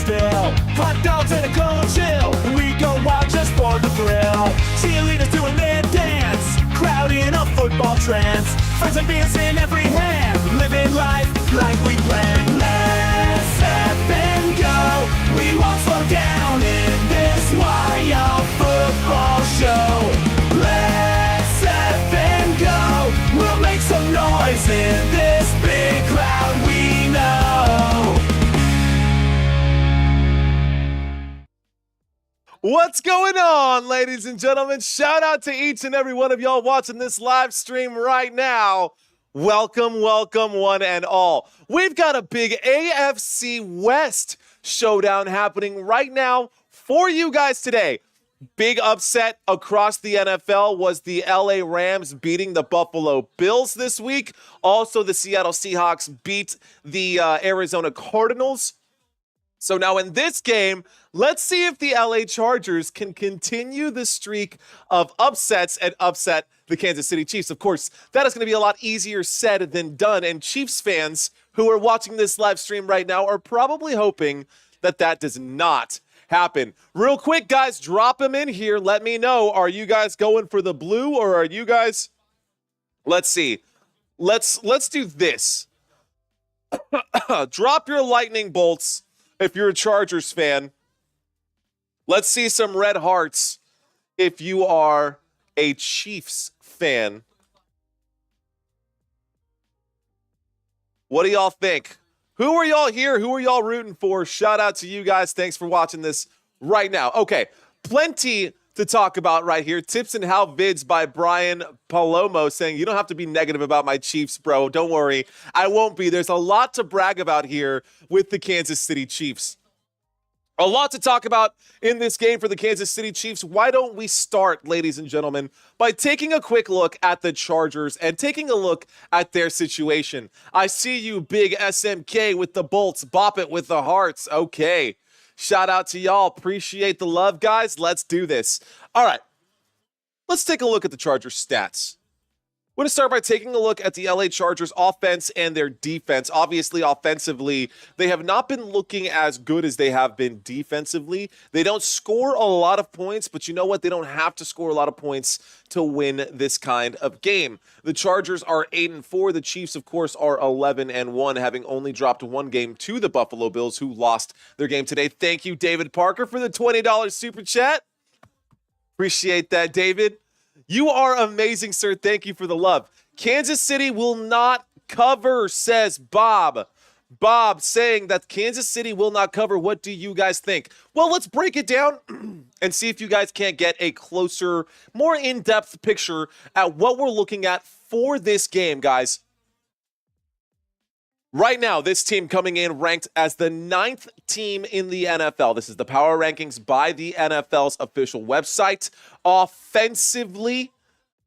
still. Hot dogs and a cold chill. We go wild just for the thrill. Cheerleaders doing their dance. Crowd in a football trance. Friends and beers in every hand. Living life like we planned. Let's step and go. We won't slow down in this wild football show. Let's step and go. We'll make some noise in this big crowd we know. What's going on, ladies and gentlemen? Shout out to each and every one of y'all watching this live stream right now. Welcome, welcome, one and all. We've got a big AFC West showdown happening right now for you guys today. Big upset across the NFL was the LA Rams beating the Buffalo Bills this week. Also, the Seattle Seahawks beat the Arizona Cardinals. So now in this game, let's see if the LA Chargers can continue the streak of upsets and upset the Kansas City Chiefs. Of course, that is going to be a lot easier said than done, and Chiefs fans who are watching this live stream right now are probably hoping that that does not happen. Real quick, guys, drop them in here. Let me know. Are you guys going for the blue, or are you guys... Let's see. Let's do this. Drop your lightning bolts if you're a Chargers fan. Let's see some red hearts if you are a Chiefs fan. What do y'all think? Who are y'all here? Who are y'all rooting for? Shout out to you guys. Thanks for watching this right now. Okay, plenty to talk about right here. Tips and How Vids by Brian Palomo saying, you don't have to be negative about my Chiefs, bro. Don't worry. I won't be. There's a lot to brag about here with the Kansas City Chiefs. A lot to talk about in this game for the Kansas City Chiefs. Why don't we start, ladies and gentlemen, by taking a quick look at the Chargers and taking a look at their situation. I see you, big SMK with the bolts. Bop it with the hearts. Okay. Shout out to y'all. Appreciate the love, guys. Let's do this. All right. Let's take a look at the Chargers stats. We're going to start by taking a look at the LA Chargers offense and their defense. Obviously, offensively, they have not been looking as good as they have been defensively. They don't score a lot of points, but you know what? They don't have to score a lot of points to win this kind of game. The Chargers are 8-4. The Chiefs, of course, are 11-1, having only dropped one game to the Buffalo Bills, who lost their game today. Thank you, David Parker, for the $20 super chat. Appreciate that, David. You are amazing, sir. Thank you for the love. Kansas City will not cover, says Bob. Bob saying that Kansas City will not cover. What do you guys think? Well, let's break it down and see if you guys can't get a closer, more in-depth picture at what we're looking at for this game, guys. Right now, this team coming in ranked as the 9th team in the NFL. This is the power rankings by the NFL's official website. Offensively,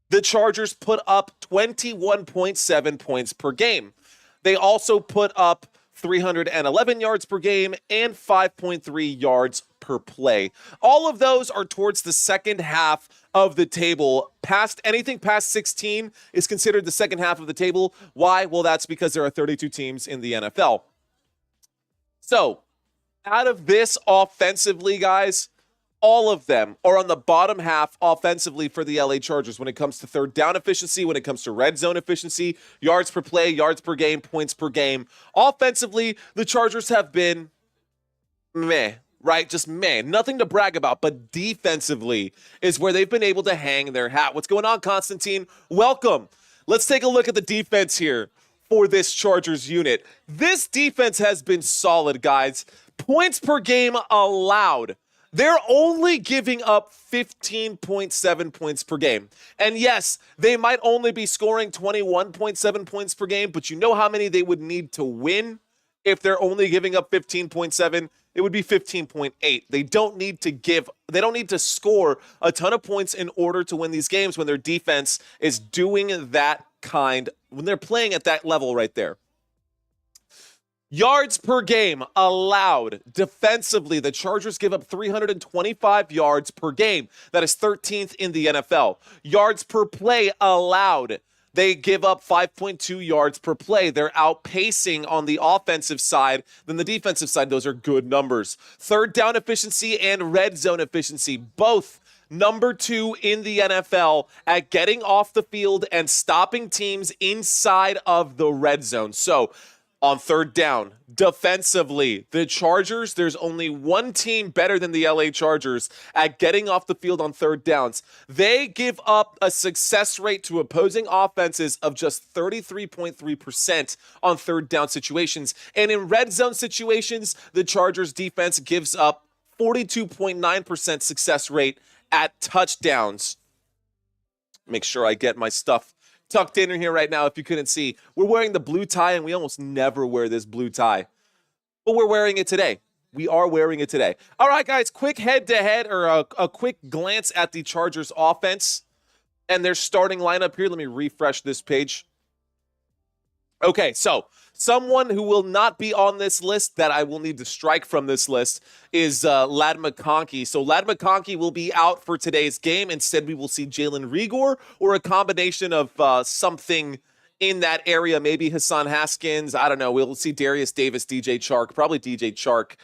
the Chargers put up 21.7 points per game. They also put up 311 yards per game and 5.3 yards per play. All of those are towards the second half of the table. Anything past 16 is considered the second half of the table. Why? Well, that's because there are 32 teams in the NFL. So, out of this offensively, guys, all of them are on the bottom half offensively for the LA Chargers when it comes to third down efficiency, when it comes to red zone efficiency, yards per play, yards per game, points per game. Offensively, the Chargers have been meh, right? Just meh. Nothing to brag about, but defensively is where they've been able to hang their hat. What's going on, Constantine? Welcome. Let's take a look at the defense here for this Chargers unit. This defense has been solid, guys. Points per game allowed. They're only giving up 15.7 points per game. And yes, they might only be scoring 21.7 points per game, but you know how many they would need to win if they're only giving up 15.7? It would be 15.8. They don't need to score a ton of points in order to win these games when their defense is doing that when they're playing at that level right there. Yards per game allowed defensively. The Chargers give up 325 yards per game. That is 13th in the NFL. Yards per play allowed. They give up 5.2 yards per play. They're outpacing on the offensive side than the defensive side. Those are good numbers. Third down efficiency and red zone efficiency, both number 2 in the NFL at getting off the field and stopping teams inside of the red zone. So on third down, defensively, the Chargers, there's only one team better than the LA Chargers at getting off the field on third downs. They give up a success rate to opposing offenses of just 33.3% on third down situations. And in red zone situations, the Chargers defense gives up 42.9% success rate at touchdowns. Make sure I get my stuff tucked in here right now if you couldn't see. We're wearing the blue tie, and we almost never wear this blue tie. But we're wearing it today. We are wearing it today. All right, guys, quick head-to-head or a quick glance at the Chargers offense and their starting lineup here. Let me refresh this page. Okay, so someone who will not be on this list that I will need to strike from this list is Ladd McConkey. So Ladd McConkey will be out for today's game. Instead, we will see Jalen Reagor or a combination of something in that area. Maybe Hassan Haskins. I don't know. We'll see Darius Davis, DJ Chark, probably DJ Chark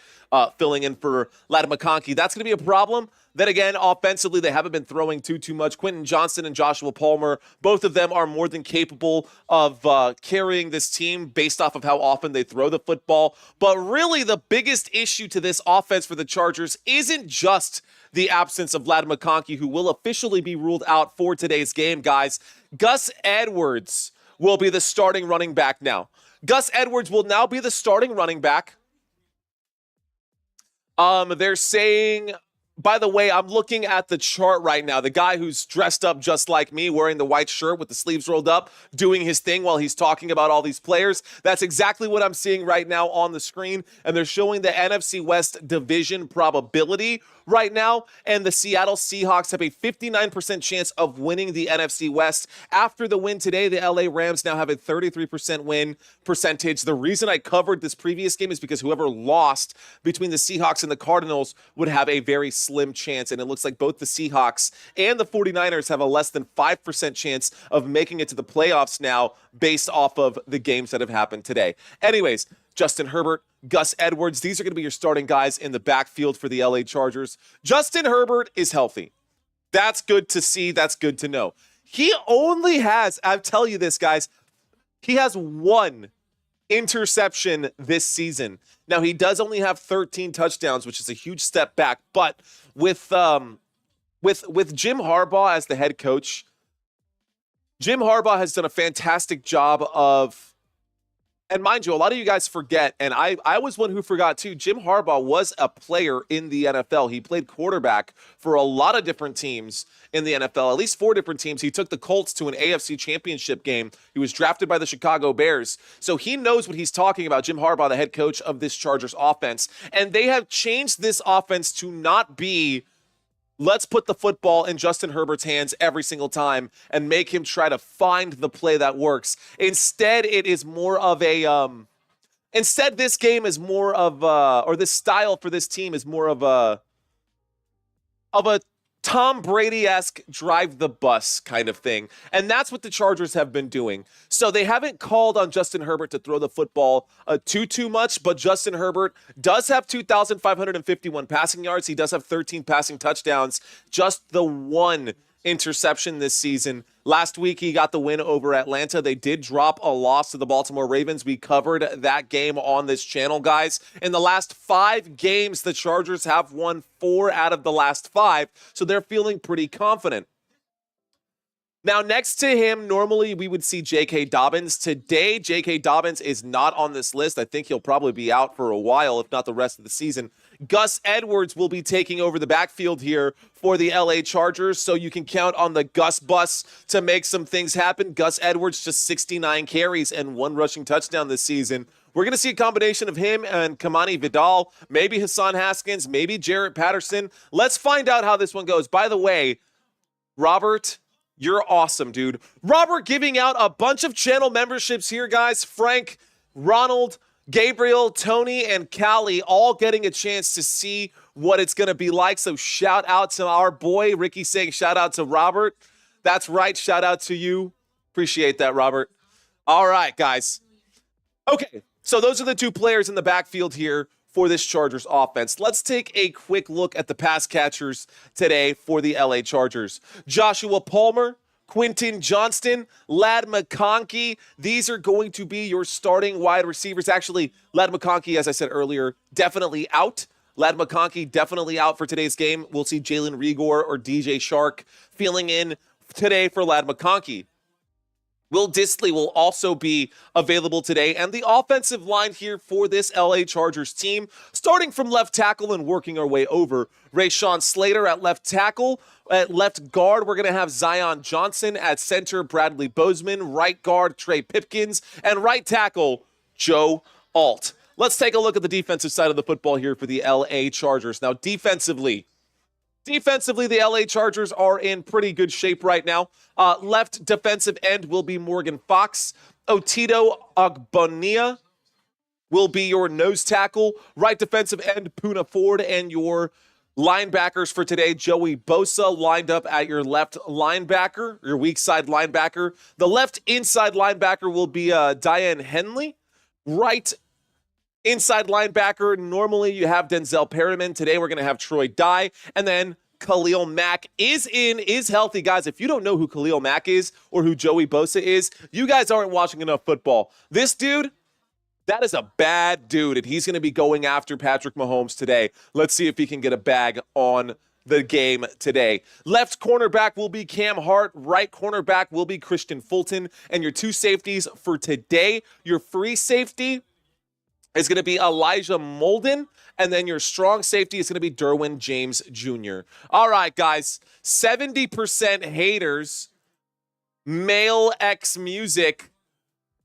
filling in for Ladd McConkey. That's going to be a problem. Then again, offensively, they haven't been throwing too much. Quentin Johnson and Joshua Palmer, both of them are more than capable of carrying this team based off of how often they throw the football. But really, the biggest issue to this offense for the Chargers isn't just the absence of Ladd McConkey, who will officially be ruled out for today's game, guys. Gus Edwards will be the starting running back now. Gus Edwards will now be the starting running back. They're saying... By the way, I'm looking at the chart right now. The guy who's dressed up just like me, wearing the white shirt with the sleeves rolled up, doing his thing while he's talking about all these players. That's exactly what I'm seeing right now on the screen. And they're showing the NFC West division probability right now. And the Seattle Seahawks have a 59% chance of winning the NFC West. After the win today, the LA Rams now have a 33% win percentage. The reason I covered this previous game is because whoever lost between the Seahawks and the Cardinals would have a very slim chance. And it looks like both the Seahawks and the 49ers have a less than 5% chance of making it to the playoffs now based off of the games that have happened today. Anyways, Justin Herbert, Gus Edwards, these are going to be your starting guys in the backfield for the LA Chargers. Justin Herbert is healthy. That's good to see. That's good to know. He only has, I'll tell you this, guys, he has one interception this season. Now, he does only have 13 touchdowns, which is a huge step back. But with Jim Harbaugh as the head coach, Jim Harbaugh has done a fantastic job of, and mind you, a lot of you guys forget, and I was one who forgot too, Jim Harbaugh was a player in the NFL. He played quarterback for a lot of different teams in the NFL, at least 4 different teams. He took the Colts to an AFC championship game. He was drafted by the Chicago Bears. So he knows what he's talking about, Jim Harbaugh, the head coach of this Chargers offense. And they have changed this offense to not be, let's put the football in Justin Herbert's hands every single time and make him try to find the play that works. Instead, it is more of a, instead this game is more of, or this style for this team is more of a Tom Brady-esque drive the bus kind of thing. And that's what the Chargers have been doing. So they haven't called on Justin Herbert to throw the football too much, but Justin Herbert does have 2,551 passing yards. He does have 13 passing touchdowns, just the one interception this season. Last week, he got the win over Atlanta. They did drop a loss to the Baltimore Ravens. We covered that game on this channel, guys. In the last 5 games, the Chargers have won 4 out of the last 5, so they're feeling pretty confident. Now, next to him, normally we would see J.K. Dobbins. Today, J.K. Dobbins is not on this list. I think he'll probably be out for a while, if not the rest of the season. Gus Edwards will be taking over the backfield here for the LA Chargers, so you can count on the Gus bus to make some things happen. Gus Edwards, just 69 carries and 1 rushing touchdown this season. We're going to see a combination of him and Kamani Vidal, maybe Hassan Haskins, maybe Jarrett Patterson. Let's find out how this one goes. By the way, Robert, you're awesome, dude. Robert giving out a bunch of channel memberships here, guys. Frank, Ronald, Gabriel, Tony, and Callie all getting a chance to see what it's going to be like. So shout out to our boy. Ricky saying shout out to Robert. That's right. Shout out to you. Appreciate that, Robert. All right, guys. Okay, so those are the two players in the backfield here for this Chargers offense. Let's take a quick look at the pass catchers today for the LA Chargers. Joshua Palmer, Quentin Johnston, Ladd McConkey. These are going to be your starting wide receivers. Actually, Ladd McConkey, as I said earlier, definitely out. Ladd McConkey definitely out for today's game. We'll see Jalen Rigor or DJ Shark filling in today for Ladd McConkey. Will Dissly will also be available today. And the offensive line here for this LA Chargers team, starting from left tackle and working our way over. Rashawn Slater at left tackle. At left guard, we're going to have Zion Johnson. At center, Bradley Bozeman. Right guard, Trey Pipkins. And right tackle, Joe Alt. Let's take a look at the defensive side of the football here for the LA Chargers. Now, defensively, the LA Chargers are in pretty good shape right now. Left defensive end will be Morgan Fox. Otito Ogbonia will be your nose tackle. Right defensive end, Puna Ford. And your linebackers for today, Joey Bosa lined up at your left linebacker, your weak side linebacker. The left inside linebacker will be Diane Henley. Right inside linebacker, normally you have Denzel Perryman. Today we're going to have Troy Dye. And then Khalil Mack is healthy. Guys, if you don't know who Khalil Mack is or who Joey Bosa is, you guys aren't watching enough football. This dude, that is a bad dude, and he's going to be going after Patrick Mahomes today. Let's see if he can get a bag on the game today. Left cornerback will be Cam Hart. Right cornerback will be Christian Fulton. And your two safeties for today, your free safety is going to be Elijah Molden, and then your strong safety is going to be Derwin James Jr. All right, guys, 70% haters, male X music.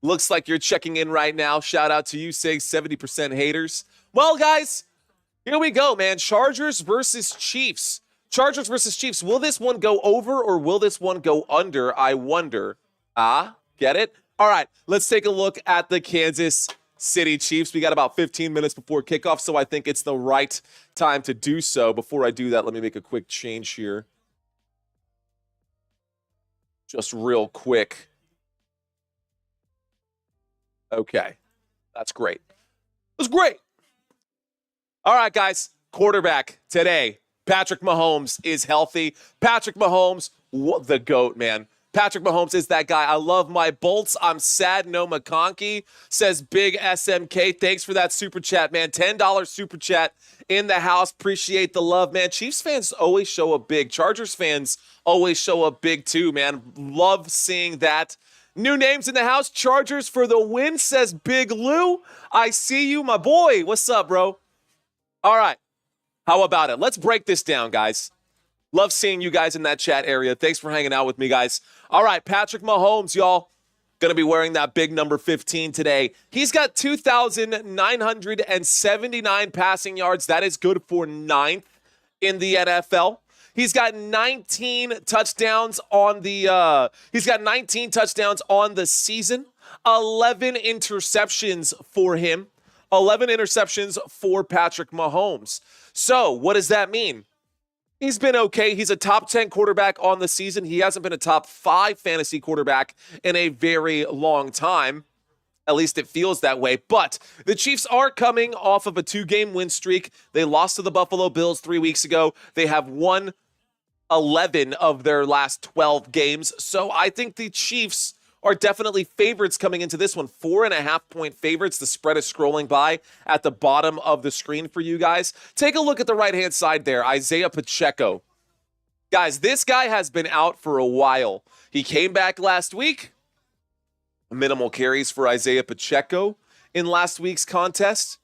Looks like you're checking in right now. Shout out to you, Sig, 70% haters. Well, guys, here we go, man. Chargers versus Chiefs. Chargers versus Chiefs. Will this one go over or will this one go under? I wonder. Get it? All right, let's take a look at the Kansas City Chiefs. We got about 15 minutes before kickoff, so I think it's the right time to do so. Before I do that, let me make a quick change here. Just real quick. Okay, that's great. It was great. All right, guys, quarterback today. Patrick Mahomes is healthy. Patrick Mahomes, the GOAT, man. Patrick Mahomes is that guy. I love my Bolts. I'm sad no McConkey, says Big SMK. Thanks for that super chat, man. $10 super chat in the house. Appreciate the love, man. Chiefs fans always show up big. Chargers fans always show up big too, man. Love seeing that. New names in the house. Chargers for the win, says Big Lou. I see you, my boy. What's up, bro? All right. How about it? Let's break this down, guys. Love seeing you guys in that chat area. Thanks for hanging out with me, guys. All right, Patrick Mahomes, y'all, going to be wearing that big number 15 today. He's got 2,979 passing yards. That is good for 9th in the NFL. He's got 19 touchdowns on the season. 11 interceptions for him. 11 interceptions for Patrick Mahomes. So, what does that mean? He's been okay. He's a top 10 quarterback on the season. He hasn't been a top 5 fantasy quarterback in a very long time. At least it feels that way. But the Chiefs are coming off of a 2-game win streak. They lost to the Buffalo Bills 3 weeks ago. They have won 11 of their last 12 games. So I think the Chiefs are definitely favorites coming into this one. 4.5-point favorites. The spread is scrolling by at the bottom of the screen for you guys. Take a look at the right-hand side there. Isaiah Pacheco. Guys, this guy has been out for a while. He came back last week. Minimal carries for Isaiah Pacheco in last week's contest.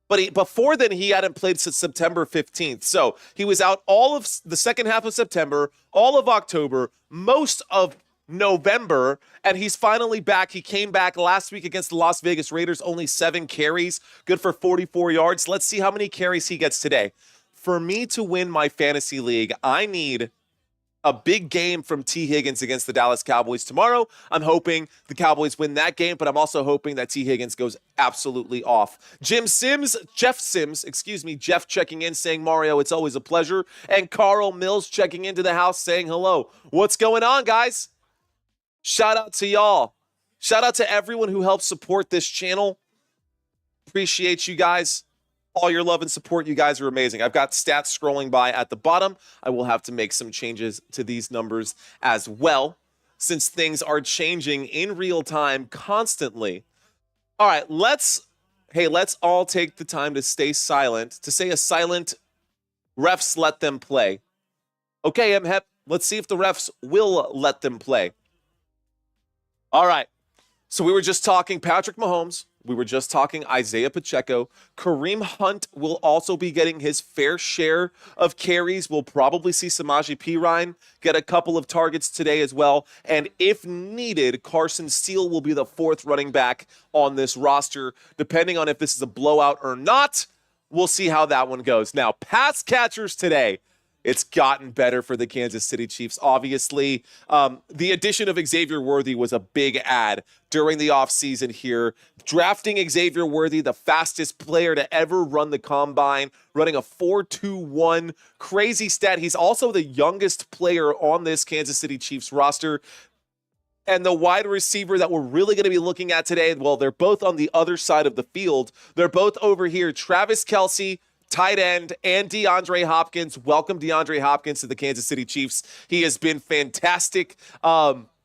But before then, he hadn't played since September 15th. So he was out all of the second half of September, all of October, most of November, and he's finally back. He came back last week against the Las Vegas Raiders, only 7 carries, good for 44 yards. Let's see how many carries he gets today. For me to win my fantasy league, I need a big game from T. Higgins against the Dallas Cowboys tomorrow. I'm hoping the Cowboys win that game, but I'm also hoping that T. Higgins goes absolutely off. Jeff checking in saying, Mario, it's always a pleasure. And Carl Mills checking into the house saying hello. What's going on, guys? Shout out to y'all. Shout out to everyone who helps support this channel. Appreciate you guys. All your love and support. You guys are amazing. I've got stats scrolling by at the bottom. I will have to make some changes to these numbers as well, since things are changing in real time constantly. All right, let's all take the time to stay silent, to say a silent refs let them play. Okay, MHEP, let's see if the refs will let them play. All right, so we were just talking Patrick Mahomes. We were just talking Isaiah Pacheco. Kareem Hunt will also be getting his fair share of carries. We'll probably see Samaje Perine get a couple of targets today as well. And if needed, Carson Steele will be the fourth running back on this roster. Depending on if this is a blowout or not, we'll see how that one goes. Now, pass catchers today. It's gotten better for the Kansas City Chiefs, obviously. The addition of Xavier Worthy was a big add during the offseason here. Drafting Xavier Worthy, the fastest player to ever run the combine, running a 4.21. Crazy stat. He's also the youngest player on this Kansas City Chiefs roster. And the wide receiver that we're really going to be looking at today, well, they're both on the other side of the field. They're both over here. Travis Kelce, tight end, and DeAndre Hopkins. Welcome DeAndre Hopkins to the Kansas City Chiefs. He has been fantastic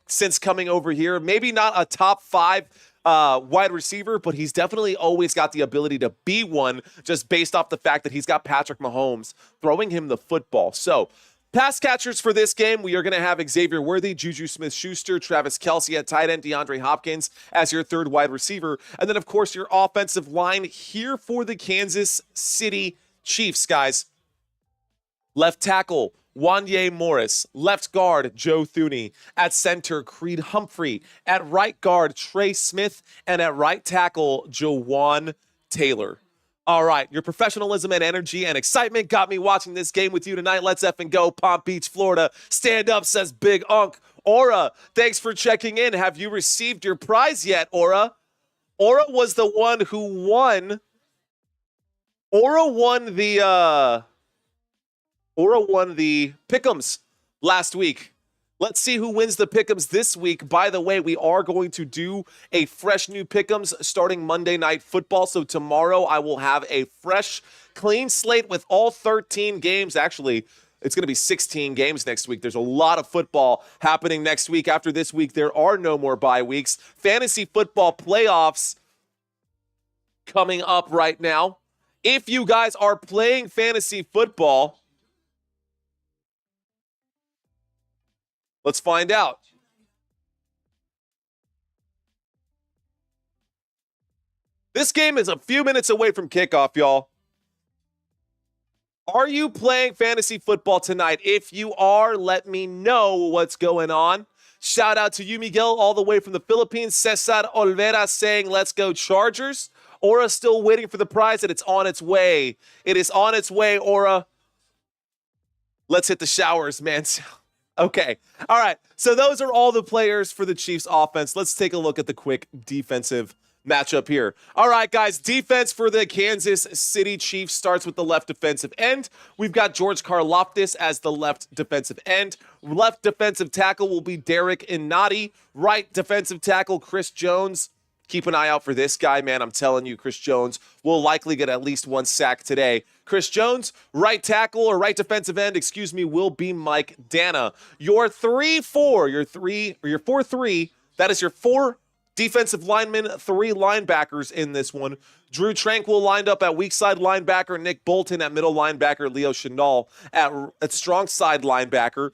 since coming over here. Maybe not a top 5 wide receiver, but he's definitely always got the ability to be one, just based off the fact that he's got Patrick Mahomes throwing him the football. So, pass catchers for this game, we are going to have Xavier Worthy, Juju Smith-Schuster, Travis Kelce at tight end, DeAndre Hopkins as your third wide receiver. And then, of course, your offensive line here for the Kansas City Chiefs, guys. Left tackle, Wanye Morris. Left guard, Joe Thuney. At center, Creed Humphrey. At right guard, Trey Smith. And at right tackle, Jawan Taylor. All right, your professionalism and energy and excitement got me watching this game with you tonight. Let's effing go, Palm Beach, Florida. Stand up, says Big Unk. Aura, thanks for checking in. Have you received your prize yet, Aura? Aura was the one who won. Aura won the Pick'ems last week. Let's see who wins the Pick'ems this week. By the way, we are going to do a fresh new Pick'ems starting Monday Night Football. So tomorrow I will have a fresh, clean slate with all 13 games. Actually, it's going to be 16 games next week. There's a lot of football happening next week. After this week, there are no more bye weeks. Fantasy football playoffs coming up right now. If you guys are playing fantasy football, let's find out. This game is a few minutes away from kickoff, y'all. Are you playing fantasy football tonight? If you are, let me know what's going on. Shout out to you, Miguel, all the way from the Philippines. Cesar Olvera saying, let's go Chargers. Aura still waiting for the prize, and it's on its way. It is on its way, Aura. Let's hit the showers, man. Okay. All right. So those are all the players for the Chiefs offense. Let's take a look at the quick defensive matchup here. All right, guys. Defense for the Kansas City Chiefs starts with the left defensive end. We've got George Karlaftis as the left defensive end. Left defensive tackle will be Derek Inati. Right defensive tackle, Chris Jones. Keep an eye out for this guy, man. I'm telling you, Chris Jones will likely get at least one sack today. Chris Jones, right tackle or right defensive end, will be Mike Dana. Your 3-4, your 4-3, that is your 4 defensive linemen, 3 linebackers in this one. Drew Tranquil lined up at weak side linebacker, Nick Bolton at middle linebacker, Leo Chenal at strong side linebacker.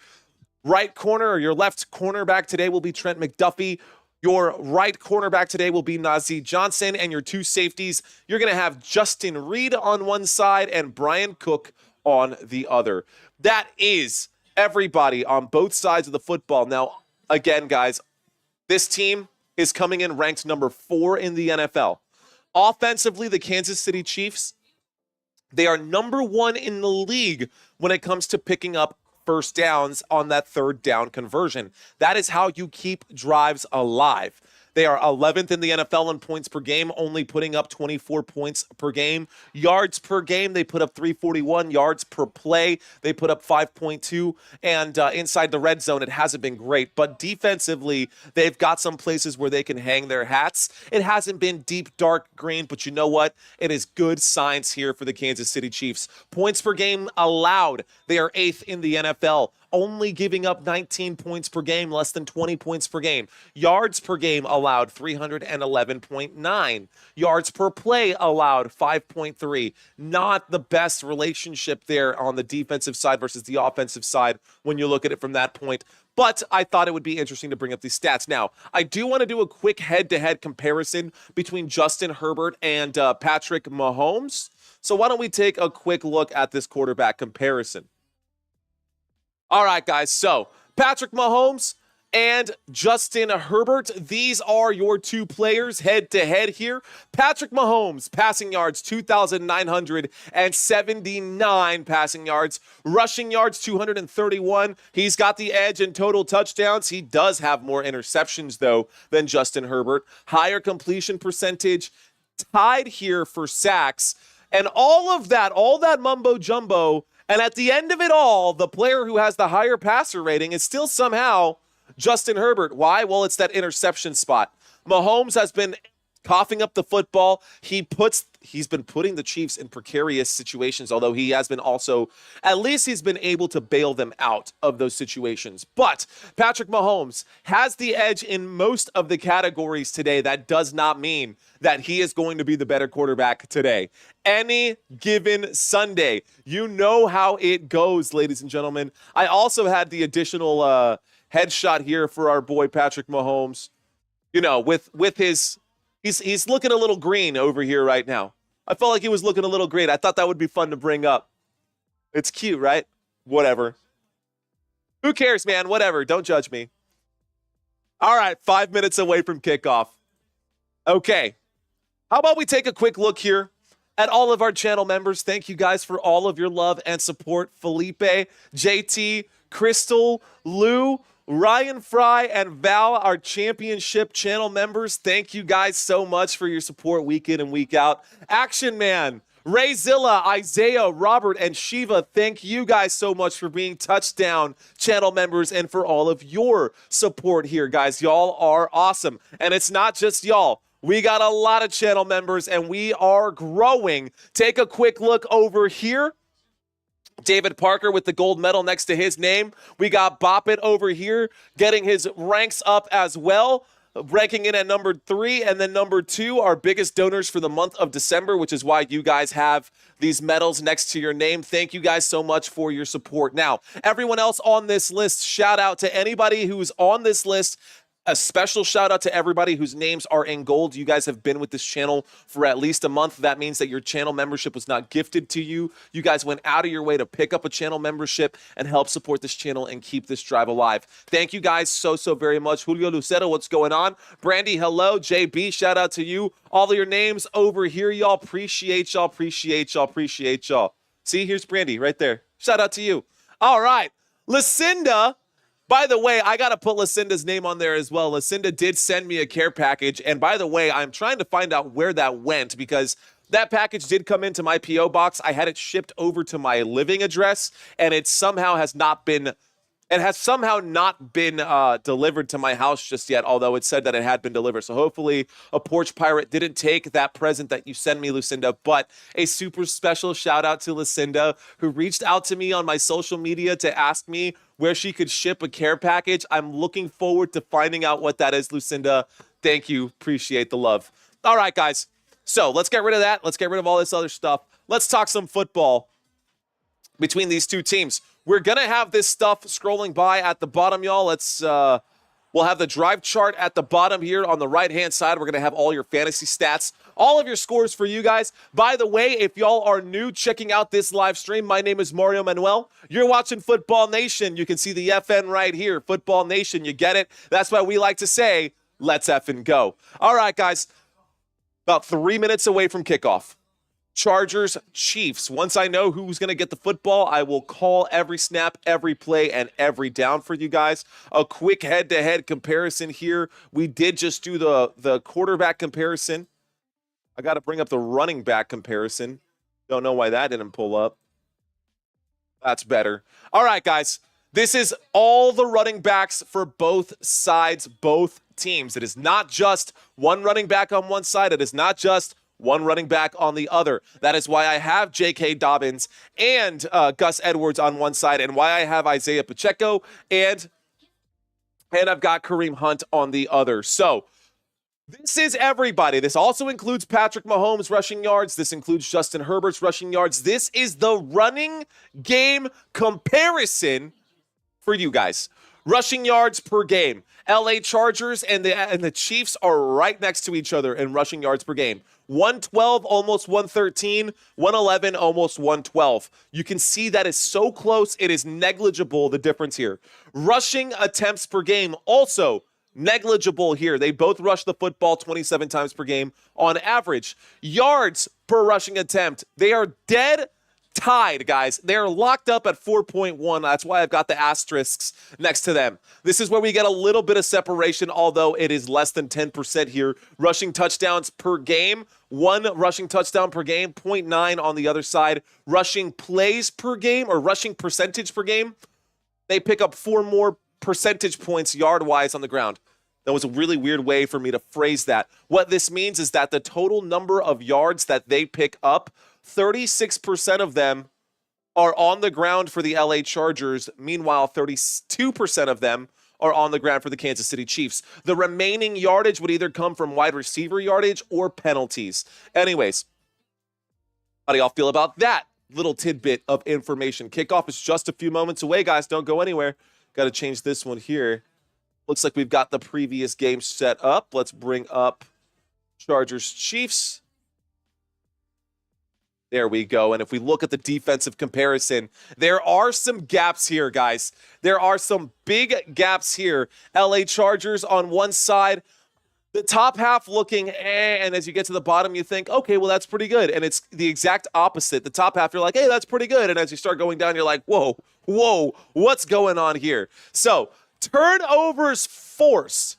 Right corner or your left cornerback today will be Trent McDuffie. Your right cornerback today will be Nazeeh Johnson, and your 2 safeties, you're going to have Justin Reed on one side and Brian Cook on the other. That is everybody on both sides of the football. Now, again, guys, this team is coming in ranked number 4 in the NFL. Offensively, the Kansas City Chiefs, they are number 1 in the league when it comes to picking up first downs on that third down conversion. That is how you keep drives alive. They are 11th in the NFL in points per game, only putting up 24 points per game. Yards per game, they put up 341. Yards per play, they put up 5.2. And inside the red zone, it hasn't been great. But defensively, they've got some places where they can hang their hats. It hasn't been deep, dark green, but you know what? It is good signs here for the Kansas City Chiefs. Points per game allowed, they are 8th in the NFL, only giving up 19 points per game, less than 20 points per game. Yards per game allowed, 311.9. Yards per play allowed, 5.3. Not the best relationship there on the defensive side versus the offensive side when you look at it from that point. But I thought it would be interesting to bring up these stats. Now, I do want to do a quick head-to-head comparison between Justin Herbert and Patrick Mahomes. So why don't we take a quick look at this quarterback comparison? All right, guys, so Patrick Mahomes and Justin Herbert, these are your two players head-to-head here. Patrick Mahomes, passing yards, 2,979 passing yards. Rushing yards, 231. He's got the edge in total touchdowns. He does have more interceptions, though, than Justin Herbert. Higher completion percentage, tied here for sacks. And all that mumbo-jumbo, and at the end of it all, the player who has the higher passer rating is still somehow Justin Herbert. Why? Well, it's that interception spot. Mahomes has been coughing up the football. He's been putting the Chiefs in precarious situations, although he has been also, at least he's been able to bail them out of those situations. But Patrick Mahomes has the edge in most of the categories today. That does not mean that he is going to be the better quarterback today. Any given Sunday, you know how it goes, ladies and gentlemen. I also had the additional headshot here for our boy Patrick Mahomes. You know, with his, he's looking a little green over here right now. I felt like he was looking a little green. I thought that would be fun to bring up. It's cute, right? Whatever. Who cares, man? Whatever. Don't judge me. All right, 5 minutes away from kickoff. Okay. How about we take a quick look here at all of our channel members? Thank you guys for all of your love and support. Felipe, JT, Crystal, Lou, Ryan Fry, and Val, our championship channel members. Thank you guys so much for your support week in and week out. Action Man, Rayzilla, Isaiah, Robert, and Shiva, thank you guys so much for being touchdown channel members and for all of your support here, guys. Y'all are awesome. And it's not just y'all. We got a lot of channel members, and we are growing. Take a quick look over here. David Parker with the gold medal next to his name. We got Bop It over here getting his ranks up as well, ranking in at number 3. And then number 2, our biggest donors for the month of December, which is why you guys have these medals next to your name. Thank you guys so much for your support. Now, everyone else on this list, shout out to anybody who's on this list. A special shout out to everybody whose names are in gold. You guys have been with this channel for at least a month. That means that your channel membership was not gifted to you. You guys went out of your way to pick up a channel membership and help support this channel and keep this drive alive. Thank you guys so very much. Julio Lucero, what's going on? Brandy, hello. JB, shout out to you. All of your names over here, y'all. Appreciate y'all. See, here's Brandy right there. Shout out to you. All right. Lucinda. By the way, I got to put Lucinda's name on there as well. Lucinda did send me a care package. And by the way, I'm trying to find out where that went because that package did come into my P.O. box. I had it shipped over to my living address, and it somehow has not been delivered to my house just yet, although it said that it had been delivered. So hopefully a porch pirate didn't take that present that you sent me, Lucinda. But a super special shout out to Lucinda, who reached out to me on my social media to ask me where she could ship a care package. I'm looking forward to finding out what that is, Lucinda. Thank you. Appreciate the love. All right, guys. So let's get rid of that. Let's get rid of all this other stuff. Let's talk some football between these two teams. We're going to have this stuff scrolling by at the bottom, y'all. We'll have the drive chart at the bottom here on the right-hand side. We're going to have all your fantasy stats, all of your scores for you guys. By the way, if y'all are new checking out this live stream, my name is Mario Manuel. You're watching Football Nation. You can see the FN right here, Football Nation. You get it? That's why we like to say, let's effing go. All right, guys, about 3 minutes away from kickoff. Chargers, Chiefs. Once I know who's going to get the football, I will call every snap, every play, and every down for you guys. A quick head-to-head comparison here. We did just do the quarterback comparison. I got to bring up the running back comparison. Don't know why that didn't pull up. That's better. All right, guys. This is all the running backs for both sides, both teams. It is not just one running back on one side. It is not just one running back on the other. That is why I have J.K. Dobbins and Gus Edwards on one side, and why I have Isaiah Pacheco, and I've got Kareem Hunt on the other. So this is everybody. This also includes Patrick Mahomes' rushing yards. This includes Justin Herbert's rushing yards. This is the running game comparison for you guys. Rushing yards per game. LA Chargers and the Chiefs are right next to each other in rushing yards per game. 112, almost 113, 111, almost 112. You can see that is so close. It is negligible, the difference here. Rushing attempts per game, also negligible here. They both rush the football 27 times per game on average. Yards per rushing attempt, they are dead tied, guys. They're locked up at 4.1. That's why I've got the asterisks next to them. This is where we get a little bit of separation, although it is less than 10% here. Rushing touchdowns per game, 1 rushing touchdown per game, 0.9 on the other side. Rushing plays per game, or rushing percentage per game, they pick up 4 more percentage points yard-wise on the ground. That was a really weird way for me to phrase that. What this means is that the total number of yards that they pick up, 36% of them are on the ground for the LA Chargers. Meanwhile, 32% of them are on the ground for the Kansas City Chiefs. The remaining yardage would either come from wide receiver yardage or penalties. Anyways, how do y'all feel about that little tidbit of information? Kickoff is just a few moments away, guys. Don't go anywhere. Got to change this one here. Looks like we've got the previous game set up. Let's bring up Chargers Chiefs. There we go. And if we look at the defensive comparison, there are some gaps here, guys. There are some big gaps here. LA Chargers on one side, the top half looking and as you get to the bottom, you think, okay, well, that's pretty good. And it's the exact opposite. The top half, you're like, hey, that's pretty good. And as you start going down, you're like, whoa, what's going on here? So turnovers force.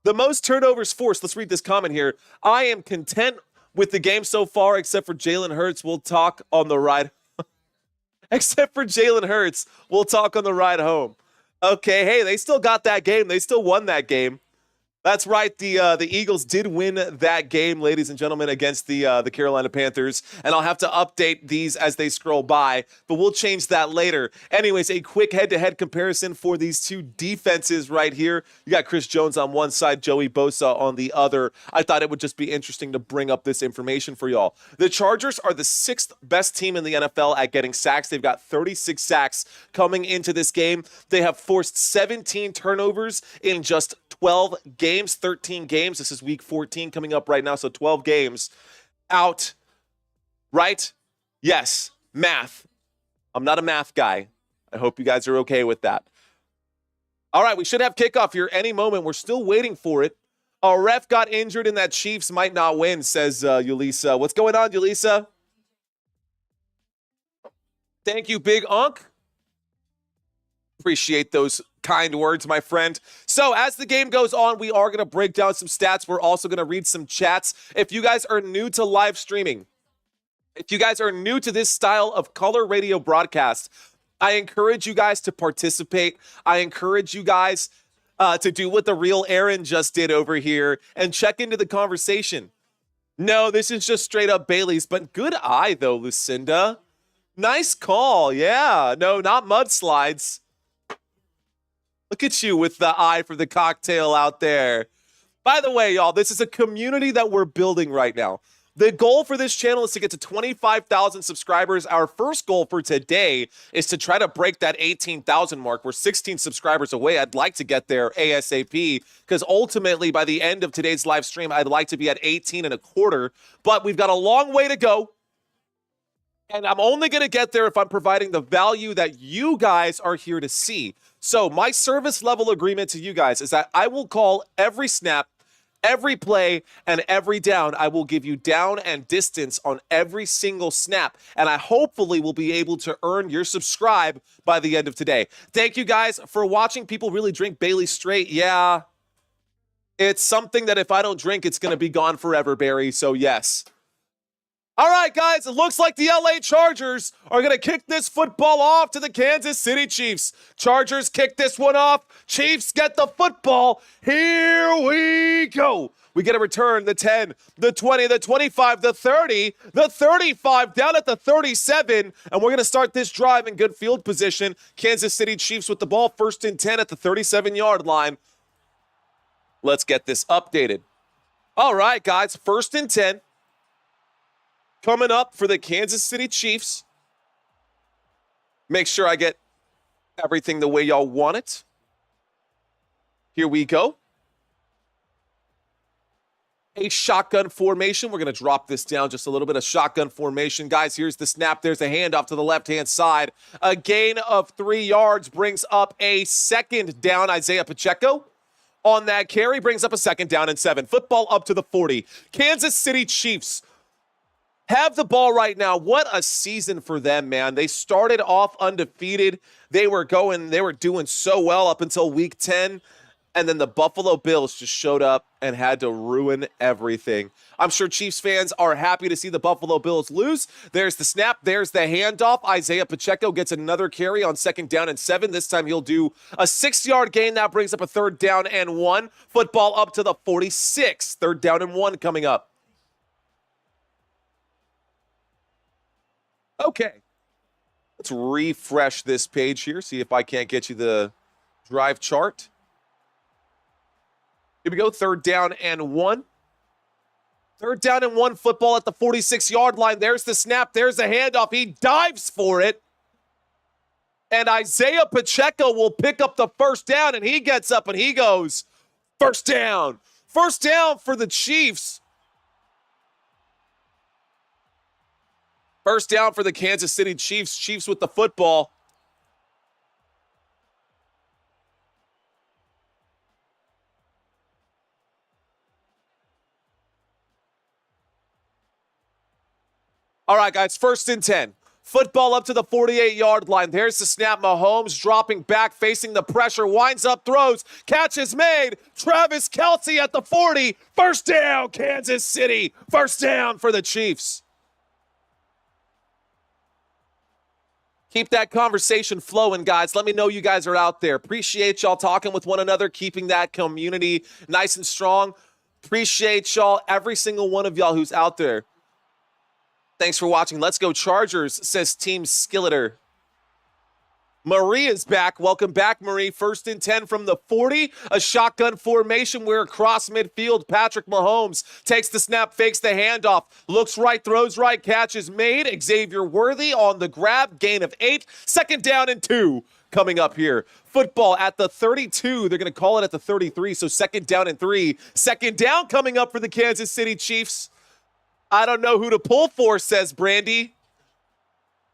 The most turnovers forced. Let's read this comment here. I am content with the game so far, except for Jalen Hurts. We'll talk on the ride. Except for Jalen Hurts, we'll talk on the ride home. Okay, hey, they still got that game. They still won that game. That's right. The Eagles did win that game, ladies and gentlemen, against the Carolina Panthers. And I'll have to update these as they scroll by, but we'll change that later. Anyways, a quick head-to-head comparison for these two defenses right here. You got Chris Jones on one side, Joey Bosa on the other. I thought it would just be interesting to bring up this information for y'all. The Chargers are the 6th best team in the NFL at getting sacks. They've got 36 sacks coming into this game. They have forced 17 turnovers in just 12 games, 13 games. This is week 14 coming up right now, so 12 games out, right? Yes, math. I'm not a math guy. I hope you guys are okay with that. All right, we should have kickoff here any moment. We're still waiting for it. A ref got injured and that Chiefs might not win, says Yulisa. What's going on, Yulisa? Thank you, Big Unk. Appreciate those kind words, my friend. So as the game goes on, we are going to break down some stats. We're also going to read some chats. If you guys are new to live streaming, if you guys are new to this style of color radio broadcast, I encourage you guys to participate. I encourage you guys to do what the real Aaron just did over here and check into the conversation. No, this is just straight up Bailey's, but good eye though, Lucinda. Nice call. Yeah, no, not mudslides. Look at you with the eye for the cocktail out there. By the way, y'all, this is a community that we're building right now. The goal for this channel is to get to 25,000 subscribers. Our first goal for today is to try to break that 18,000 mark. We're 16 subscribers away. I'd like to get there ASAP because ultimately by the end of today's live stream, I'd like to be at 18 and a quarter, but we've got a long way to go. And I'm only going to get there if I'm providing the value that you guys are here to see. So my service level agreement to you guys is that I will call every snap, Every play and every down, I will give you down and distance on every single snap, and I hopefully will be able to earn your subscribe by the end of today. Thank you guys for watching. People really drink Bailey straight. Yeah, it's something that if I don't drink, it's going to be gone forever, Barry, so yes. All right, guys, it looks like the LA Chargers are going to kick this football off to the Kansas City Chiefs. Chargers kick this one off. Chiefs get the football. Here we go. We get a return, the 10, the 20, the 25, the 30, the 35, down at the 37, and we're going to start this drive in good field position. Kansas City Chiefs with the ball, 1st and 10 at the 37-yard line. Let's get this updated. All right, guys, 1st and 10. Coming up for the Kansas City Chiefs. Make sure I get everything the way y'all want it. Here we go. A shotgun formation. We're going to drop this down just a little bit of shotgun formation. Guys, here's the snap. There's a handoff to the left-hand side. A gain of 3 yards brings up a 2nd down. Isaiah Pacheco on that carry brings up a 2nd down and 7. Football up to the 40. Kansas City Chiefs have the ball right now. What a season for them, man. They started off undefeated. They were doing so well up until week 10. And then the Buffalo Bills just showed up and had to ruin everything. I'm sure Chiefs fans are happy to see the Buffalo Bills lose. There's the snap. There's the handoff. Isaiah Pacheco gets another carry on 2nd down and 7. This time he'll do a 6-yard gain. That brings up a 3rd down and 1. Football up to the 46. 3rd down and 1 coming up. Okay, let's refresh this page here, see if I can't get you the drive chart. Here we go, 3rd down and 1. 3rd down and 1, football at the 46-yard line. There's the snap, there's the handoff. He dives for it. And Isaiah Pacheco will pick up the 1st down, and he gets up and he goes, 1st down. 1st down for the Chiefs. 1st down for the Kansas City Chiefs. Chiefs with the football. All right, guys, 1st and 10. Football up to the 48-yard line. There's the snap. Mahomes dropping back, facing the pressure. Winds up, throws. Catch is made. Travis Kelce at the 40. 1st down, Kansas City. 1st down for the Chiefs. Keep that conversation flowing, guys. Let me know you guys are out there. Appreciate y'all talking with one another, keeping that community nice and strong. Appreciate y'all, every single one of y'all who's out there. Thanks for watching. Let's go Chargers, says Team Skilleter. Marie is back. Welcome back, Marie. 1st and 10 from the 40. A shotgun formation. We're across midfield. Patrick Mahomes takes the snap, fakes the handoff, looks right, throws right, catch is made. Xavier Worthy on the grab. Gain of 8. 2nd down and 2 coming up here. Football at the 32. They're going to call it at the 33, so 2nd down and 3. 2nd down coming up for the Kansas City Chiefs. I don't know who to pull for, says Brandy.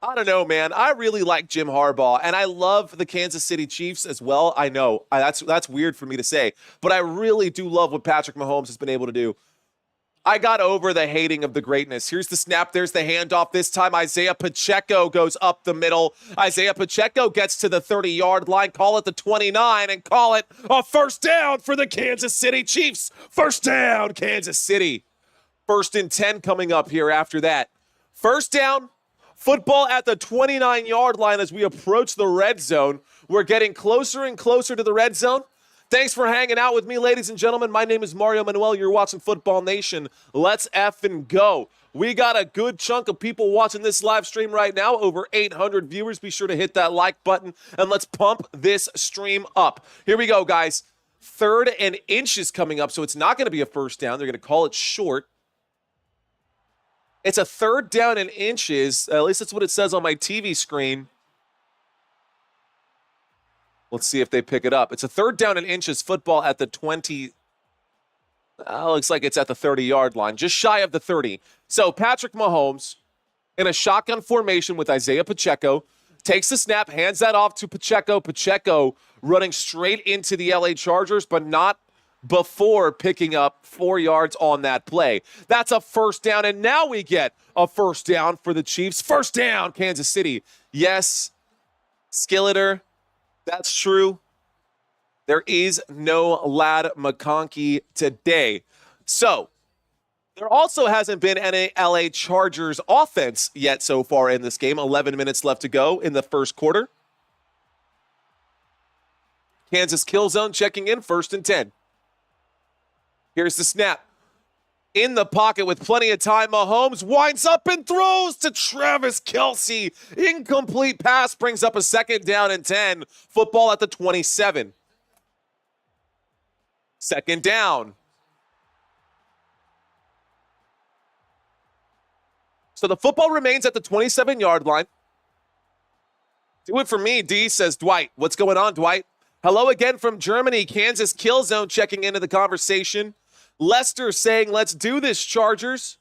I don't know, man. I really like Jim Harbaugh, and I love the Kansas City Chiefs as well. I know that's weird for me to say, but I really do love what Patrick Mahomes has been able to do. I got over the hating of the greatness. Here's the snap. There's the handoff. This time, Isaiah Pacheco goes up the middle. Isaiah Pacheco gets to the 30-yard line. Call it the 29 and call it a 1st down for the Kansas City Chiefs. 1st down, Kansas City. 1st and 10 coming up here after that. 1st down. Football at the 29-yard line as we approach the red zone. We're getting closer and closer to the red zone. Thanks for hanging out with me, ladies and gentlemen. My name is Mario Manuel. You're watching Football Nation. Let's effing go. We got a good chunk of people watching this live stream right now, over 800 viewers. Be sure to hit that like button, and let's pump this stream up. Here we go, guys. 3rd and inches coming up, so it's not going to be a 1st down. They're going to call it short. It's a 3rd down and inches. At least that's what it says on my TV screen. Let's see if they pick it up. It's a 3rd down and inches. Football at the 20. Looks like it's at the 30-yard line, just shy of the 30. So Patrick Mahomes in a shotgun formation with Isaiah Pacheco takes the snap, hands that off to Pacheco. Pacheco running straight into the LA Chargers, but not before picking up 4 yards on that play. That's a first down, and now we get a first down for the Chiefs. First down, Kansas City. Yes, Skilleter, that's true. There is no Lad McConkey today. So, there also hasn't been any LA Chargers offense yet so far in this game. 11 minutes left to go in the first quarter. Kansas kill zone checking in, 1st and 10. Here's the snap. In the pocket with plenty of time, Mahomes winds up and throws to Travis Kelce. Incomplete pass brings up a 2nd down and 10. Football at the 27. 2nd down. So the football remains at the 27-yard line. Do it for me, D, says Dwight. What's going on, Dwight? Hello again from Germany. Kansas kill zone checking into the conversation. Lester saying, let's do this, Chargers.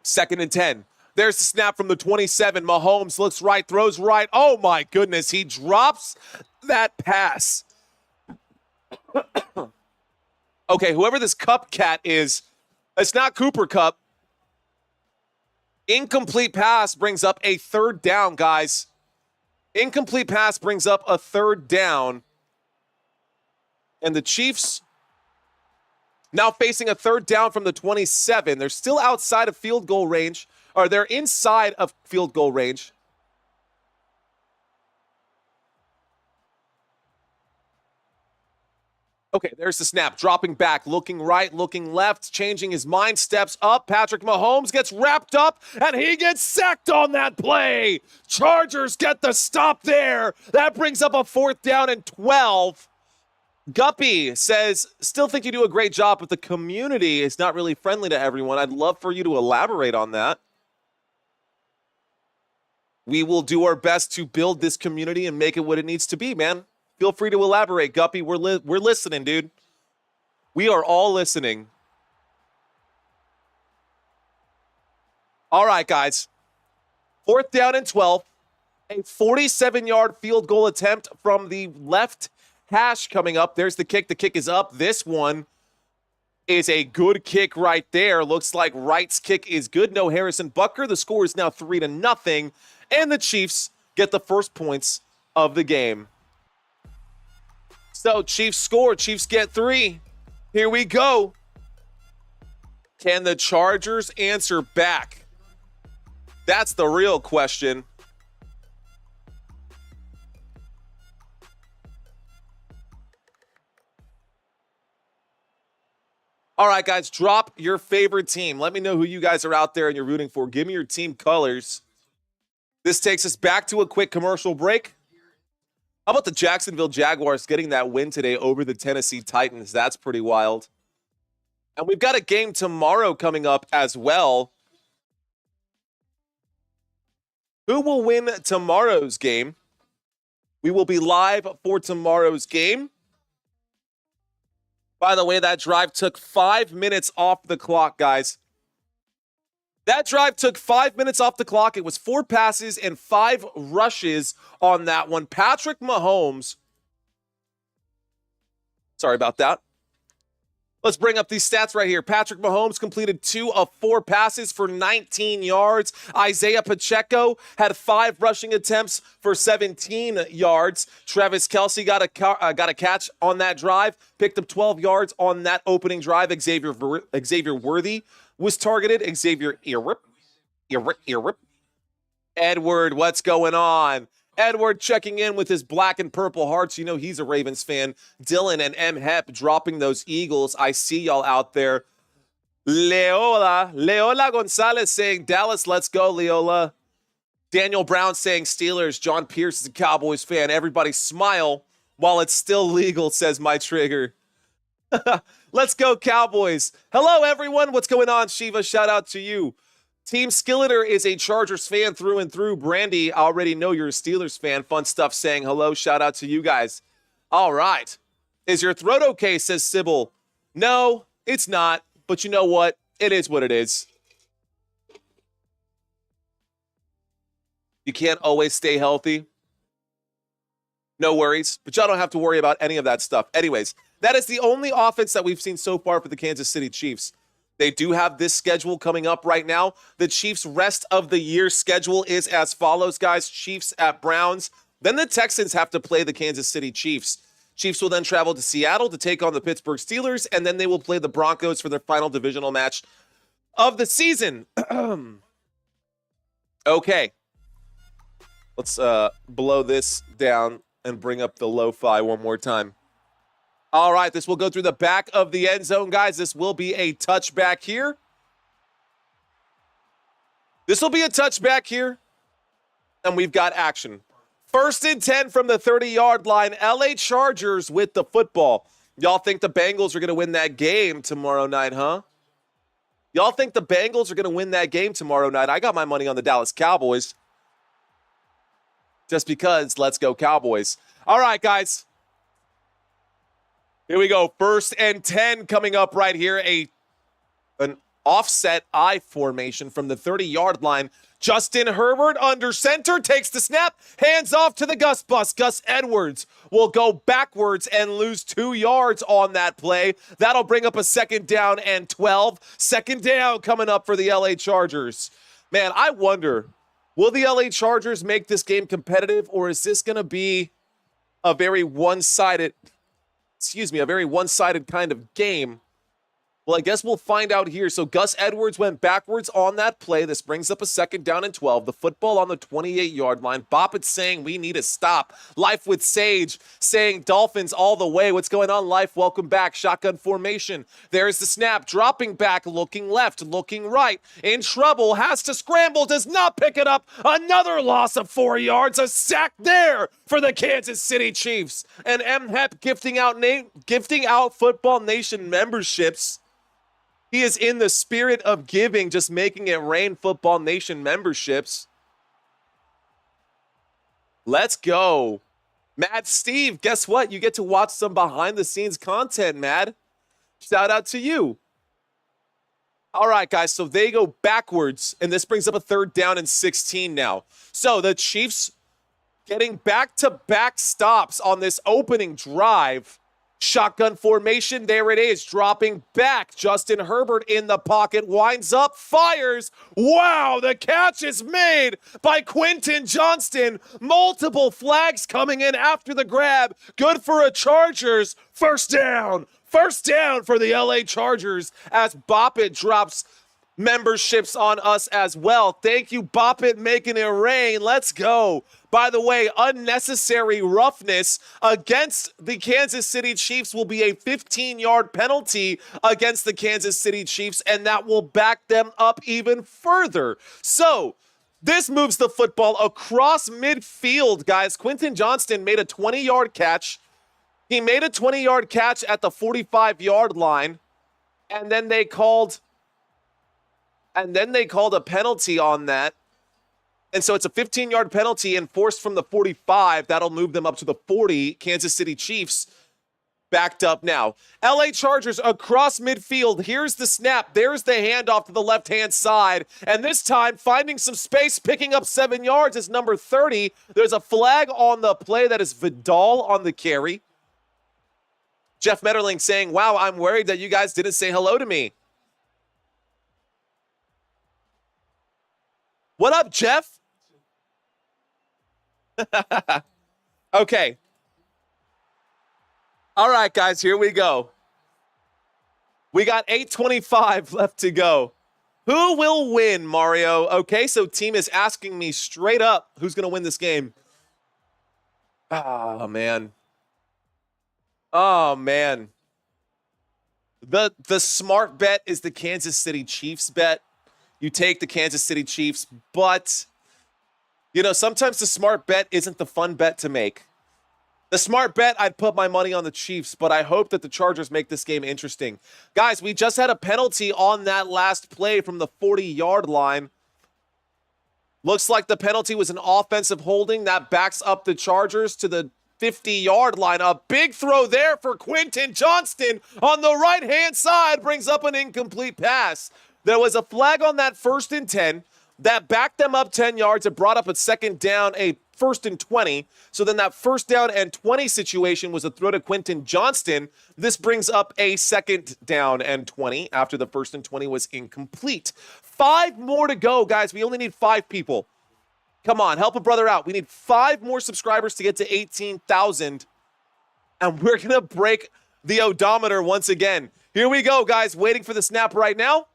2nd and 10. There's the snap from the 27. Mahomes looks right, throws right. Oh, my goodness. He drops that pass. Okay, whoever this Cup cat is, it's not Cooper Cup. Incomplete pass brings up a 3rd down, guys. Incomplete pass brings up a 3rd down. And the Chiefs now facing a 3rd down from the 27. They're still outside of field goal range, or they're inside of field goal range. Okay, there's the snap. Dropping back, looking right, looking left, changing his mind, steps up. Patrick Mahomes gets wrapped up, and he gets sacked on that play. Chargers get the stop there. That brings up a 4th down and 12. Guppy says, still think you do a great job, but the community is not really friendly to everyone. I'd love for you to elaborate on that. We will do our best to build this community and make it what it needs to be, man. Feel free to elaborate, Guppy. We're listening, dude. We are all listening. All right, guys. 4th down and 12. A 47-yard field goal attempt from the left hash coming up. There's the kick. The kick is up. This one is a good kick right there. Looks like Wright's kick is good. No Harrison Butker. The score is now 3-0. And the Chiefs get the first points of the game. So, Chiefs score. Chiefs get 3. Here we go. Can the Chargers answer back? That's the real question. All right, guys, drop your favorite team. Let me know who you guys are out there and you're rooting for. Give me your team colors. This takes us back to a quick commercial break. How about the Jacksonville Jaguars getting that win today over the Tennessee Titans? That's pretty wild. And we've got a game tomorrow coming up as well. Who will win tomorrow's game? We will be live for tomorrow's game. By the way, that drive took 5 minutes off the clock, guys. That drive took 5 minutes off the clock. It was 4 passes and 5 rushes on that one. Patrick Mahomes. Sorry about that. Let's bring up these stats right here. Patrick Mahomes completed 2 of 4 passes for 19 yards. Isaiah Pacheco had 5 rushing attempts for 17 yards. Travis Kelce got a catch on that drive, picked up 12 yards on that opening drive. Xavier Worthy was targeted. Xavier Irrip. Edward, what's going on? Edward checking in with his black and purple hearts. You know he's a Ravens fan. Dylan and M. Hep dropping those Eagles. I see y'all out there. Leola Gonzalez saying Dallas, let's go, Leola. Daniel Brown saying Steelers. John Pierce is a Cowboys fan. Everybody smile while it's still legal, says my trigger. Let's go, Cowboys. Hello, everyone. What's going on, Shiva? Shout out to you. Team Skilleter is a Chargers fan through and through. Brandy, I already know you're a Steelers fan. Fun stuff saying hello. Shout out to you guys. All right. Is your throat okay, says Sybil. No, it's not. But you know what? It is what it is. You can't always stay healthy. No worries, but y'all don't have to worry about any of that stuff. Anyways, that is the only offense that we've seen so far for the Kansas City Chiefs. They do have this schedule coming up right now. The Chiefs' rest of the year schedule is as follows, guys. Chiefs at Browns. Then the Texans have to play the Kansas City Chiefs. Chiefs will then travel to Seattle to take on the Pittsburgh Steelers, and then they will play the Broncos for their final divisional match of the season. Okay. Let's blow this down and bring up the lo-fi one more time. All right, this will go through the back of the end zone, guys. This will be a touchback here. This will be a touchback here. And we've got action. 1st and 10 from the 30-yard line. LA Chargers with the football. Y'all think the Bengals are going to win that game tomorrow night, huh? Y'all think the Bengals are going to win that game tomorrow night? I got my money on the Dallas Cowboys. Just because, let's go Cowboys. All right, guys. Here we go. 1st and 10 coming up right here. An offset I formation from the 30-yard line. Justin Herbert under center, takes the snap, hands off to the Gus Bus. Gus Edwards will go backwards and lose 2 yards on that play. That'll bring up a 2nd down and 12. 2nd down coming up for the LA Chargers. Man, I wonder, will the LA Chargers make this game competitive, or is this going to be a very one-sided kind of game? Well, I guess we'll find out here. So Gus Edwards went backwards on that play. This brings up a 2nd down and 12. The football on the 28-yard line. Boppet saying we need to stop. Life with Sage saying Dolphins all the way. What's going on, Life? Welcome back. Shotgun formation. There's the snap. Dropping back, looking left, looking right. In trouble, has to scramble, does not pick it up. Another loss of 4 yards. A sack there for the Kansas City Chiefs. And MHEP gifting out Football Nation memberships. He is in the spirit of giving, just making it rain. Football Nation memberships. Let's go. Mad Steve, guess what? You get to watch some behind-the-scenes content, Mad. Shout out to you. All right, guys, so they go backwards, and this brings up a 3rd down and 16 now. So the Chiefs getting back-to-back stops on this opening drive. Shotgun formation, there it is, dropping back. Justin Herbert in the pocket, winds up, fires. Wow, the catch is made by Quentin Johnston. Multiple flags coming in after the grab. Good for a Chargers. 1st down. 1st down for the LA Chargers as Boppet drops memberships on us as well. Thank you, Boppet, making it rain. Let's go. By the way, unnecessary roughness against the Kansas City Chiefs will be a 15-yard penalty against the Kansas City Chiefs, and that will back them up even further. So this moves the football across midfield, guys. Quentin Johnston made a 20-yard catch. He made a 20-yard catch at the 45-yard line, and then they called a penalty on that. And so it's a 15-yard penalty enforced from the 45. That'll move them up to the 40. Kansas City Chiefs backed up now. LA Chargers across midfield. Here's the snap. There's the handoff to the left-hand side. And this time, finding some space, picking up 7 yards is number 30. There's a flag on the play. That is Vidal on the carry. Jeff Metterling saying, wow, I'm worried that you guys didn't say hello to me. What up, Jeff? Okay. All right, guys, here we go. We got 8:25 left to go. Who will win, Mario? Okay, so team is asking me straight up who's going to win this game. Oh, man. Oh, man. The smart bet is the Kansas City Chiefs bet. You take the Kansas City Chiefs, but, you know, sometimes the smart bet isn't the fun bet to make. The smart bet, I'd put my money on the Chiefs, but I hope that the Chargers make this game interesting. Guys, we just had a penalty on that last play from the 40-yard line. Looks like the penalty was an offensive holding. That backs up the Chargers to the 50-yard line. A big throw there for Quentin Johnston on the right-hand side brings up an incomplete pass. There was a flag on that 1st and 10. That backed them up 10 yards. It brought up a second down, a 1st and 20. So then that 1st down and 20 situation was a throw to Quentin Johnston. This brings up a 2nd down and 20 after the 1st and 20 was incomplete. 5 more to go, guys. We only need 5 people. Come on, help a brother out. We need 5 more subscribers to get to 18,000. And we're going to break the odometer once again. Here we go, guys. Waiting for the snap right now.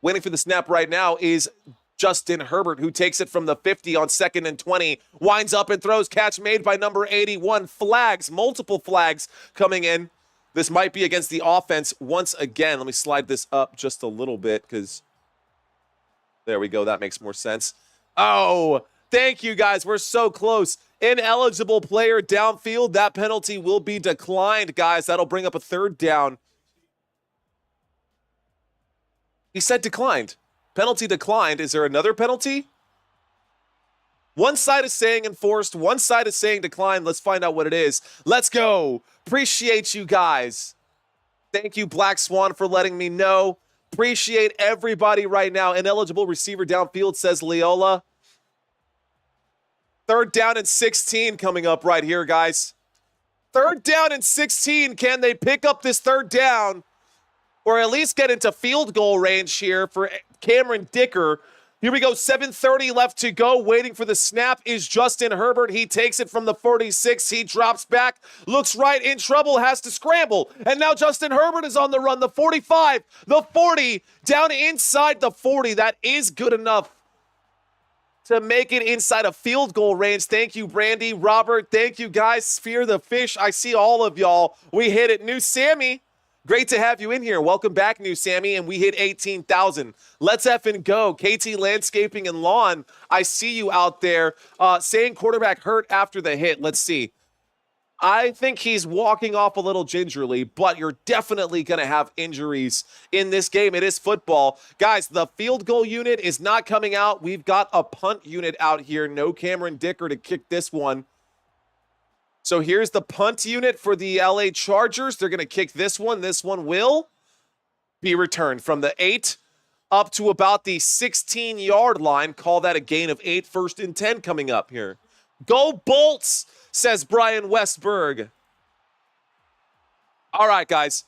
Waiting for the snap right now is Justin Herbert, who takes it from the 50 on 2nd and 20. Winds up and throws. Catch made by number 81. Flags, multiple flags coming in. This might be against the offense once again. Let me slide this up just a little bit because there we go. That makes more sense. Oh, thank you, guys. We're so close. Ineligible player downfield. That penalty will be declined, guys. That'll bring up a 3rd down. He said declined. Penalty declined. Is there another penalty? One side is saying enforced. One side is saying declined. Let's find out what it is. Let's go. Appreciate you guys. Thank you, Black Swan, for letting me know. Appreciate everybody right now. Ineligible receiver downfield, says Leola. 3rd down and 16 coming up right here, guys. 3rd down and 16. Can they pick up this 3rd down? Or at least get into field goal range here for Cameron Dicker. Here we go, 7:30 left to go. Waiting for the snap is Justin Herbert. He takes it from the 46. He drops back, looks right, in trouble, has to scramble. And now Justin Herbert is on the run. The 45, the 40, down inside the 40. That is good enough to make it inside a field goal range. Thank you, Brandy, Robert. Thank you, guys. Sphere the Fish. I see all of y'all. We hit it. New Sammy. Great to have you in here. Welcome back, New Sammy, and we hit 18,000. Let's effing go. KT Landscaping and Lawn, I see you out there saying quarterback hurt after the hit. Let's see. I think he's walking off a little gingerly, but you're definitely going to have injuries in this game. It is football. Guys, the field goal unit is not coming out. We've got a punt unit out here. No Cameron Dicker to kick this one. So here's the punt unit for the LA Chargers. They're going to kick this one. This one will be returned from the 8 up to about the 16-yard line. Call that a gain of 8. 1st and 10 coming up here. Go Bolts, says Brian Westberg. All right, guys.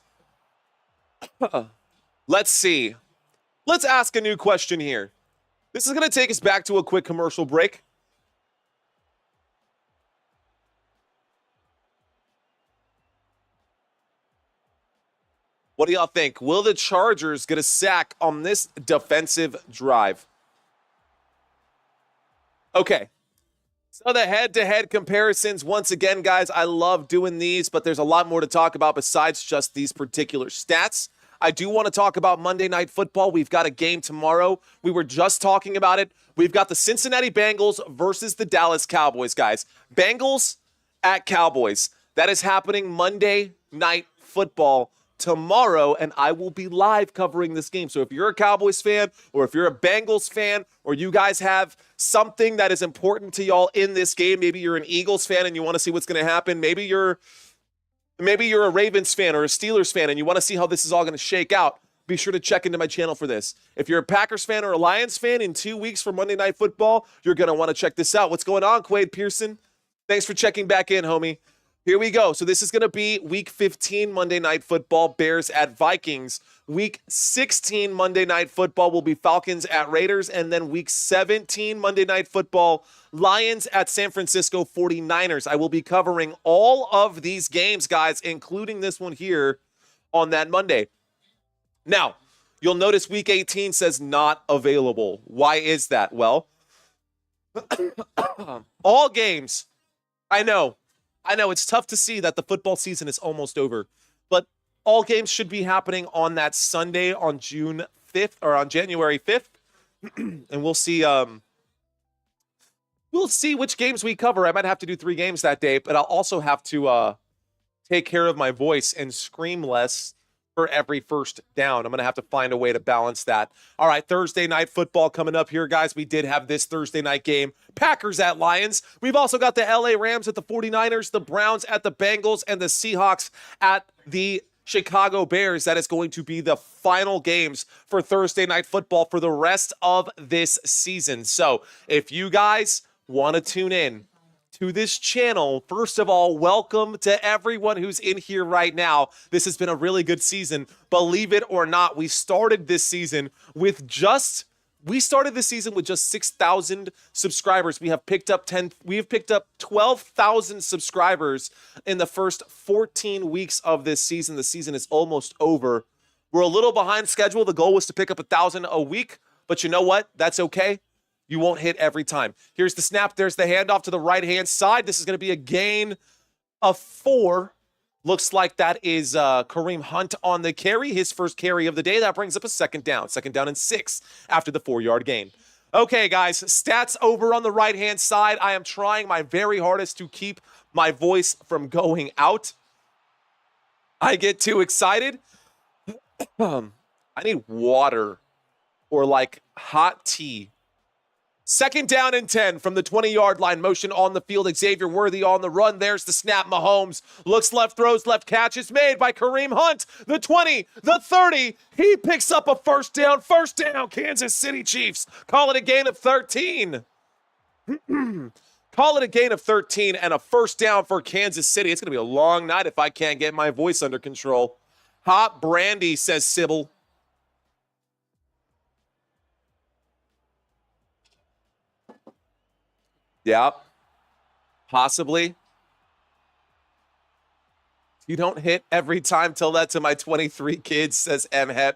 Let's see. Let's ask a new question here. This is going to take us back to a quick commercial break. What do y'all think? Will the Chargers get a sack on this defensive drive? Okay. So the head-to-head comparisons, once again, guys, I love doing these, but there's a lot more to talk about besides just these particular stats. I do want to talk about Monday Night Football. We've got a game tomorrow. We were just talking about it. We've got the Cincinnati Bengals versus the Dallas Cowboys, guys. Bengals at Cowboys. That is happening Monday Night Football tomorrow, and I will be live covering this game. So if you're a Cowboys fan, or if you're a Bengals fan, or you guys have something that is important to y'all in this game, maybe you're an Eagles fan and you want to see what's going to happen, maybe you're a Ravens fan or a Steelers fan and you want to see how this is all going to shake out, be sure to check into my channel for this. If you're a Packers fan or a Lions fan, in 2 weeks for Monday Night Football, you're going to want to check this out. What's going on, Quade Pearson? Thanks for checking back in, homie. Here we go. So this is going to be Week 15 Monday Night Football, Bears at Vikings. Week 16 Monday Night Football will be Falcons at Raiders. And then Week 17 Monday Night Football, Lions at San Francisco 49ers. I will be covering all of these games, guys, including this one here on that Monday. Now, you'll notice Week 18 says not available. Why is that? Well, all games, I know it's tough to see that the football season is almost over, but all games should be happening on that Sunday on June 5th or on January 5th. And we'll see which games we cover. I might have to do 3 games that day, but I'll also have to take care of my voice and scream less for every first down. I'm going to have to find a way to balance that. All right, Thursday Night Football coming up here, guys. We did have this Thursday night game. Packers at Lions. We've also got the LA Rams at the 49ers, the Browns at the Bengals, and the Seahawks at the Chicago Bears. That is going to be the final games for Thursday Night Football for the rest of this season. So if you guys want to tune in to this channel, first of all, welcome to everyone who's in here right now. This has been a really good season. Believe it or not, we started this season with just 6,000 subscribers. We have picked up 12,000 subscribers in the first 14 weeks of this season. The season is almost over. We're a little behind schedule. The goal was to pick up 1,000 a week, but you know what? That's okay. You won't hit every time. Here's the snap. There's the handoff to the right-hand side. This is going to be a gain of 4. Looks like that is Kareem Hunt on the carry, his first carry of the day. That brings up a second down and 6 after the 4-yard gain. Okay, guys, stats over on the right-hand side. I am trying my very hardest to keep my voice from going out. I get too excited. I need water or like hot tea. Second down and 10 from the 20-yard line. Motion on the field. Xavier Worthy on the run. There's the snap. Mahomes looks left, throws left. Catch is made by Kareem Hunt. The 20, the 30. He picks up a first down. First down, Kansas City Chiefs. Call it a gain of 13. Call it a gain of 13 and a first down for Kansas City. It's going to be a long night if I can't get my voice under control. Hot brandy, says Sybil. Yeah, possibly. You don't hit every time. Tell that to my 23 kids, says MHEP.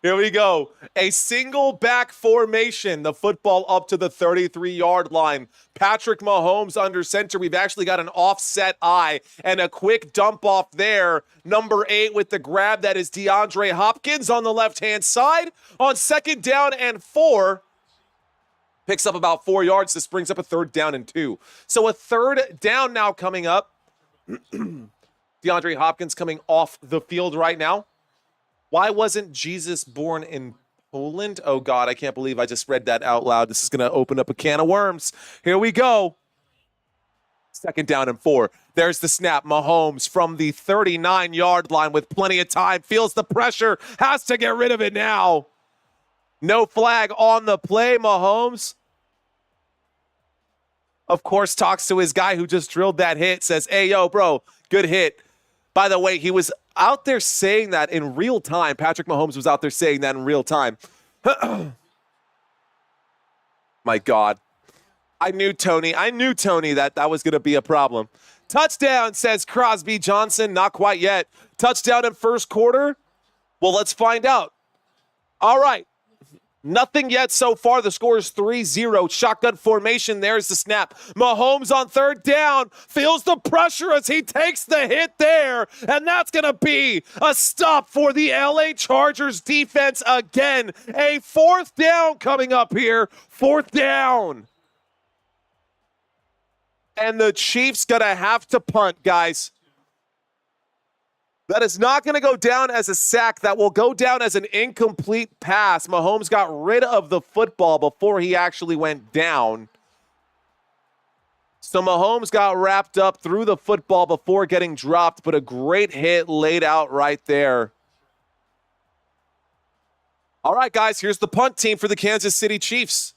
Here we go. A single back formation. The football up to the 33-yard line. Patrick Mahomes under center. We've actually got an offset eye and a quick dump off there. Number 8 with the grab. That is DeAndre Hopkins on the left-hand side. On second down and 4. Picks up about 4 yards. This brings up a third down and 2. So a third down now coming up. DeAndre Hopkins coming off the field right now. Why wasn't Jesus born in Poland? Oh, God, I can't believe I just read that out loud. This is going to open up a can of worms. Here we go. Second down and 4. There's the snap. Mahomes from the 39-yard line with plenty of time. Feels the pressure. Has to get rid of it now. No flag on the play. Mahomes, of course, talks to his guy who just drilled that hit. Says, hey, yo, bro, good hit. By the way, he was out there saying that in real time. Patrick Mahomes was out there saying that in real time. My God. I knew Tony that was going to be a problem. Touchdown, says Crosby Johnson. Not quite yet. Touchdown in first quarter? Well, let's find out. All right. Nothing yet so far. The score is 3-0. Shotgun formation. There's the snap. Mahomes on third down. Feels the pressure as he takes the hit there. And that's going to be a stop for the LA Chargers defense again. A fourth down coming up here. Fourth down. And the Chiefs going to have to punt, guys. That is not going to go down as a sack. That will go down as an incomplete pass. Mahomes got rid of the football before he actually went down. So Mahomes got wrapped up through the football before getting dropped, but a great hit laid out right there. All right, guys, here's the punt team for the Kansas City Chiefs.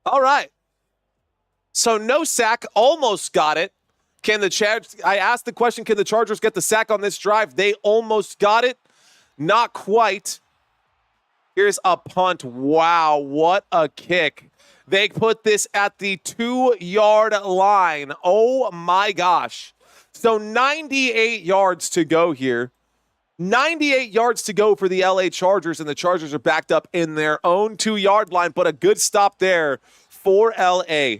All right. So no sack, almost got it. I asked the question, can the Chargers get the sack on this drive? They almost got it. Not quite. Here's a punt. Wow, what a kick. They put this at the 2-yard line. Oh, my gosh. So 98 yards to go here. 98 yards to go for the LA Chargers, and the Chargers are backed up in their own 2-yard line, but a good stop there for LA.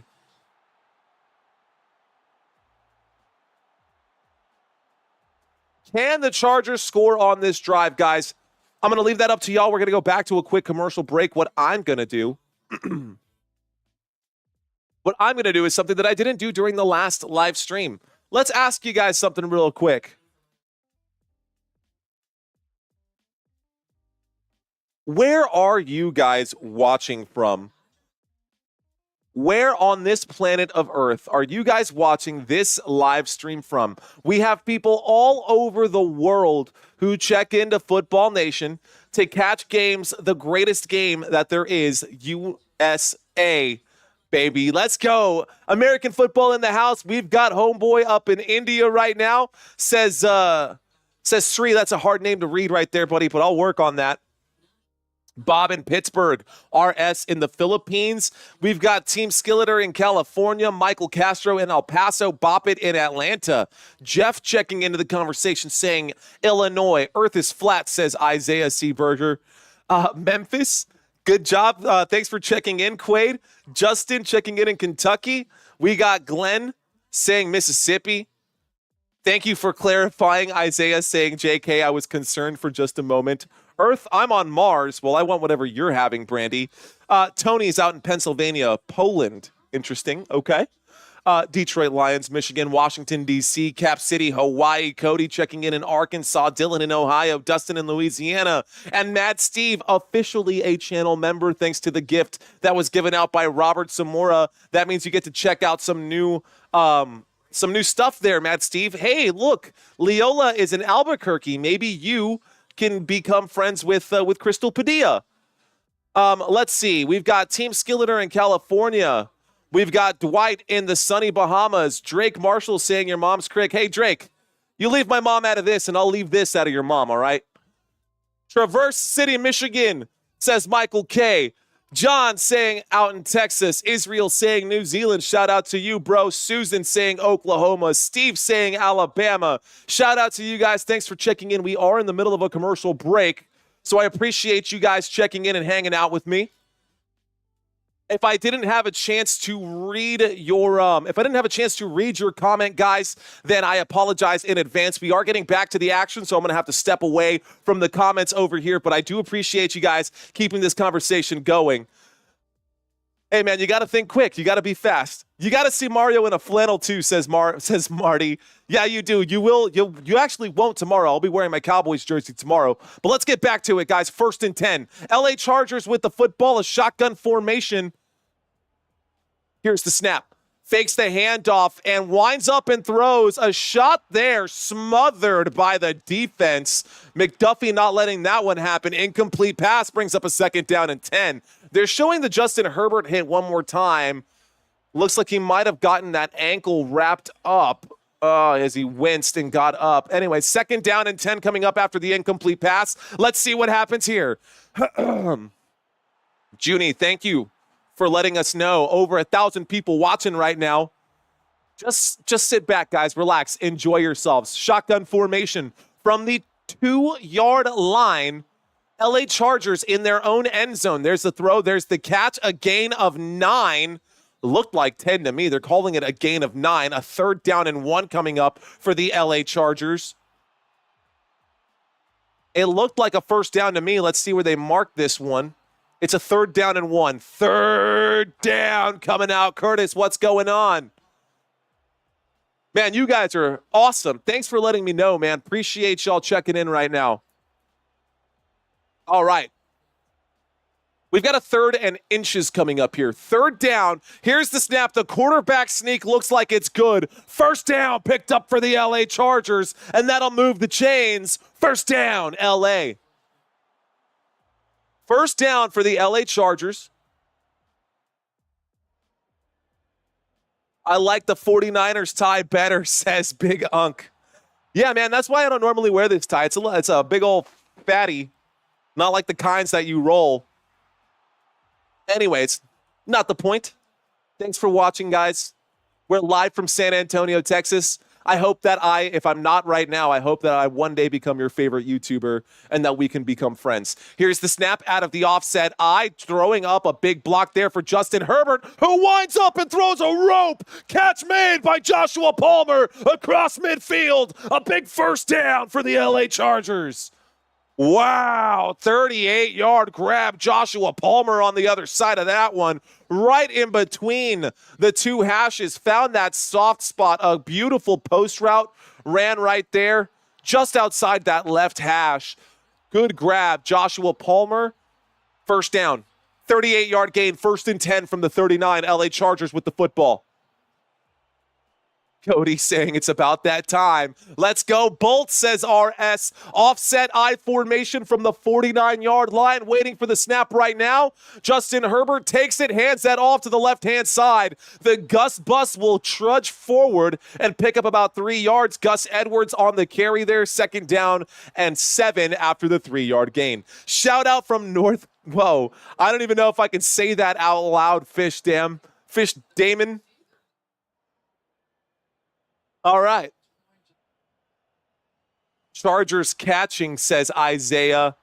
Can the Chargers score on this drive, guys? I'm going to leave that up to y'all. We're going to go back to a quick commercial break. What I'm going to do is something that I didn't do during the last live stream. Let's ask you guys something real quick. Where are you guys watching from? where on this planet of Earth are you guys watching this live stream from? We have people all over the world who check into Football Nation to catch games, the greatest game that there is, USA, baby. Let's go. American football in the house. We've got homeboy up in India right now. Says Sri, that's a hard name to read right there, buddy, but I'll work on that. Bob in Pittsburgh, RS in the Philippines. We've got Team Skilleter in California, Michael Castro in El Paso, Boppet in Atlanta. Jeff checking into the conversation saying Illinois, Earth is flat, says Isaiah Seaberger. Memphis, good job. Thanks for checking in, Quaid. Justin checking in Kentucky. We got Glenn saying Mississippi. Thank you for clarifying, Isaiah saying JK. I was concerned for just a moment. Earth, I'm on Mars. Well, I want whatever you're having, Brandy. Tony's out in Pennsylvania, Poland. Interesting. Okay. Detroit Lions, Michigan, Washington, D.C., Cap City, Hawaii. Cody checking in Arkansas. Dylan in Ohio. Dustin in Louisiana. And Mad Steve, officially a channel member, thanks to the gift that was given out by Robert Zamora. That means you get to check out some new stuff there, Mad Steve. Hey, look, Leola is in Albuquerque. Maybe you can become friends with Crystal Padilla. Let's see. We've got Team Skilleter in California. We've got Dwight in the sunny Bahamas. Drake Marshall saying your mom's crick. Hey, Drake, you leave my mom out of this, and I'll leave this out of your mom, all right? Traverse City, Michigan, says Michael K. John saying out in Texas. Israel saying New Zealand. Shout out to you, bro. Susan saying Oklahoma. Steve saying Alabama. Shout out to you guys. Thanks for checking in. We are in the middle of a commercial break, so I appreciate you guys checking in and hanging out with me. If I didn't have a chance to read your comment, guys, then I apologize in advance. We are getting back to the action, so I'm going to have to step away from the comments over here, but I do appreciate you guys keeping this conversation going. Hey, man, you got to think quick. You got to be fast. You got to see Mario in a flannel too, says Marty. Yeah, you do. You will. You actually won't tomorrow. I'll be wearing my Cowboys jersey tomorrow. But let's get back to it, guys. 1st and 10. LA Chargers with the football, a shotgun formation. Here's the snap. Fakes the handoff and winds up and throws a shot there, smothered by the defense. McDuffie not letting that one happen. Incomplete pass brings up a 2nd down and 10. They're showing the Justin Herbert hit one more time. Looks like he might have gotten that ankle wrapped up as he winced and got up. Anyway, 2nd down and 10 coming up after the incomplete pass. Let's see what happens here. Junie, thank you for letting us know. Over 1,000 people watching right now. Just sit back, guys. Relax. Enjoy yourselves. Shotgun formation from the 2-yard line. LA Chargers in their own end zone. There's the throw. There's the catch. A gain of 9. Looked like 10 to me. They're calling it a gain of 9. A 3rd down and 1 coming up for the LA Chargers. It looked like a 1st down to me. Let's see where they marked this one. It's a 3rd down and 1. 3rd down coming out. Curtis, what's going on? Man, you guys are awesome. Thanks for letting me know, man. Appreciate y'all checking in right now. All right. We've got a 3rd and inches coming up here. 3rd down. Here's the snap. The quarterback sneak looks like it's good. 1st down picked up for the LA Chargers, and that'll move the chains. 1st down, LA. 1st down for the LA Chargers. I like the 49ers tie better, says Big Unk. Yeah, man, that's why I don't normally wear this tie. It's a big old fatty, not like the kinds that you roll. Anyways, not the point. Thanks for watching, guys. We're live from San Antonio, Texas. I hope that if I'm not right now, I hope that I one day become your favorite YouTuber and that we can become friends. Here's the snap out of the offset eye, throwing up a big block there for Justin Herbert, who winds up and throws a rope. Catch made by Joshua Palmer across midfield. A big 1st down for the LA Chargers. Wow, 38-yard grab. Joshua Palmer on the other side of that one, right in between the 2 hashes, found that soft spot. A beautiful post route ran right there, just outside that left hash. Good grab, Joshua Palmer. 1st down 38-yard gain, 1st and 10 from the 39. LA Chargers with the football. Cody saying it's about that time. Let's go. Bolt, says RS. Offset I formation from the 49-yard line. Waiting for the snap right now. Justin Herbert takes it, hands that off to the left-hand side. The Gus Bus will trudge forward and pick up about 3 yards. Gus Edwards on the carry there. 2nd down and 7 after the 3-yard gain. Shout out from North. Whoa. I don't even know if I can say that out loud. Fish Damon. All right. Chargers catching, says Isaiah.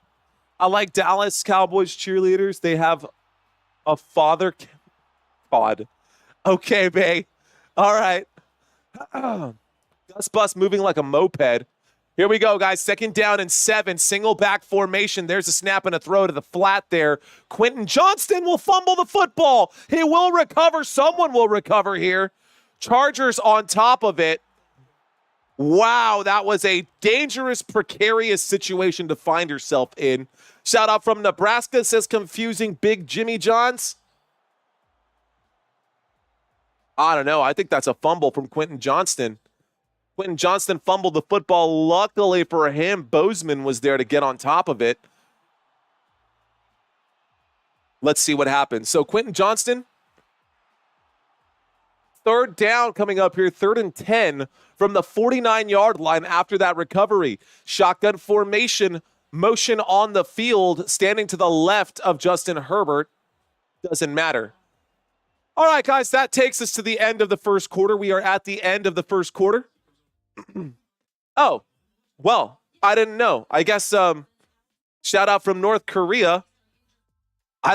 I like Dallas Cowboys cheerleaders. They have a father. God. Okay, Bay. All right. Gus Bus moving like a moped. Here we go, guys. 2nd down and 7. Single back formation. There's a snap and a throw to the flat there. Quentin Johnston will fumble the football. He will recover. Someone will recover here. Chargers on top of it. Wow, that was a dangerous, precarious situation to find yourself in. Shout out from Nebraska, says confusing Big Jimmy Johns. I don't know. I think that's a fumble from Quentin Johnston. Quentin Johnston fumbled the football. Luckily for him, Bozeman was there to get on top of it. Let's see what happens. So Quentin Johnston, 3rd down coming up here, 3rd and 10 from the 49-yard line after that recovery. Shotgun formation, motion on the field, standing to the left of Justin Herbert. Doesn't matter. All right, guys, that takes us to the end of the first quarter. We are at the end of the first quarter. Oh, well, I didn't know. I guess shout out from North Korea. I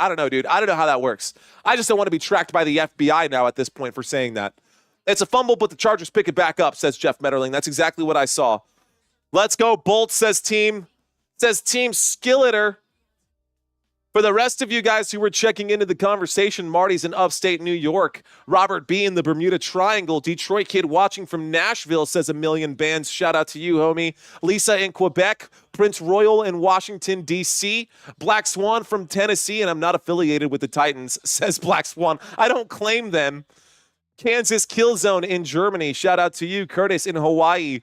don't know, dude. I don't know how that works. I just don't want to be tracked by the FBI now at this point for saying that. It's a fumble, but the Chargers pick it back up, says Jeff Metterling. That's exactly what I saw. Let's go, Bolt, says Team Skilleter. For the rest of you guys who were checking into the conversation, Marty's in upstate New York. Robert B. in the Bermuda Triangle. Detroit kid watching from Nashville, says a million bands. Shout out to you, homie. Lisa in Quebec. Prince Royal in Washington, D.C. Black Swan from Tennessee, and I'm not affiliated with the Titans, says Black Swan. I don't claim them. Kansas Killzone in Germany. Shout out to you. Curtis in Hawaii.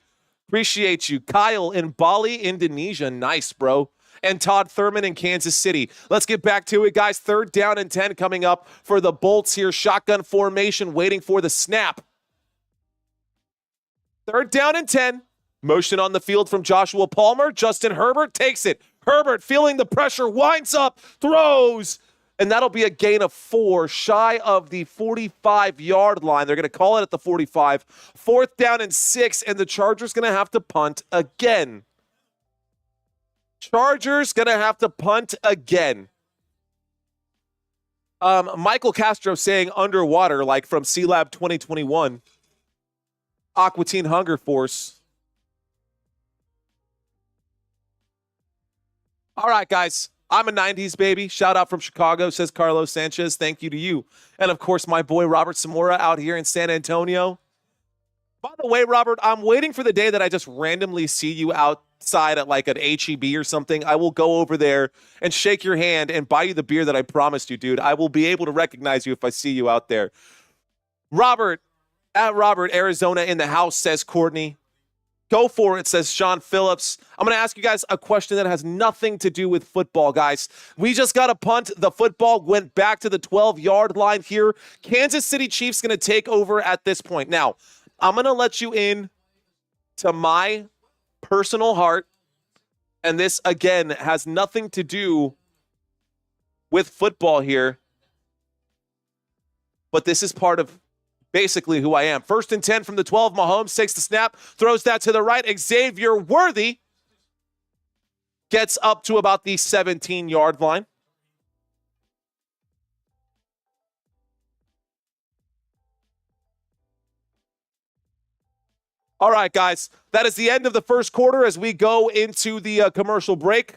Appreciate you. Kyle in Bali, Indonesia. Nice, bro. And Todd Thurman in Kansas City. Let's get back to it, guys. 3rd down and 10 coming up for the Bolts here. Shotgun formation waiting for the snap. 3rd down and 10. Motion on the field from Joshua Palmer. Justin Herbert takes it. Herbert feeling the pressure, winds up, throws, and that'll be a gain of 4 shy of the 45-yard line. They're going to call it at the 45. 4th down and 6, and the Chargers going to have to punt again. Chargers going to have to punt again. Michael Castro saying underwater, like from C-Lab 2021. Aqua Teen Hunger Force. All right, guys. I'm a 90s baby. Shout out from Chicago, says Carlos Sanchez. Thank you to you. And, of course, my boy Robert Zamora out here in San Antonio. By the way, Robert, I'm waiting for the day that I just randomly see you outside at like an HEB or something. I will go over there and shake your hand and buy you the beer that I promised you, dude. I will be able to recognize you if I see you out there. Robert, at Robert, Arizona in the house, says Courtney. Go for it, says Sean Phillips. I'm going to ask you guys a question that has nothing to do with football, guys. We just got a punt. The football went back to the 12-yard line here. Kansas City Chiefs going to take over at this point. Now, I'm going to let you in to my personal heart, and this, again, has nothing to do with football here, but this is part of basically who I am. 1st and 10 from the 12. Mahomes takes the snap, throws that to the right. Xavier Worthy gets up to about the 17-yard line. All right, guys, that is the end of the first quarter as we go into the commercial break.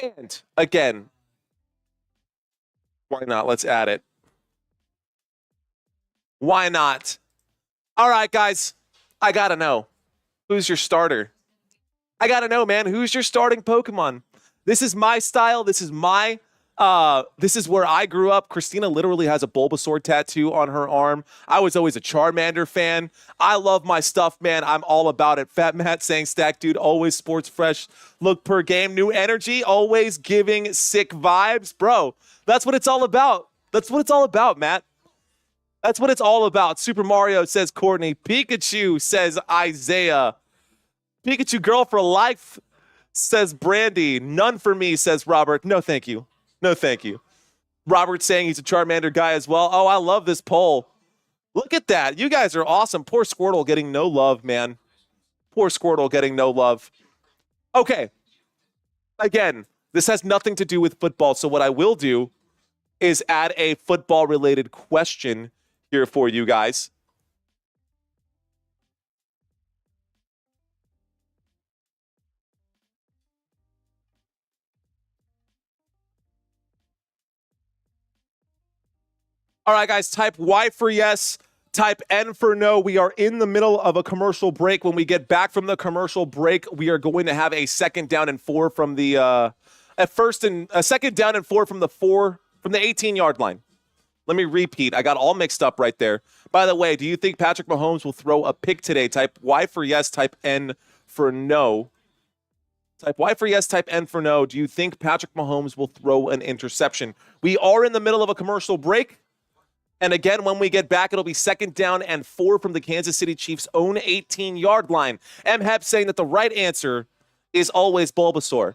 And again, Why not? Let's add it. Why not? All right, guys. I got to know. Who's your starter? I got to know, man. Who's your starting Pokemon? This is my style. This is where I grew up. Christina literally has a Bulbasaur tattoo on her arm. I was always a Charmander fan. I love my stuff, man. I'm all about it. Fat Matt saying, Stack Dude, always sports fresh look per game. New energy, always giving sick vibes. Bro, that's what it's all about. That's what it's all about, Matt. That's what it's all about. Super Mario says Courtney. Pikachu says Isaiah. Pikachu girl for life says Brandy. None for me, says Robert. No, thank you. No, thank you. Robert saying he's a Charmander guy as well. Oh, I love this poll. Look at that. You guys are awesome. Poor Squirtle getting no love, man. Poor Squirtle getting no love. Okay. Again, this has nothing to do with football, so what I will do is add a football-related question here for you guys. All right, guys, type Y for yes, type N for no. We are in the middle of a commercial break. When we get back from the commercial break, we are going to have a second down and 4 from the second down and 4 from the 18-yard line. Let me repeat. I got all mixed up right there. By the way, do you think Patrick Mahomes will throw a pick today? Type Y for yes, type N for no. Type Y for yes, type N for no. Do you think Patrick Mahomes will throw an interception? We are in the middle of a commercial break. And again, when we get back, it'll be second down and 4 from the Kansas City Chiefs' own 18-yard line. MHEP saying that the right answer is always Bulbasaur.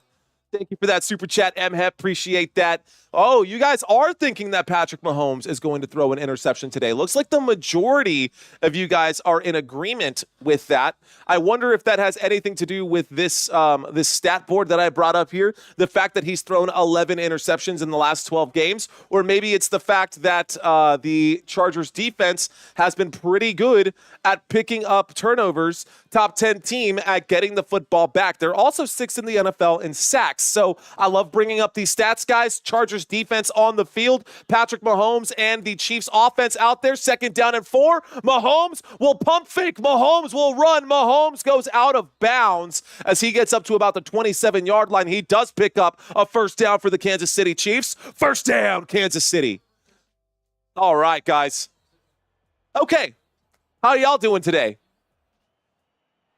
Thank you for that super chat, MHEP. Appreciate that. Oh, you guys are thinking that Patrick Mahomes is going to throw an interception today. Looks like the majority of you guys are in agreement with that. I wonder if that has anything to do with this this stat board that I brought up here, the fact that he's thrown 11 interceptions in the last 12 games, or maybe it's the fact that the Chargers defense has been pretty good at picking up turnovers, top 10 team at getting the football back. They're also 6th in the NFL in sacks. So I love bringing up these stats, guys. Chargers defense on the field. Patrick Mahomes and the Chiefs offense out there. Second down and 4. Mahomes will pump fake. Mahomes will run. Mahomes goes out of bounds as he gets up to about the 27-yard line. He does pick up a first down for the Kansas City Chiefs. First down, Kansas City. All right, guys. Okay. How y'all doing today?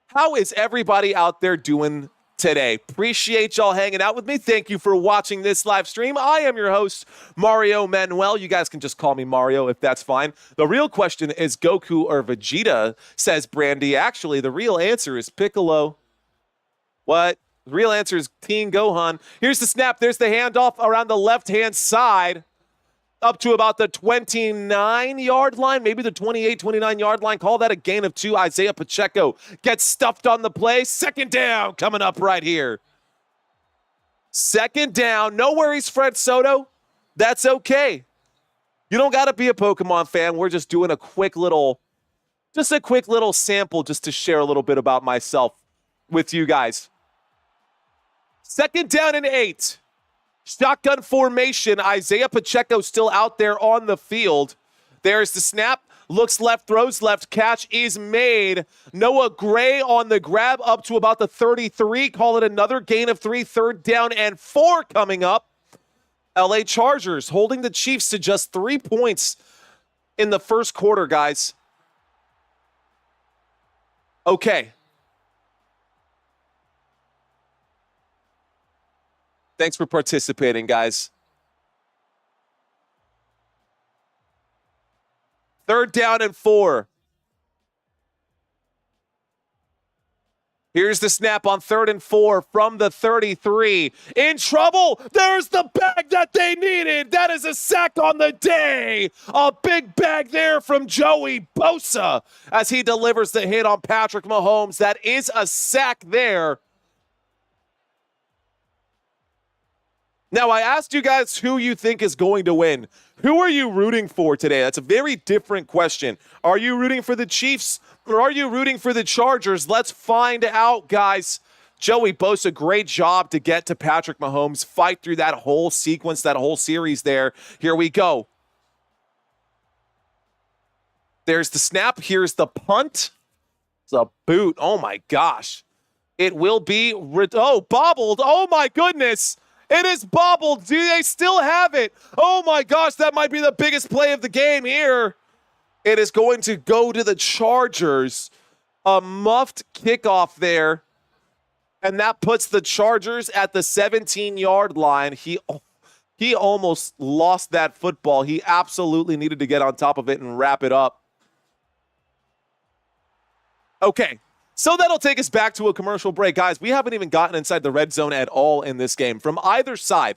How is everybody out there doing today? Appreciate y'all hanging out with me. Thank you for watching this live stream. I am your host, Mario Manuel. You guys can just call me Mario if that's fine. The real question is Goku or Vegeta, says Brandy. Actually, the real answer is Piccolo. What? The real answer is Teen Gohan. Here's the snap. There's the handoff around the left-hand side up to about the 29-yard line, maybe the 28, 29-yard line. Call that a gain of 2. Isaiah Pacheco gets stuffed on the play. Second down coming up right here. Second down. No worries, Fred Soto. That's okay. You don't got to be a Pokemon fan. We're just doing a quick little sample just to share a little bit about myself with you guys. Second down and 8. Shotgun formation. Isaiah Pacheco still out there on the field. There's the snap. Looks left, throws left. Catch is made. Noah Gray on the grab up to about the 33. Call it another gain of 3. Third down and 4 coming up. LA Chargers holding the Chiefs to just 3 points in the first quarter, guys. Okay. Thanks for participating, guys. Third down and 4. Here's the snap on 3rd and 4 from the 33. In trouble. There's the bag that they needed. That is a sack on the day. A big bag there from Joey Bosa as he delivers the hit on Patrick Mahomes. That is a sack there. Now, I asked you guys who you think is going to win. Who are you rooting for today? That's a very different question. Are you rooting for the Chiefs or are you rooting for the Chargers? Let's find out, guys. Joey Bosa, great job to get to Patrick Mahomes, fight through that whole sequence, that whole series there. Here we go. There's the snap. Here's the punt. It's a boot. Oh, my gosh. It will be, bobbled. Oh, my goodness. It is bobbled. Do they still have it? Oh, my gosh. That might be the biggest play of the game here. It is going to go to the Chargers. A muffed kickoff there. And that puts the Chargers at the 17-yard line. He almost lost that football. He absolutely needed to get on top of it and wrap it up. Okay, so that'll take us back to a commercial break. Guys, we haven't even gotten inside the red zone at all in this game. From either side,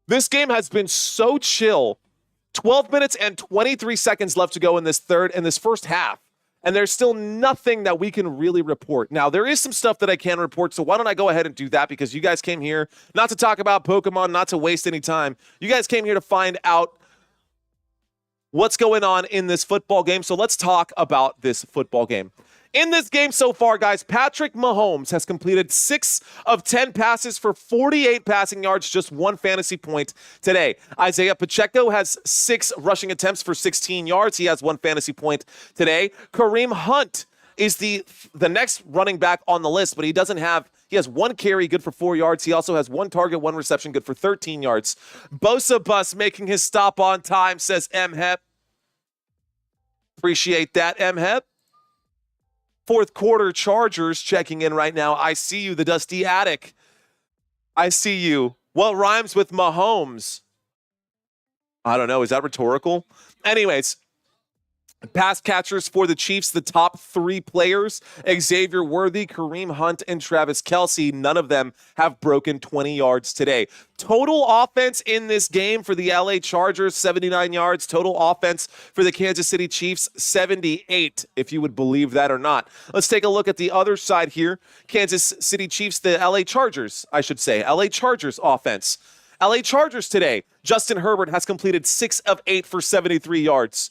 this game has been so chill. 12 minutes and 23 seconds left to go in this first half. And there's still nothing that we can really report. Now, there is some stuff that I can report, so why don't I go ahead and do that, because you guys came here not to talk about Pokemon, not to waste any time. You guys came here to find out what's going on in this football game, so let's talk about this football game. In this game so far, guys, Patrick Mahomes has completed 6 of 10 passes for 48 passing yards, just 1 fantasy point today. Isaiah Pacheco has 6 rushing attempts for 16 yards. He has 1 fantasy point today. Kareem Hunt is the next running back on the list, but he has 1 carry, good for 4 yards. He also has 1 target, 1 reception, good for 13 yards. Bosa Bus making his stop on time, says M-Hep. Appreciate that, M-Hep. Fourth quarter Chargers checking in right now. I see you, the Dusty Attic. I see you. What rhymes with Mahomes? I don't know. Is that rhetorical? Anyways, pass catchers for the Chiefs, the top 3 players, Xavier Worthy, Kareem Hunt, and Travis Kelce. None of them have broken 20 yards today. Total offense in this game for the LA Chargers, 79 yards. Total offense for the Kansas City Chiefs, 78, if you would believe that or not. Let's take a look at the other side here. Kansas City Chiefs, the LA Chargers, I should say. LA Chargers offense. LA Chargers today, Justin Herbert has completed 6 of 8 for 73 yards.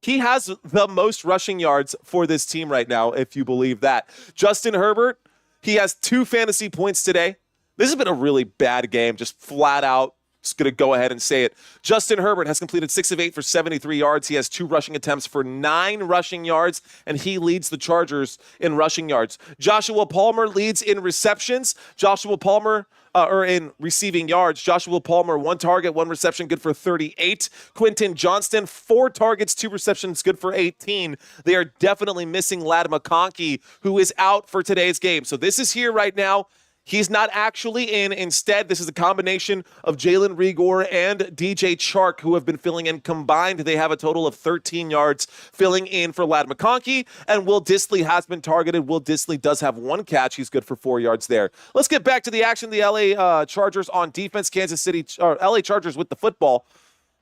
He has the most rushing yards for this team right now, if you believe that. Justin Herbert, he has 2 fantasy points today. This has been a really bad game, just flat out. Just going to go ahead and say it. Justin Herbert has completed 6 of 8 for 73 yards. He has 2 rushing attempts for 9 rushing yards, and he leads the Chargers in rushing yards. Joshua Palmer leads in receptions. In receiving yards. Joshua Palmer, 1 target, 1 reception, good for 38. Quentin Johnston, 4 targets, 2 receptions, good for 18. They are definitely missing Ladd McConkey, who is out for today's game. So this is here right now. He's not actually in. Instead, this is a combination of Jalen Rigor and DJ Chark, who have been filling in. Combined, they have a total of 13 yards filling in for Ladd McConkey, and Will Dissly has been targeted. Will Dissly does have 1 catch. He's good for 4 yards there. Let's get back to the action. The LA Chargers on defense. LA Chargers with the football.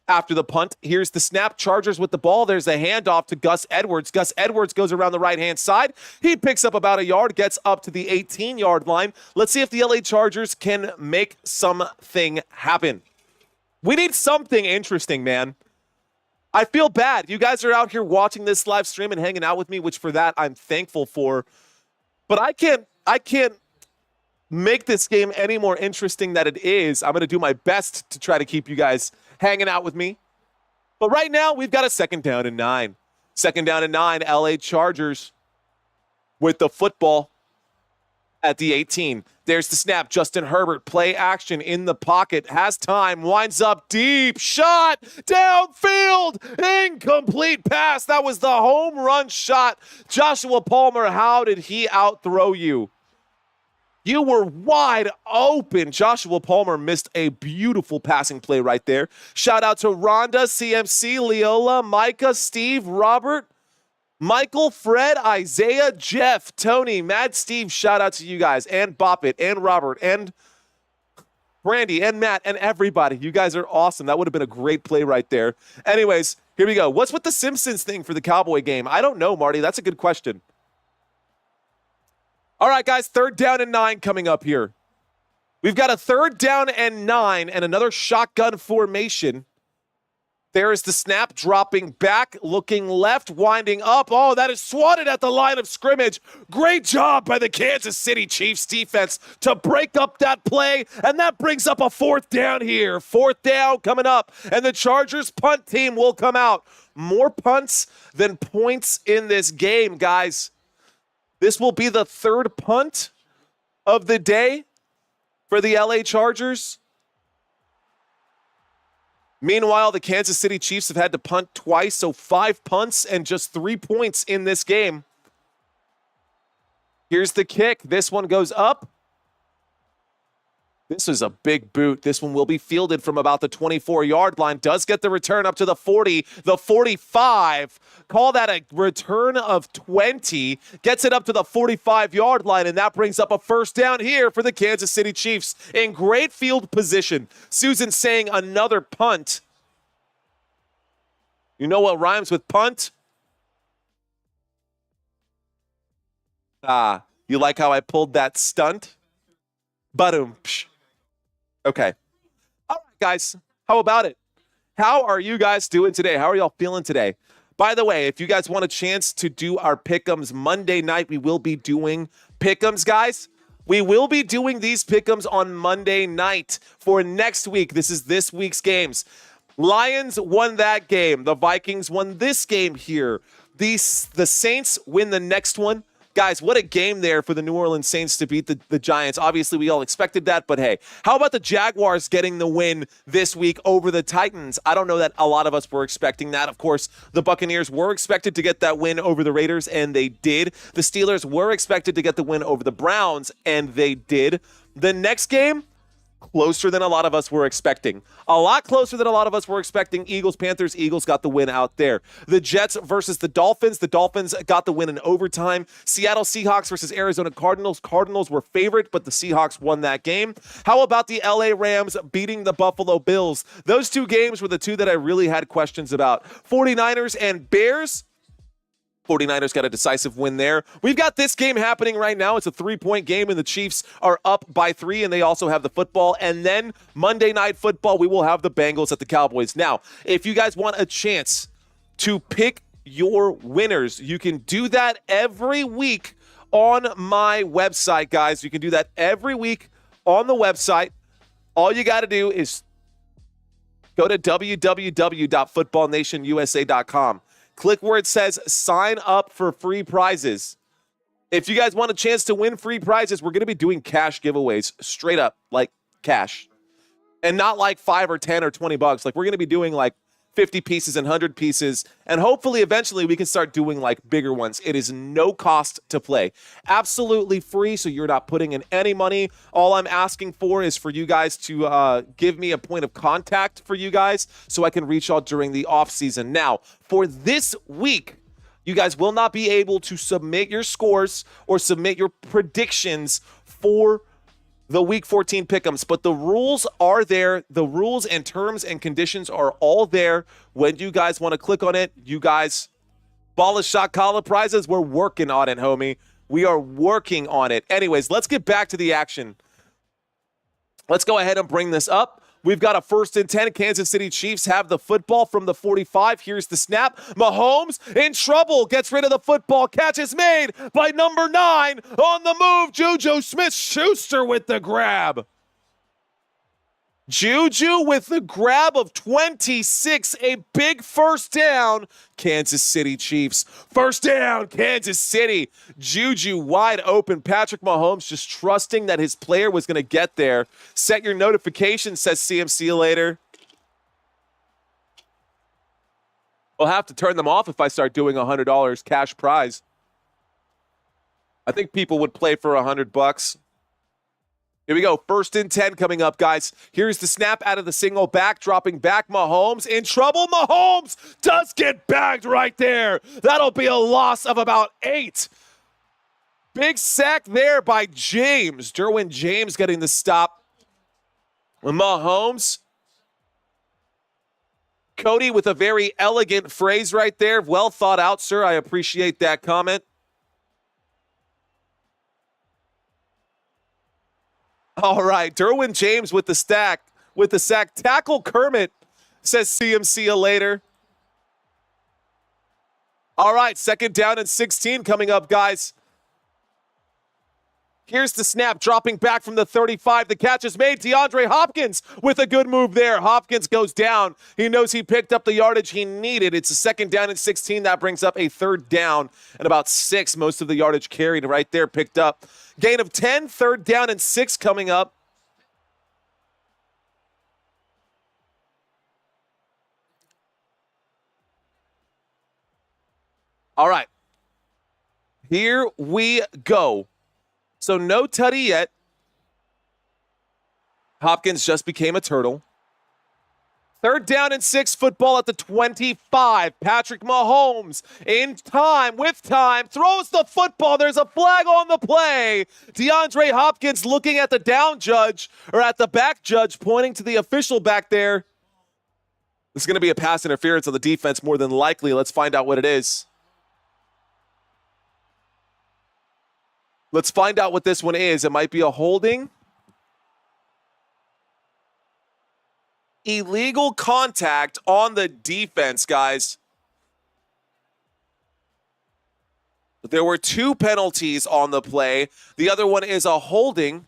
After the punt, here's the snap. Chargers with the ball. There's a handoff to Gus Edwards. Gus Edwards goes around the right-hand side. He picks up about 1 yard, gets up to the 18-yard line. Let's see if the LA Chargers can make something happen. We need something interesting, man. I feel bad. You guys are out here watching this live stream and hanging out with me, which for that I'm thankful for. But I can't make this game any more interesting than it is. I'm going to do my best to try to keep you guys hanging out with me. But right now, we've got a 2nd down and 9. 2nd down and 9, LA Chargers with the football at the 18. There's the snap. Justin Herbert, play action in the pocket, has time, winds up deep, shot, downfield, incomplete pass. That was the home run shot. Joshua Palmer, how did he outthrow you? You were wide open. Joshua Palmer missed a beautiful passing play right there. Shout out to Rhonda, CMC, Leola, Micah, Steve, Robert, Michael, Fred, Isaiah, Jeff, Tony, Mad Steve. Shout out to you guys, and Boppet, and Robert, and Brandy, and Matt, and everybody. You guys are awesome. That would have been a great play right there. Anyways, here we go. What's with the Simpsons thing for the Cowboy game? I don't know, Marty. That's a good question. All right, guys, 3rd down and 9 coming up here. We've got a 3rd down and 9 and another shotgun formation. There is the snap, dropping back, looking left, winding up. Oh, that is swatted at the line of scrimmage. Great job by the Kansas City Chiefs defense to break up that play, and that brings up a 4th down here. 4th down coming up, and the Chargers punt team will come out. More punts than points in this game, guys. This will be the 3rd punt of the day for the LA Chargers. Meanwhile, the Kansas City Chiefs have had to punt twice, so 5 punts and just 3 points in this game. Here's the kick. This one goes up. This is a big boot. This one will be fielded from about the 24-yard line. Does get the return up to the 40, the 45. Call that a return of 20. Gets it up to the 45-yard line, and that brings up a 1st down here for the Kansas City Chiefs in great field position. Susan saying another punt. You know what rhymes with punt? You like how I pulled that stunt? Ba-dum. Okay. All right, guys. How about it? How are you guys doing today? How are y'all feeling today? By the way, if you guys want a chance to do our pick'ems Monday night, we will be doing pick'ems, guys. We will be doing these pick'ems on Monday night for next week. This is this week's games. Lions won that game. The Vikings won this game here. The Saints win the next one. Guys, what a game there for the New Orleans Saints to beat the Giants. Obviously, we all expected that, but hey, how about the Jaguars getting the win this week over the Titans? I don't know that a lot of us were expecting that. Of course, the Buccaneers were expected to get that win over the Raiders, and they did. The Steelers were expected to get the win over the Browns, and they did. The next game, closer than a lot of us were expecting. A lot closer than a lot of us were expecting. Eagles-Panthers. Eagles got the win out there. The Jets versus the Dolphins. The Dolphins got the win in overtime. Seattle Seahawks versus Arizona Cardinals. Cardinals were favored, but the Seahawks won that game. How about the LA Rams beating the Buffalo Bills? Those 2 games were the 2 that I really had questions about. 49ers and Bears. 49ers got a decisive win there. We've got this game happening right now. It's a 3-point game, and the Chiefs are up by 3, and they also have the football. And then Monday Night Football, we will have the Bengals at the Cowboys. Now, if you guys want a chance to pick your winners, you can do that every week on my website, guys. You can do that every week on the website. All you got to do is go to www.footballnationusa.com. Click where it says sign up for free prizes. If you guys want a chance to win free prizes, we're going to be doing cash giveaways, straight up, like cash. And not like 5 or 10 or 20 bucks. Like, we're going to be doing like 50 pieces and 100 pieces. And hopefully eventually we can start doing like bigger ones. It is no cost to play. Absolutely free, so you're not putting in any money. All I'm asking for is for you guys to give me a point of contact for you guys so I can reach out during the off season. Now, for this week, you guys will not be able to submit your scores or submit your predictions for the Week 14 pick'ems, but the rules are there. The rules and terms and conditions are all there. When you guys want to click on it, you guys, ball is shot, collar prizes, we're working on it, homie. We are working on it. Anyways, let's get back to the action. Let's go ahead and bring this up. We've got a 1st and 10. Kansas City Chiefs have the football from the 45. Here's the snap. Mahomes in trouble. Gets rid of the football. Catch is made by number 9 on the move. Juju Smith-Schuster with the grab. Juju with the grab of 26, a big 1st down, Kansas City Chiefs. 1st down, Kansas City. Juju wide open. Patrick Mahomes just trusting that his player was going to get there. Set your notifications, says CM. See you later. We'll have to turn them off if I start doing $100 cash prize. I think people would play for $100. Here we go. 1st and 10 coming up, guys. Here's the snap out of the single back, dropping back. Mahomes in trouble. Mahomes does get bagged right there. That'll be a loss of about 8. Big sack there by James. Derwin James getting the stop. Mahomes. Cody with a very elegant phrase right there. Well thought out, sir. I appreciate that comment. All right, Derwin James with the sack. Tackle Kermit Says see you later. All right, 2nd down and 16 coming up, guys. Here's the snap, dropping back from the 35. The catch is made. DeAndre Hopkins with a good move there. Hopkins goes down. He knows he picked up the yardage he needed. It's a 2nd down and 16. That brings up a 3rd down and about 6. Most of the yardage carried right there, picked up. Gain of 10, 3rd down and 6 coming up. All right. Here we go. So no tutty yet. Hopkins just became a turtle. 3rd down and 6, football at the 25. Patrick Mahomes with time, throws the football. There's a flag on the play. DeAndre Hopkins looking at the down judge, or at the back judge, pointing to the official back there. This is going to be a pass interference on the defense more than likely. Let's find out what it is. Let's find out what this one is. It might be a holding. Illegal contact on the defense, guys. There were 2 penalties on the play. The other one is a holding.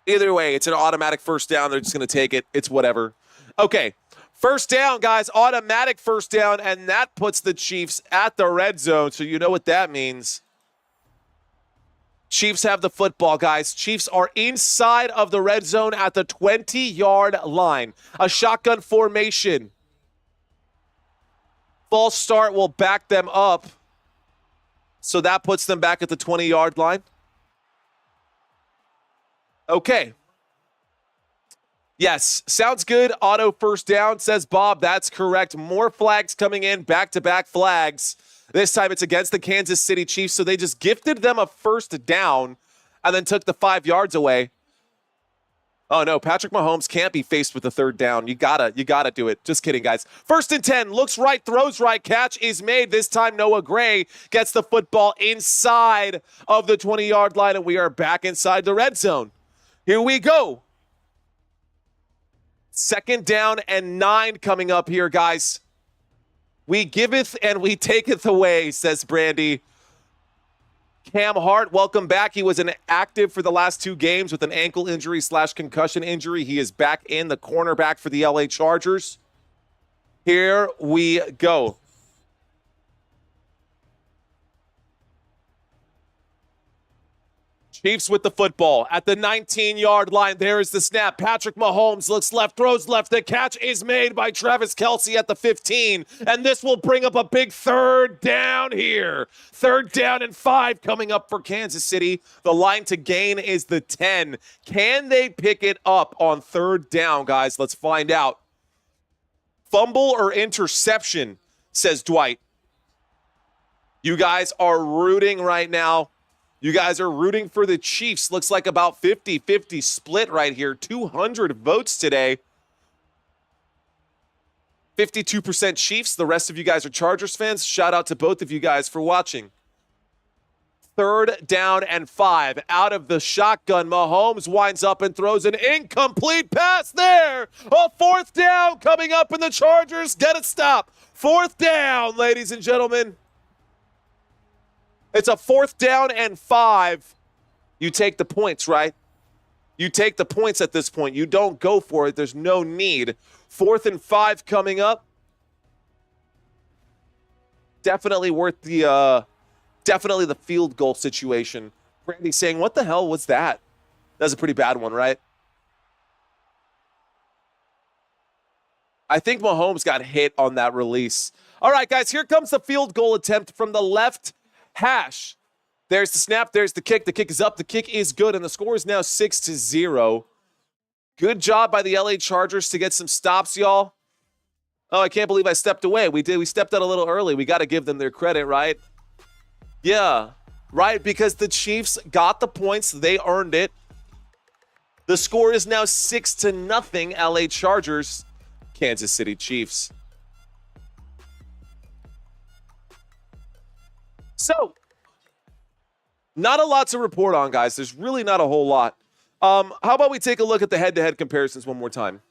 Either way, it's an automatic 1st down. They're just going to take it. It's whatever. Okay. 1st down, guys, automatic 1st down, and that puts the Chiefs at the red zone, so you know what that means. Chiefs have the football, guys. Chiefs are inside of the red zone at the 20-yard line. A shotgun formation. False start will back them up, so that puts them back at the 20-yard line. Okay. Yes, sounds good. Auto 1st down, says Bob. That's correct. More flags coming in, back-to-back flags. This time it's against the Kansas City Chiefs, so they just gifted them a 1st down and then took the 5 yards away. Oh, no, Patrick Mahomes can't be faced with a 3rd down. You gotta do it. Just kidding, guys. 1st and 10, looks right, throws right, catch is made. This time Noah Gray gets the football inside of the 20-yard line, and we are back inside the red zone. Here we go. 2nd down and 9 coming up here, guys. We giveth and we taketh away, says Brandy. Cam Hart, welcome back. He was inactive for the last 2 games with an ankle injury / concussion injury. He is back in, the cornerback for the LA Chargers. Here we go. Chiefs with the football at the 19-yard line. There is the snap. Patrick Mahomes looks left, throws left. The catch is made by Travis Kelce at the 15. And this will bring up a big 3rd down here. 3rd down and 5 coming up for Kansas City. The line to gain is the 10. Can they pick it up on 3rd down, guys? Let's find out. Fumble or interception, says Dwight. You guys are rooting right now. You guys are rooting for the Chiefs. Looks like about 50-50 split right here. 200 votes today. 52% Chiefs. The rest of you guys are Chargers fans. Shout out to both of you guys for watching. 3rd down and 5. Out of the shotgun, Mahomes winds up and throws an incomplete pass there. A 4th down coming up, and the Chargers get a stop. 4th down, ladies and gentlemen. It's a 4th down and 5. You take the points, right? You take the points at this point. You don't go for it. There's no need. 4th and 5 coming up. Definitely worth the field goal situation. Brandy saying, what the hell was that? That's a pretty bad one, right? I think Mahomes got hit on that release. All right, guys, here comes the field goal attempt from the left hash. There's the snap. There's the kick. The kick is up. The kick is good, and the score is now 6-0. Good job by the LA Chargers to get some stops, y'all. Oh, I can't believe I stepped away. We did. We stepped out a little early. We got to give them their credit, right? Yeah, right, because the Chiefs got the points. They earned it. The score is now 6-0. LA Chargers, Kansas City Chiefs. So, not a lot to report on, guys. There's really not a whole lot. How about we take a look at the head-to-head comparisons one more time?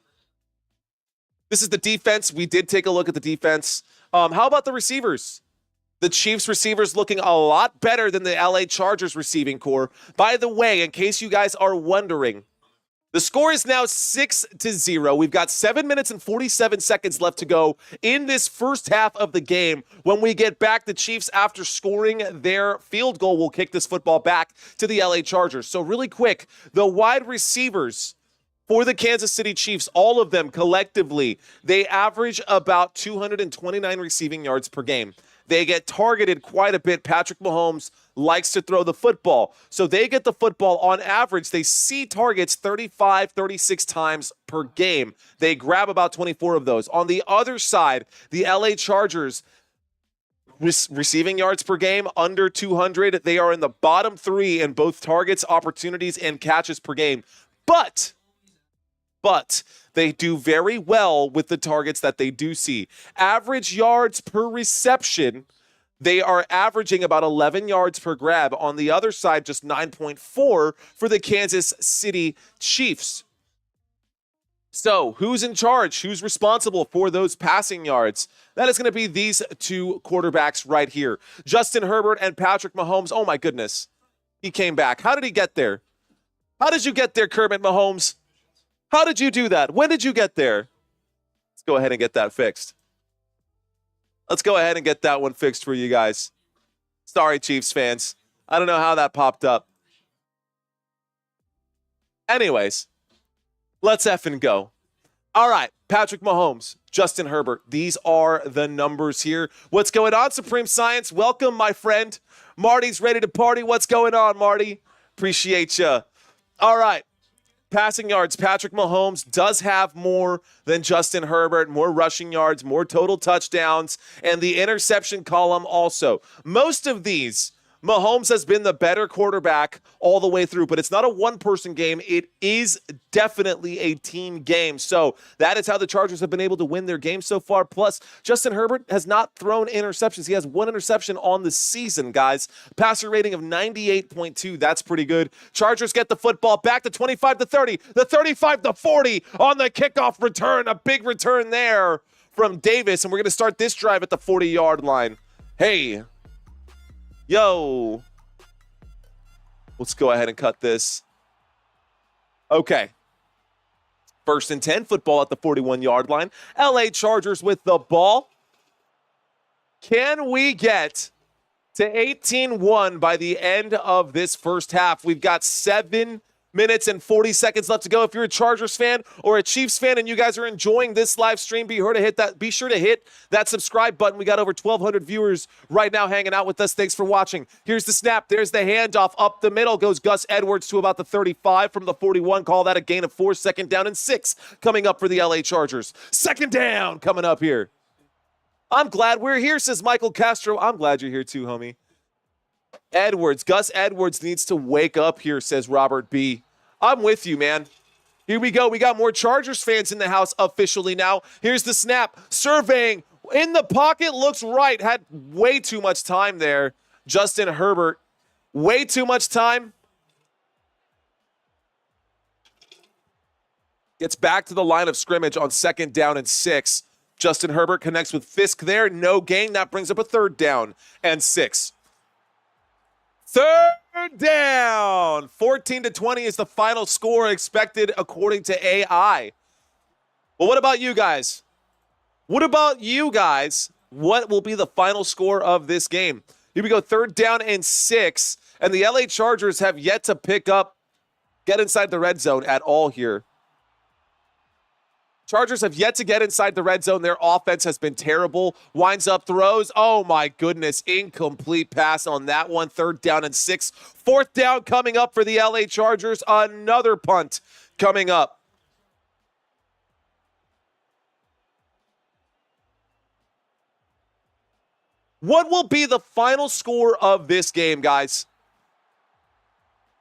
This is the defense. We did take a look at the defense. How about the receivers? The Chiefs receivers looking a lot better than the LA Chargers receiving core. By the way, in case you guys are wondering, the score is now 6-0. We've got 7 minutes and 47 seconds left to go in this first half of the game. When we get back, the Chiefs, after scoring their field goal, will kick this football back to the LA Chargers. So really quick, the wide receivers for the Kansas City Chiefs, all of them collectively, they average about 229 receiving yards per game. They get targeted quite a bit. Patrick Mahomes likes to throw the football. So they get the football on average. They see targets 35, 36 times per game. They grab about 24 of those. On the other side, the LA Chargers, receiving yards per game, under 200. They are in the bottom 3 in both targets, opportunities, and catches per game. But they do very well with the targets that they do see. Average yards per reception, they are averaging about 11 yards per grab. On the other side, just 9.4 for the Kansas City Chiefs. So who's in charge? Who's responsible for those passing yards? That is going to be these two quarterbacks right here. Justin Herbert and Patrick Mahomes. Oh my goodness. He came back. How did he get there? How did you get there, Kermit Mahomes? How did you do that? When did you get there? Let's go ahead and get that fixed. Let's go ahead and get that one fixed for you guys. Sorry, Chiefs fans. I don't know how that popped up. Anyways, let's effing go. All right, Patrick Mahomes, Justin Herbert. These are the numbers here. What's going on, Supreme Science? Welcome, my friend. Marty's ready to party. What's going on, Marty? Appreciate you. All right. Passing yards, Patrick Mahomes does have more than Justin Herbert, more rushing yards, more total touchdowns, and the interception column also. Most of these, Mahomes has been the better quarterback all the way through, but it's not a one-person game. It is definitely a team game. So that is how the Chargers have been able to win their game so far. Plus, Justin Herbert has not thrown interceptions. He has 1 interception on the season, guys. Passer rating of 98.2. That's pretty good. Chargers get the football back to 25-30, the 35-40 on the kickoff return. A big return there from Davis, and we're going to start this drive at the 40-yard line. Hey. Yo, let's go ahead and cut this. Okay. 1st and 10, football at the 41-yard line. LA Chargers with the ball. Can we get to 18-1 by the end of this first half? We've got 7 minutes and 40 seconds left to go. If you're a Chargers fan or a Chiefs fan and you guys are enjoying this live stream, be sure to hit that subscribe button. We got over 1,200 viewers right now hanging out with us. Thanks for watching. Here's the snap. There's the handoff. Up the middle goes Gus Edwards to about the 35 from the 41. Call that a gain of 4. 2nd down and 6 coming up for the LA Chargers. 2nd down coming up here. I'm glad we're here, says Michael Castro. I'm glad you're here too, homie. Gus Edwards needs to wake up here, says Robert B. I'm with you, man. Here we go. We got more Chargers fans in the house officially now. Here's the snap. Surveying in the pocket. Looks right. Had way too much time there. Justin Herbert. Way too much time. Gets back to the line of scrimmage on 2nd down and 6. Justin Herbert connects with Fisk there. No gain. That brings up a 3rd down and 6. 3rd down. 14-20 is the final score expected according to AI. Well, what about you guys? What will be the final score of this game? Here we go, 3rd down and 6. And the LA Chargers have yet to get inside the red zone at all here. Chargers have yet to get inside the red zone. Their offense has been terrible. Winds up, throws. Oh, my goodness. Incomplete pass on that one. 3rd down and 6. 4th down coming up for the LA Chargers. Another punt coming up. What will be the final score of this game, guys?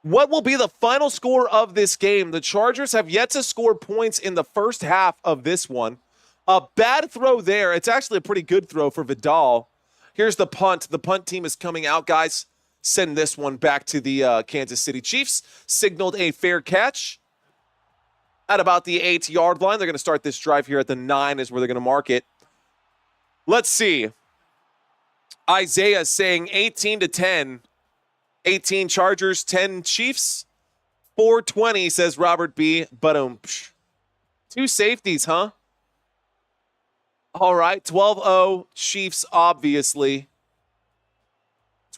What will be the final score of this game? The Chargers have yet to score points in the first half of this one. A bad throw there. It's actually a pretty good throw for Vidal. Here's the punt. The punt team is coming out, guys. send this one back to the Kansas City Chiefs. Signaled a fair catch at about the 8-yard line. They're going to start this drive here at the 9 is where they're going to mark it. Let's see. Isaiah saying 18-10. 18 Chargers, 10 Chiefs. 420 says Robert B. But 2 safeties, huh? All right, 12-0 Chiefs, obviously.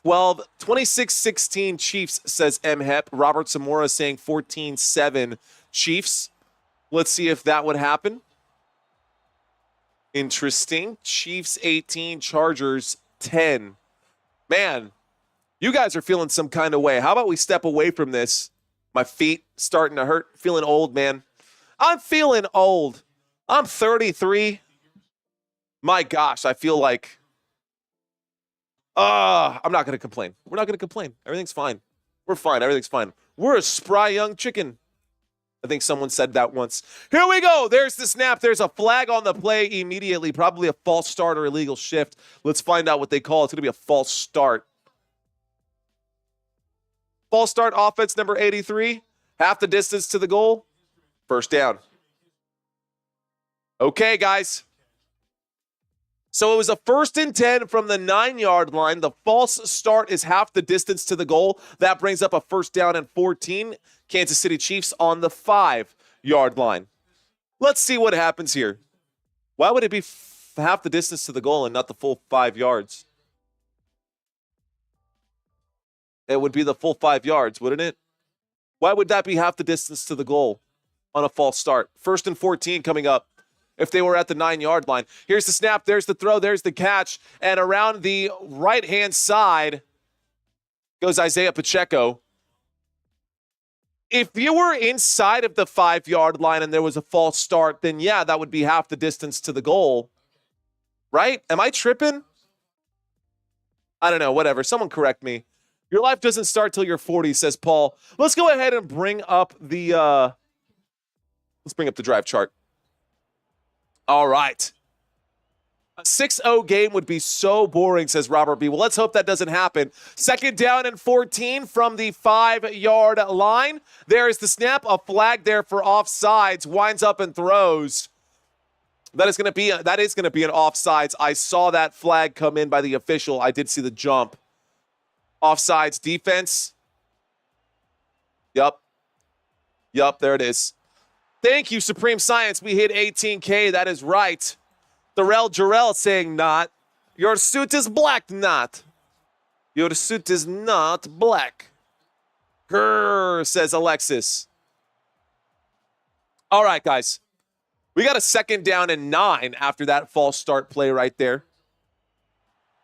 26-16 Chiefs, says M. Hep. Robert Zamora saying 14-7 Chiefs. Let's see if that would happen. Interesting. Chiefs 18, Chargers 10. Man, you guys are feeling some kind of way. How about we step away from this? My feet starting to hurt. Feeling old, man. I'm feeling old. I'm 33. My gosh, I feel like... I'm not going to complain. We're not going to complain. Everything's fine. We're fine. Everything's fine. We're a spry young chicken. I think someone said that once. Here we go. There's the snap. There's a flag on the play immediately. Probably a false start or illegal shift. Let's find out what they call. It's going to be a false start. False start, offense number 83. Half the distance to the goal. First down. Okay, guys. So it was a 1st and 10 from the 9-yard line. The false start is half the distance to the goal. That brings up a 1st down and 14. Kansas City Chiefs on the 5-yard line. Let's see what happens here. Why would it be half the distance to the goal and not the full 5 yards? It would be the full 5 yards, wouldn't it? Why would that be half the distance to the goal on a false start? 1st and 14 coming up. If they were at the 9-yard line. Here's the snap. There's the throw. There's the catch. And around the right-hand side goes Isaiah Pacheco. If you were inside of the 5-yard line and there was a false start, then yeah, that would be half the distance to the goal. Right? Am I tripping? I don't know. Whatever. Someone correct me. Your life doesn't start till you're 40, says Paul. Let's go ahead and bring up the drive chart. All right. A 6-0 game would be so boring, says Robert B. Well, let's hope that doesn't happen. 2nd down and 14 from the 5-yard line. There's the snap. A flag there for offsides. Winds up and throws. That is going to be an offsides. I saw that flag come in by the official. I did see the jump. Offsides defense. Yup, there it is. Thank you, Supreme Science. We hit 18K. That is right. Darrell Jarrell saying not. Your suit is black, not. Your suit is not black. Grrr, says Alexis. All right, guys. We got a 2nd down and 9 after that false start play right there.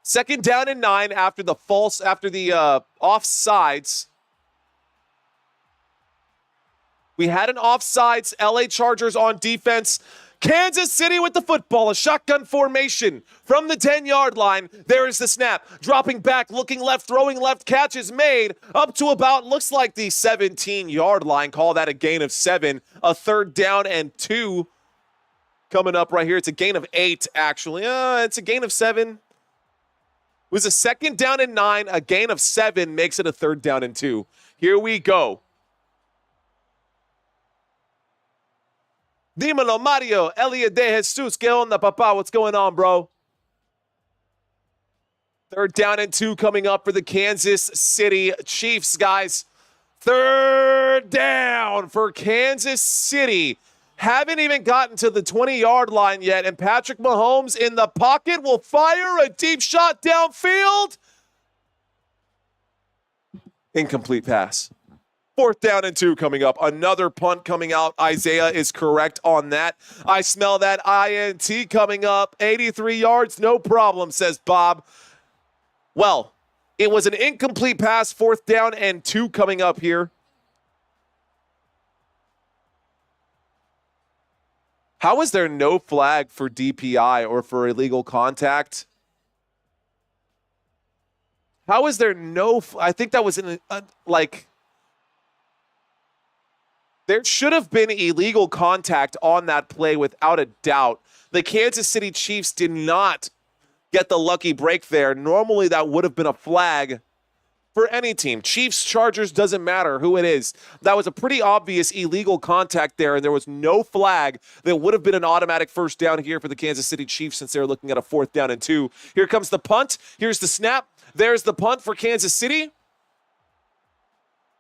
2nd down and 9 after the offsides. We had an offsides. LA Chargers on defense. Kansas City with the football. A shotgun formation from the 10-yard line. There is the snap. Dropping back, looking left, throwing left. Catch is made up to about, looks like the 17-yard line. Call that a gain of 7. A 3rd down and 2 coming up right here. It's a gain of 8, actually. It's a gain of 7. It was a 2nd down and 9. A gain of 7 makes it a 3rd down and 2. Here we go. Dímelo, Mario. Elia de Jesus. ¿Qué onda, papá? What's going on, bro? 3rd down and 2 coming up for the Kansas City Chiefs, guys. 3rd down for Kansas City. Haven't even gotten to the 20-yard line yet, and Patrick Mahomes in the pocket will fire a deep shot downfield. Incomplete pass. 4th down and 2 coming up. Another punt coming out. Isaiah is correct on that. I smell that INT coming up. 83 yards, no problem, says Bob. Well, it was an incomplete pass. 4th down and 2 coming up here. How is there no flag for DPI or for illegal contact? How is there no... I think that was there should have been illegal contact on that play without a doubt. The Kansas City Chiefs did not get the lucky break there. Normally, that would have been a flag for any team. Chiefs, Chargers, doesn't matter who it is. That was a pretty obvious illegal contact there, and there was no flag that would have been an automatic first down here for the Kansas City Chiefs since they're looking at a 4th down and 2. Here comes the punt. Here's the snap. There's the punt for Kansas City.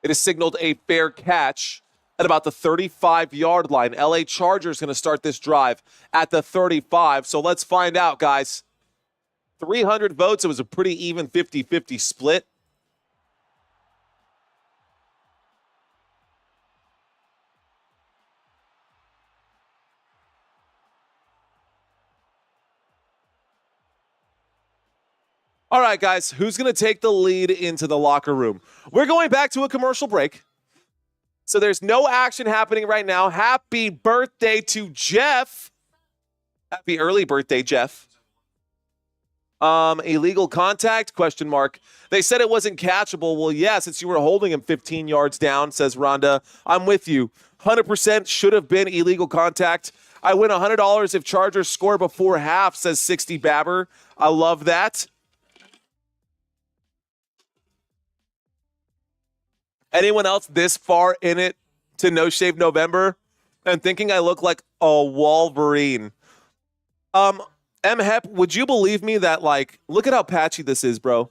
It is signaled a fair catch at about the 35-yard line. LA Chargers going to start this drive at the 35. So let's find out, guys. 300 votes. It was a pretty even 50-50 split. All right, guys, who's going to take the lead into the locker room? We're going back to a commercial break. So there's no action happening right now. Happy birthday to Jeff. Happy early birthday, Jeff. Illegal contact, question mark. They said it wasn't catchable. Well, yeah, since you were holding him 15 yards down, says Rhonda. I'm with you. 100% should have been illegal contact. I win $100 if Chargers score before half, says 60 Babber. I love that. Anyone else this far in it to No Shave November and thinking I look like a Wolverine? M-Hep, would you believe me that, like, look at how patchy this is, bro.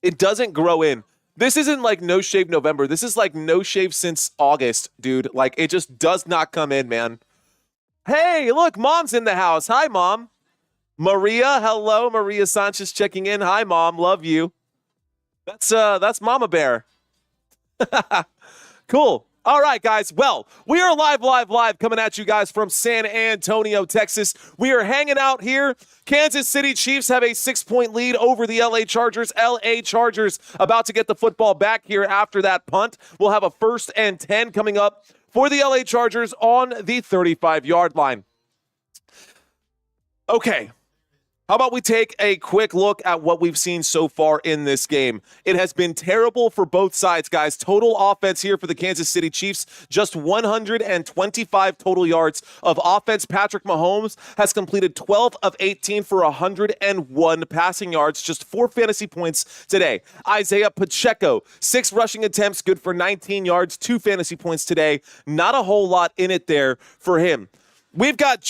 It doesn't grow in. This isn't like No Shave November. This is like no shave since August, dude. Like, it just does not come in, man. Hey, look, Mom's in the house. Hi, Mom. Maria, hello. Maria Sanchez checking in. Hi, Mom. Love you. That's Mama Bear. Cool. All right, guys. Well, we are live coming at you guys from San Antonio, Texas. We are hanging out here. Kansas City Chiefs have a 6-point lead over the LA Chargers. LA Chargers about to get the football back here after that punt. We'll have a 1st and 10 coming up for the LA Chargers on the 35-yard line. Okay. How about we take a quick look at what we've seen so far in this game? It has been terrible for both sides, guys. Total offense here for the Kansas City Chiefs, just 125 total yards of offense. Patrick Mahomes has completed 12 of 18 for 101 passing yards, just 4 fantasy points today. Isaiah Pacheco, 6 rushing attempts, good for 19 yards, 2 fantasy points today. Not a whole lot in it there for him. We've got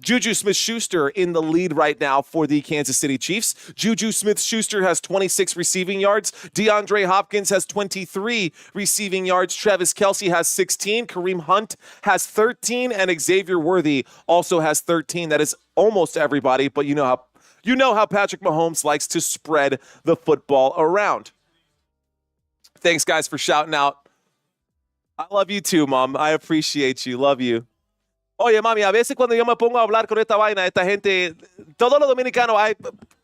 Juju Smith-Schuster in the lead right now for the Kansas City Chiefs. Juju Smith-Schuster has 26 receiving yards. DeAndre Hopkins has 23 receiving yards. Travis Kelce has 16. Kareem Hunt has 13. And Xavier Worthy also has 13. That is almost everybody, but you know how Patrick Mahomes likes to spread the football around. Thanks, guys, for shouting out. I love you too, Mom. I appreciate you. Love you. Oye, mami, a veces cuando yo me pongo a hablar con esta vaina, esta gente, todos los dominicanos,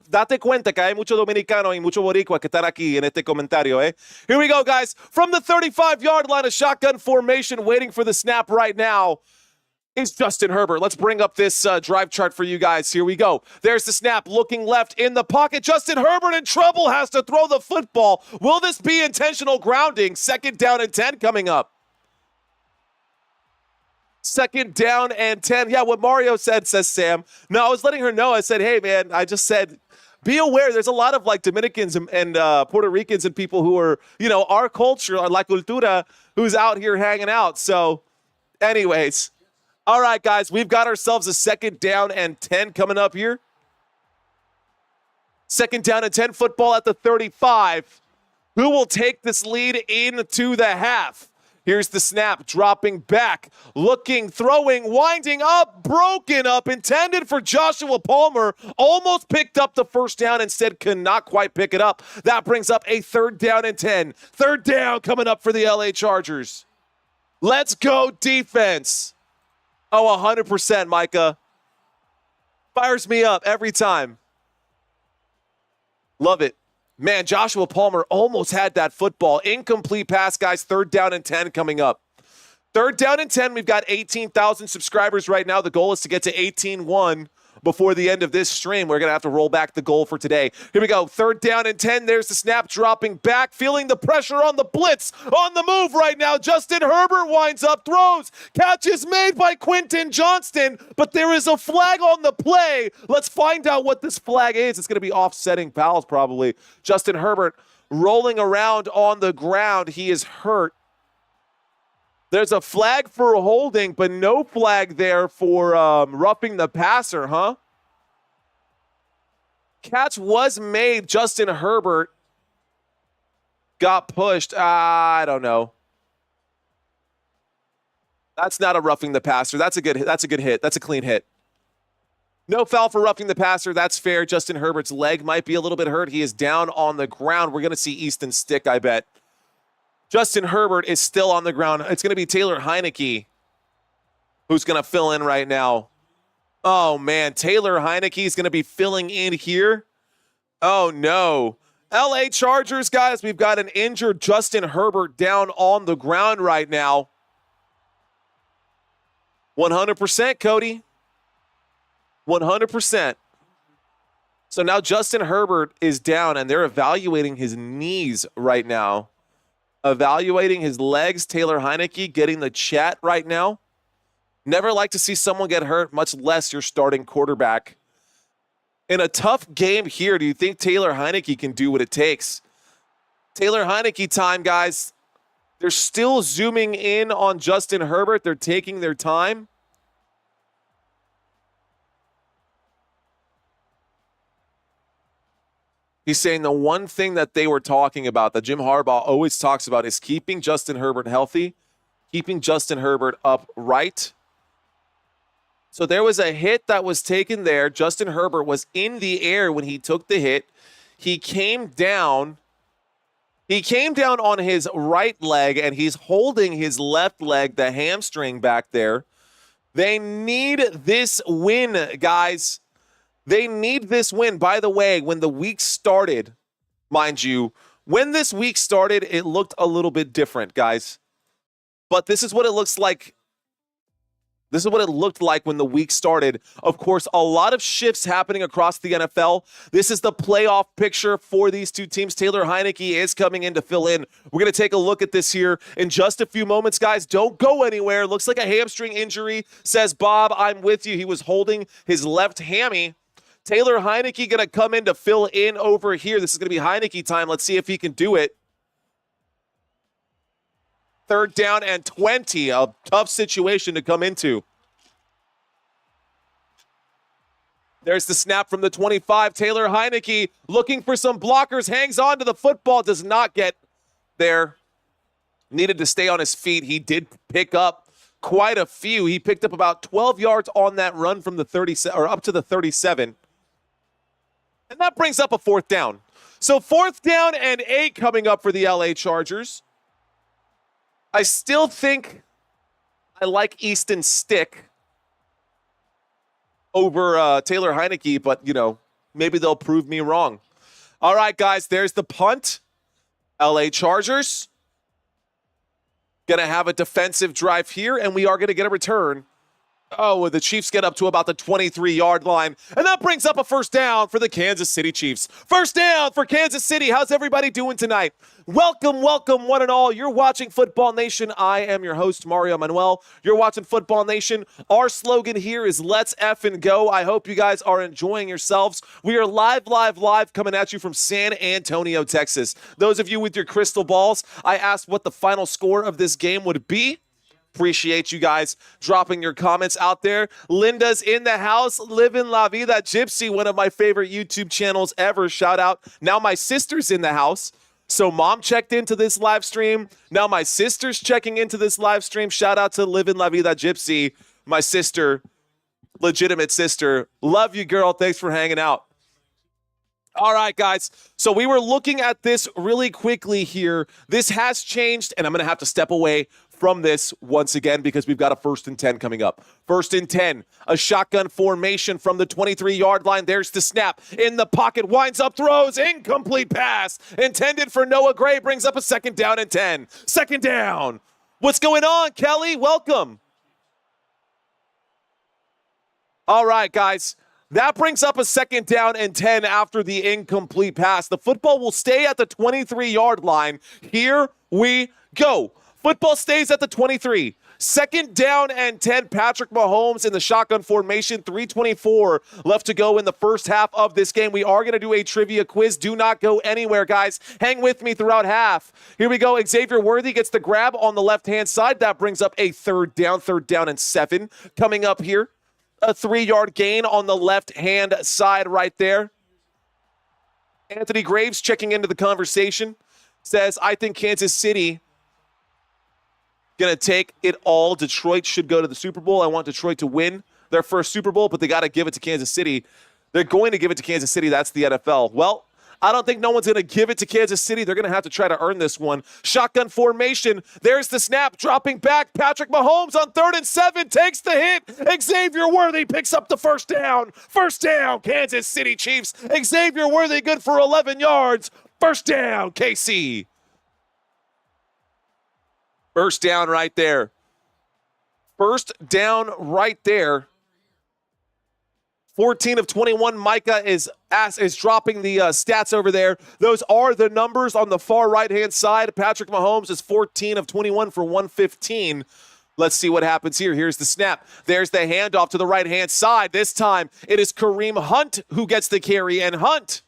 date cuenta que hay muchos dominicanos y muchos boricuas que están aquí en este comentario, eh? Here we go, guys. From the 35-yard line, a shotgun formation waiting for the snap right now is Justin Herbert. Let's bring up this drive chart for you guys. Here we go. There's the snap, looking left in the pocket. Justin Herbert in trouble, has to throw the football. Will this be intentional grounding? 2nd down and 10 coming up. 2nd down and 10. Yeah, what Mario said, says Sam. No, I was letting her know. I said, hey, man, I just said, be aware. There's a lot of like Dominicans and Puerto Ricans and people who are, our culture, la cultura, who's out here hanging out. So anyways, all right, guys, we've got ourselves a 2nd down and 10 coming up here. 2nd down and 10 football at the 35. Who will take this lead into the half? Here's the snap, dropping back, looking, throwing, winding up, broken up, intended for Joshua Palmer, almost picked up the 1st down, instead could not quite pick it up. That brings up a 3rd down and 10. 3rd down coming up for the LA Chargers. Let's go defense. Oh, 100%, Micah. Fires me up every time. Love it. Man, Joshua Palmer almost had that football. Incomplete pass, guys. 3rd down and 10 coming up. 3rd down and 10. We've got 18,000 subscribers right now. The goal is to get to 18,1 before the end of this stream. We're going to have to roll back the goal for today. Here we go. 3rd down and 10. There's the snap, dropping back, feeling the pressure on the blitz. On the move right now. Justin Herbert winds up, throws. Catch is made by Quentin Johnston, but there is a flag on the play. Let's find out what this flag is. It's going to be offsetting fouls probably. Justin Herbert rolling around on the ground. He is hurt. There's a flag for holding, but no flag there for roughing the passer, huh? Catch was made. Justin Herbert got pushed. I don't know. That's not a roughing the passer. That's a good hit. That's a clean hit. No foul for roughing the passer. That's fair. Justin Herbert's leg might be a little bit hurt. He is down on the ground. We're going to see Easton stick, I bet. Justin Herbert is still on the ground. It's going to be Taylor Heineke who's going to fill in right now. Oh, man. Taylor Heineke is going to be filling in here. Oh, no. LA Chargers, guys, we've got an injured Justin Herbert down on the ground right now. 100%, Cody. 100%. So now Justin Herbert is down, and they're evaluating his knees right now. Evaluating his legs. Taylor Heineke getting the chat right now. Never like to see someone get hurt, much less your starting quarterback. In a tough game here, do you think Taylor Heineke can do what it takes? Taylor Heineke time, guys. They're still zooming in on Justin Herbert. They're taking their time. He's saying the one thing that they were talking about, that Jim Harbaugh always talks about, is keeping Justin Herbert healthy, keeping Justin Herbert upright. So there was a hit that was taken there. Justin Herbert was in the air when he took the hit. He came down. He came down on his right leg, and he's holding his left leg, the hamstring back there. They need this win, guys. They need this win. By the way, when the week started, mind you, when this week started, it looked a little bit different, guys. But this is what it looks like. This is what it looked like when the week started. Of course, a lot of shifts happening across the NFL. This is the playoff picture for these two teams. Taylor Heineke is coming in to fill in. We're going to take a look at this here in just a few moments, guys. Don't go anywhere. Looks like a hamstring injury, says Bob. I'm with you. He was holding his left hammy. Taylor Heineke going to come in to fill in over here. This is going to be Heineke time. Let's see if he can do it. 3rd down and 20. A tough situation to come into. There's the snap from the 25. Taylor Heineke looking for some blockers. Hangs on to the football. Does not get there. Needed to stay on his feet. He did pick up quite a few. He picked up about 12 yards on that run from the 37 or up to the 37. And that brings up a 4th down. So 4th down and 8 coming up for the LA Chargers. I still think I like Easton Stick over Taylor Heineke, but, you know, maybe they'll prove me wrong. All right, guys, there's the punt. LA Chargers going to have a defensive drive here, and we are going to get a return. Oh, the Chiefs get up to about the 23-yard line, and that brings up a 1st down for the Kansas City Chiefs. 1st down for Kansas City. How's everybody doing tonight? Welcome, welcome, one and all. You're watching Football Nation. I am your host, Mario Manuel. You're watching Football Nation. Our slogan here is Let's Effing Go. I hope you guys are enjoying yourselves. We are live coming at you from San Antonio, Texas. Those of you with your crystal balls, I asked what the final score of this game would be. Appreciate you guys dropping your comments out there. Linda's in the house. Living La Vida Gypsy, one of my favorite YouTube channels ever. Shout out. Now my sister's in the house. So mom checked into this live stream. Now my sister's checking into this live stream. Shout out to Living La Vida Gypsy, my sister, legitimate sister. Love you, girl. Thanks for hanging out. All right, guys. So we were looking at this really quickly here. This has changed, and I'm going to have to step away from this once again because we've got a 1st and 10 coming up. 1st and 10, a shotgun formation from the 23-yard line. There's the snap in the pocket, winds up, throws, incomplete pass intended for Noah Gray, brings up a 2nd down and 10. 2nd down. What's going on, Kelly? Welcome. All right, guys. That brings up a 2nd down and 10 after the incomplete pass. The football will stay at the 23-yard line. Here we go. Football stays at the 23. 2nd down and 10. Patrick Mahomes in the shotgun formation. 3:24 left to go in the first half of this game. We are going to do a trivia quiz. Do not go anywhere, guys. Hang with me throughout half. Here we go. Xavier Worthy gets the grab on the left-hand side. That brings up a 3rd down and 7 coming up here. A 3-yard gain on the left-hand side right there. Anthony Graves checking into the conversation. Says, I think Kansas City going to take it all. Detroit should go to the Super Bowl. I want Detroit to win their first Super Bowl, but they got to give it to Kansas City. They're going to give it to Kansas City. That's the NFL. Well, I don't think no one's going to give it to Kansas City. They're going to have to try to earn this one. Shotgun formation. There's the snap. Dropping back. Patrick Mahomes on 3rd and 7 takes the hit. Xavier Worthy picks up the first down. First down, Kansas City Chiefs. Xavier Worthy good for 11 yards. First down, KC. First down right there. First down right there. 14 of 21. Micah is dropping the stats over there. Those are the numbers on the far right-hand side. Patrick Mahomes is 14 of 21 for 115. Let's see what happens here. Here's the snap. There's the handoff to the right-hand side. This time, it is Kareem Hunt who gets the carry, and Hunt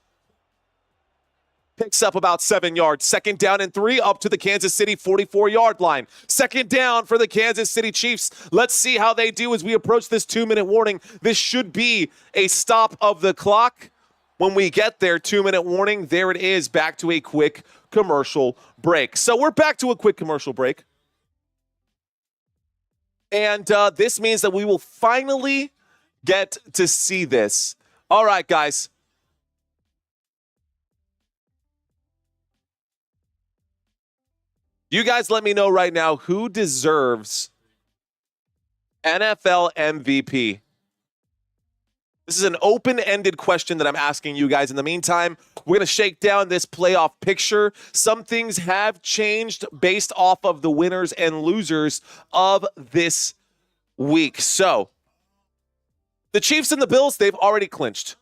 picks up about 7 yards. 2nd down and 3 up to the Kansas City 44-yard line. 2nd down for the Kansas City Chiefs. Let's see how they do as we approach this 2-minute warning. This should be a stop of the clock. When we get there, 2-minute warning, there it is, back to a quick commercial break. So we're back to a quick commercial break. And this means that we will finally get to see this. All right, guys. You guys let me know right now who deserves NFL MVP. This is an open-ended question that I'm asking you guys. In the meantime, we're going to shake down this playoff picture. Some things have changed based off of the winners and losers of this week. So, the Chiefs and the Bills, they've already clinched.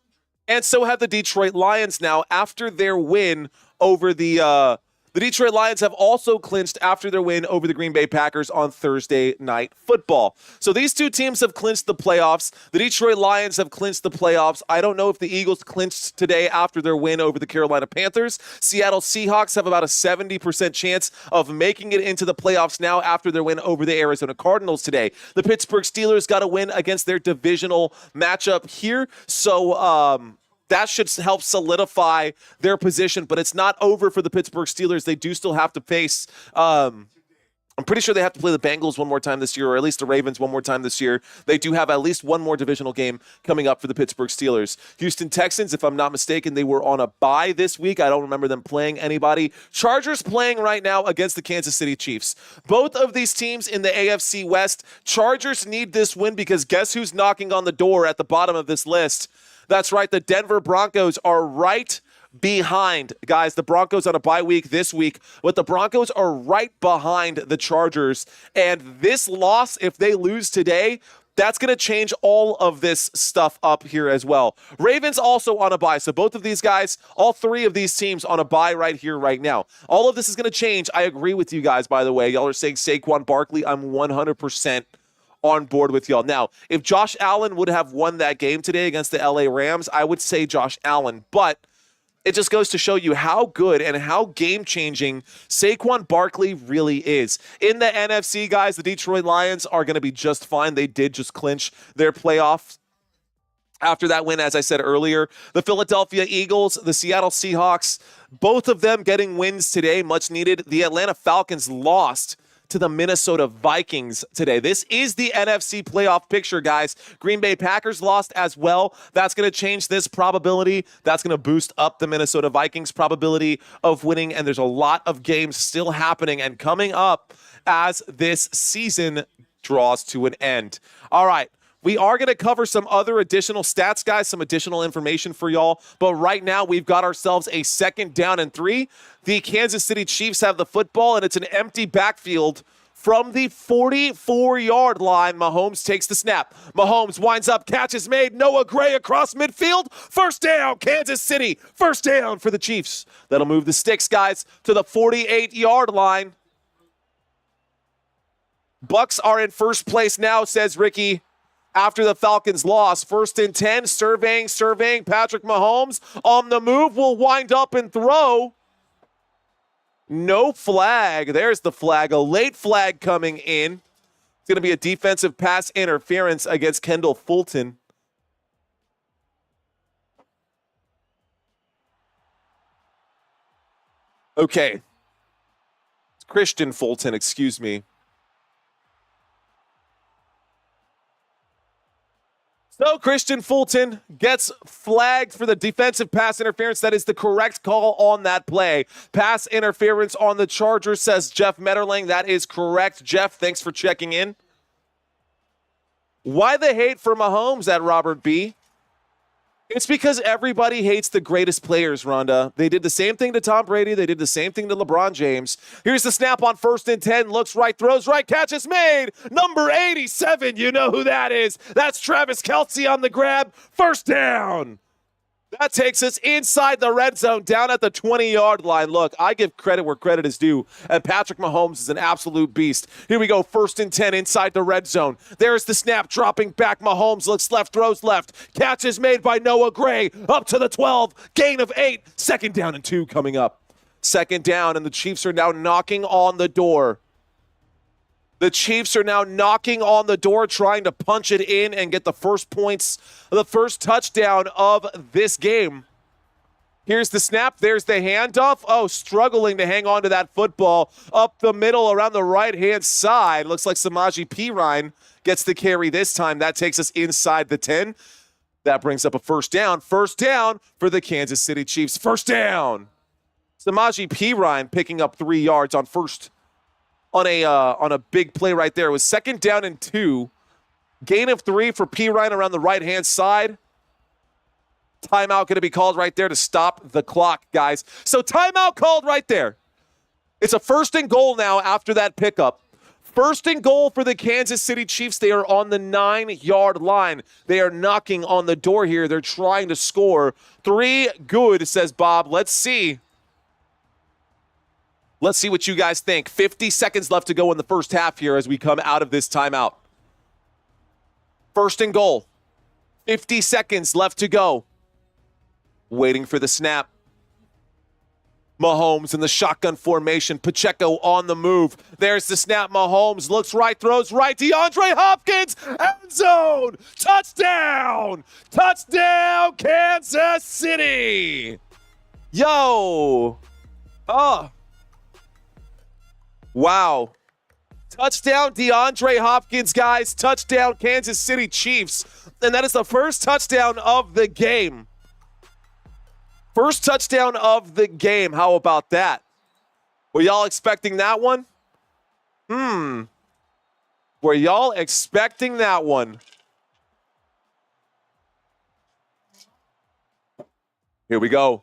And so have the Detroit Lions now after their win over the Detroit Lions have also clinched after their win over the Green Bay Packers on Thursday Night Football. So these two teams have clinched the playoffs. The Detroit Lions have clinched the playoffs. I don't know if the Eagles clinched today after their win over the Carolina Panthers. Seattle Seahawks have about a 70% chance of making it into the playoffs now after their win over the Arizona Cardinals today. The Pittsburgh Steelers got a win against their divisional matchup here. So, that should help solidify their position, but it's not over for the Pittsburgh Steelers. They do still have to face, I'm pretty sure they have to play the Bengals one more time this year, or at least the Ravens one more time this year. They do have at least one more divisional game coming up for the Pittsburgh Steelers. Houston Texans, if I'm not mistaken, they were on a bye this week. I don't remember them playing anybody. Chargers playing right now against the Kansas City Chiefs. Both of these teams in the AFC West. Chargers need this win because guess who's knocking on the door at the bottom of this list? That's right, the Denver Broncos are right behind. Guys, the Broncos on a bye week this week, but the Broncos are right behind the Chargers. And this loss, if they lose today, that's going to change all of this stuff up here as well. Ravens also on a bye. So both of these guys, all three of these teams on a bye right here, right now. All of this is going to change. I agree with you guys, by the way. Y'all are saying Saquon Barkley. I'm 100% on board with y'all. Now, if Josh Allen would have won that game today against the LA Rams, I would say Josh Allen, but it just goes to show you how good and how game-changing Saquon Barkley really is. In the NFC, guys, the Detroit Lions are going to be just fine. They did just clinch their playoffs after that win, as I said earlier. The Philadelphia Eagles, the Seattle Seahawks, both of them getting wins today, much needed. The Atlanta Falcons lost to the Minnesota Vikings today. This is the NFC playoff picture, guys. Green Bay Packers lost as well. That's going to change this probability. That's going to boost up the Minnesota Vikings probability of winning, and there's a lot of games still happening and coming up as this season draws to an end. All right. We are going to cover some other additional stats, guys, some additional information for y'all. But right now, we've got ourselves a 2nd down and 3. The Kansas City Chiefs have the football, and it's an empty backfield from the 44-yard line. Mahomes takes the snap. Mahomes winds up, catch is made. Noah Gray across midfield. First down, Kansas City. First down for the Chiefs. That'll move the sticks, guys, to the 48-yard line. Bucks are in first place now, says Ricky, after the Falcons loss. 1st and 10, surveying. Patrick Mahomes on the move, will wind up and throw. No flag. There's the flag. A late flag coming in. It's going to be a defensive pass interference against Kendall Fulton. Okay. It's Christian Fulton, excuse me. So Christian Fulton gets flagged for the defensive pass interference. That is the correct call on that play. Pass interference on the Chargers, says Jeff Metterling. That is correct. Jeff, thanks for checking in. Why the hate for Mahomes at Robert B? It's because everybody hates the greatest players, Rhonda. They did the same thing to Tom Brady. They did the same thing to LeBron James. Here's the snap on 1st and 10. Looks right, throws right, catch is made. Number 87, you know who that is. That's Travis Kelce on the grab. First down. That takes us inside the red zone, down at the 20-yard line. Look, I give credit where credit is due, and Patrick Mahomes is an absolute beast. Here we go, 1st and 10 inside the red zone. There's the snap, dropping back. Mahomes looks left, throws left. Catch is made by Noah Gray, up to the 12, gain of 8. 2nd down and 2 coming up. 2nd down, and the Chiefs are now knocking on the door. The Chiefs are now knocking on the door, trying to punch it in and get the first points, the first touchdown of this game. Here's the snap. There's the handoff. Oh, struggling to hang on to that football up the middle around the right-hand side. Looks like Samaje Perine gets the carry this time. That takes us inside the 10. That brings up a first down. First down for the Kansas City Chiefs. First down. Samaje Perine picking up 3 yards on a big play right there. It was 2nd down and 2. Gain of 3 for Perine around the right-hand side. Timeout going to be called right there to stop the clock, guys. So timeout called right there. It's a 1st and goal now after that pickup. 1st and goal for the Kansas City Chiefs. They are on the 9-yard line. They are knocking on the door here. They're trying to score. 3 good, says Bob. Let's see. Let's see what you guys think. 50 seconds left to go in the first half here as we come out of this timeout. 1st and goal. 50 seconds left to go. Waiting for the snap. Mahomes in the shotgun formation. Pacheco on the move. There's the snap. Mahomes looks right, throws right. DeAndre Hopkins, end zone. Touchdown. Touchdown, Kansas City. Yo. Oh. Wow. Touchdown, DeAndre Hopkins, guys. Touchdown, Kansas City Chiefs. And that is the first touchdown of the game. First touchdown of the game. How about that? Were y'all expecting that one? Were y'all expecting that one? Here we go.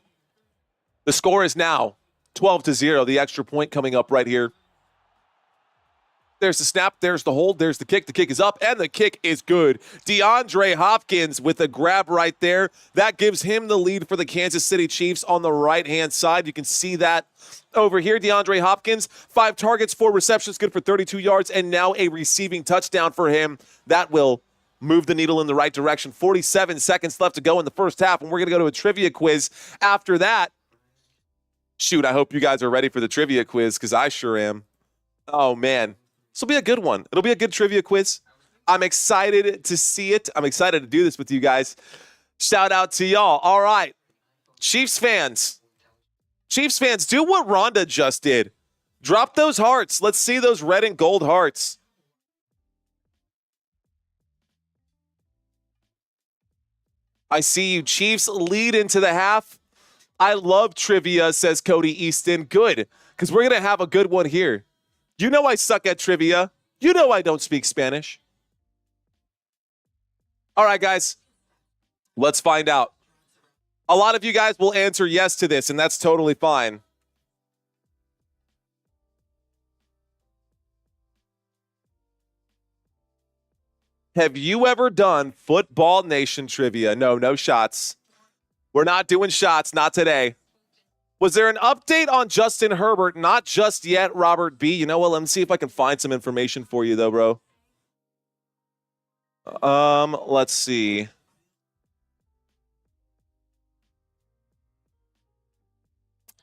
The score is now 12-0. The extra point coming up right here. There's the snap, there's the hold, there's the kick. The kick is up, and the kick is good. DeAndre Hopkins with a grab right there. That gives him the lead for the Kansas City Chiefs on the right-hand side. You can see that over here. DeAndre Hopkins, 5 targets, 4 receptions, good for 32 yards, and now a receiving touchdown for him. That will move the needle in the right direction. 47 seconds left to go in the first half, and we're going to go to a trivia quiz after that. Shoot, I hope you guys are ready for the trivia quiz, because I sure am. Oh, man. This will be a good one. It'll be a good trivia quiz. I'm excited to see it. I'm excited to do this with you guys. Shout out to y'all. All right. Chiefs fans. Chiefs fans, do what Rhonda just did. Drop those hearts. Let's see those red and gold hearts. I see you. Chiefs lead into the half. I love trivia, says Cody Easton. Good, because we're going to have a good one here. You know I suck at trivia. You know I don't speak Spanish. All right, guys. Let's find out. A lot of you guys will answer yes to this, and that's totally fine. Have you ever done Football Nation trivia? No shots. We're not doing shots, not today. Was there an update on Justin Herbert? Not just yet, Robert B. You know what? Let me see if I can find some information for you, though, bro. Let's see.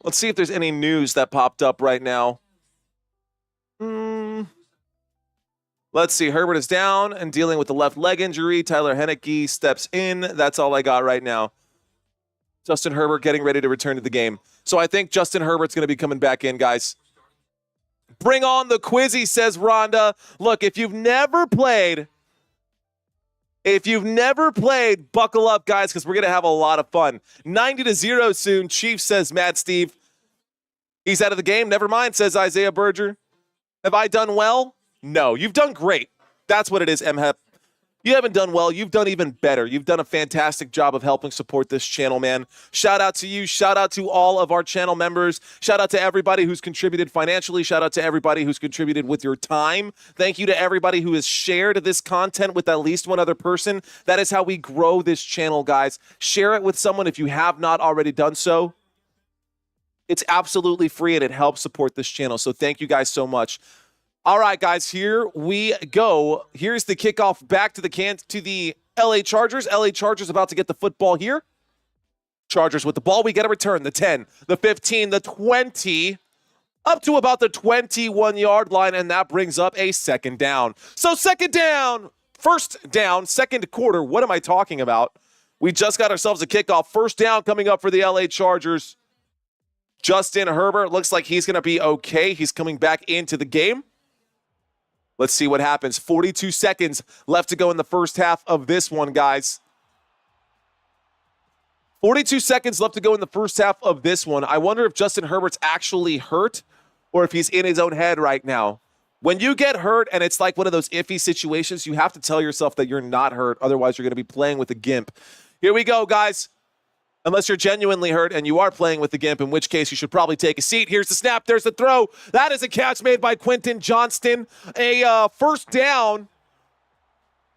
Let's see if there's any news that popped up right now. Let's see. Herbert is down and dealing with the left leg injury. Tyler Henneke steps in. That's all I got right now. Justin Herbert getting ready to return to the game. So I think Justin Herbert's going to be coming back in, guys. Bring on the quizzy, says Rhonda. Look, if you've never played, buckle up, guys, because we're going to have a lot of fun. 90-0 soon. Chief, says Mad Steve. He's out of the game. Never mind, says Isaiah Berger. Have I done well? No, you've done great. That's what it is, MHEP. You haven't done well. You've done even better. You've done a fantastic job of helping support this channel, man. Shout out to you. Shout out to all of our channel members. Shout out to everybody who's contributed financially. Shout out to everybody who's contributed with your time. Thank you to everybody who has shared this content with at least one other person. That is how we grow this channel, guys. Share it with someone if you have not already done so. It's absolutely free and it helps support this channel. So thank you guys so much. All right, guys, here we go. Here's the kickoff back to the LA Chargers. LA Chargers about to get the football here. Chargers with the ball. We get a return. The 10, the 15, the 20, up to about the 21-yard line, and that brings up a second down. So second down, first down, second quarter. What am I talking about? We just got ourselves a kickoff. First down coming up for the LA Chargers. Justin Herbert looks like he's going to be okay. He's coming back into the game. Let's see what happens. 42 seconds left to go in the first half of this one, guys. 42 seconds left to go in the first half of this one. I wonder if Justin Herbert's actually hurt or if he's in his own head right now. When you get hurt and it's like one of those iffy situations, you have to tell yourself that you're not hurt. Otherwise, you're going to be playing with a gimp. Here we go, guys. Unless you're genuinely hurt and you are playing with the gimp, in which case you should probably take a seat. Here's the snap. There's the throw. That is a catch made by Quentin Johnston. A first down,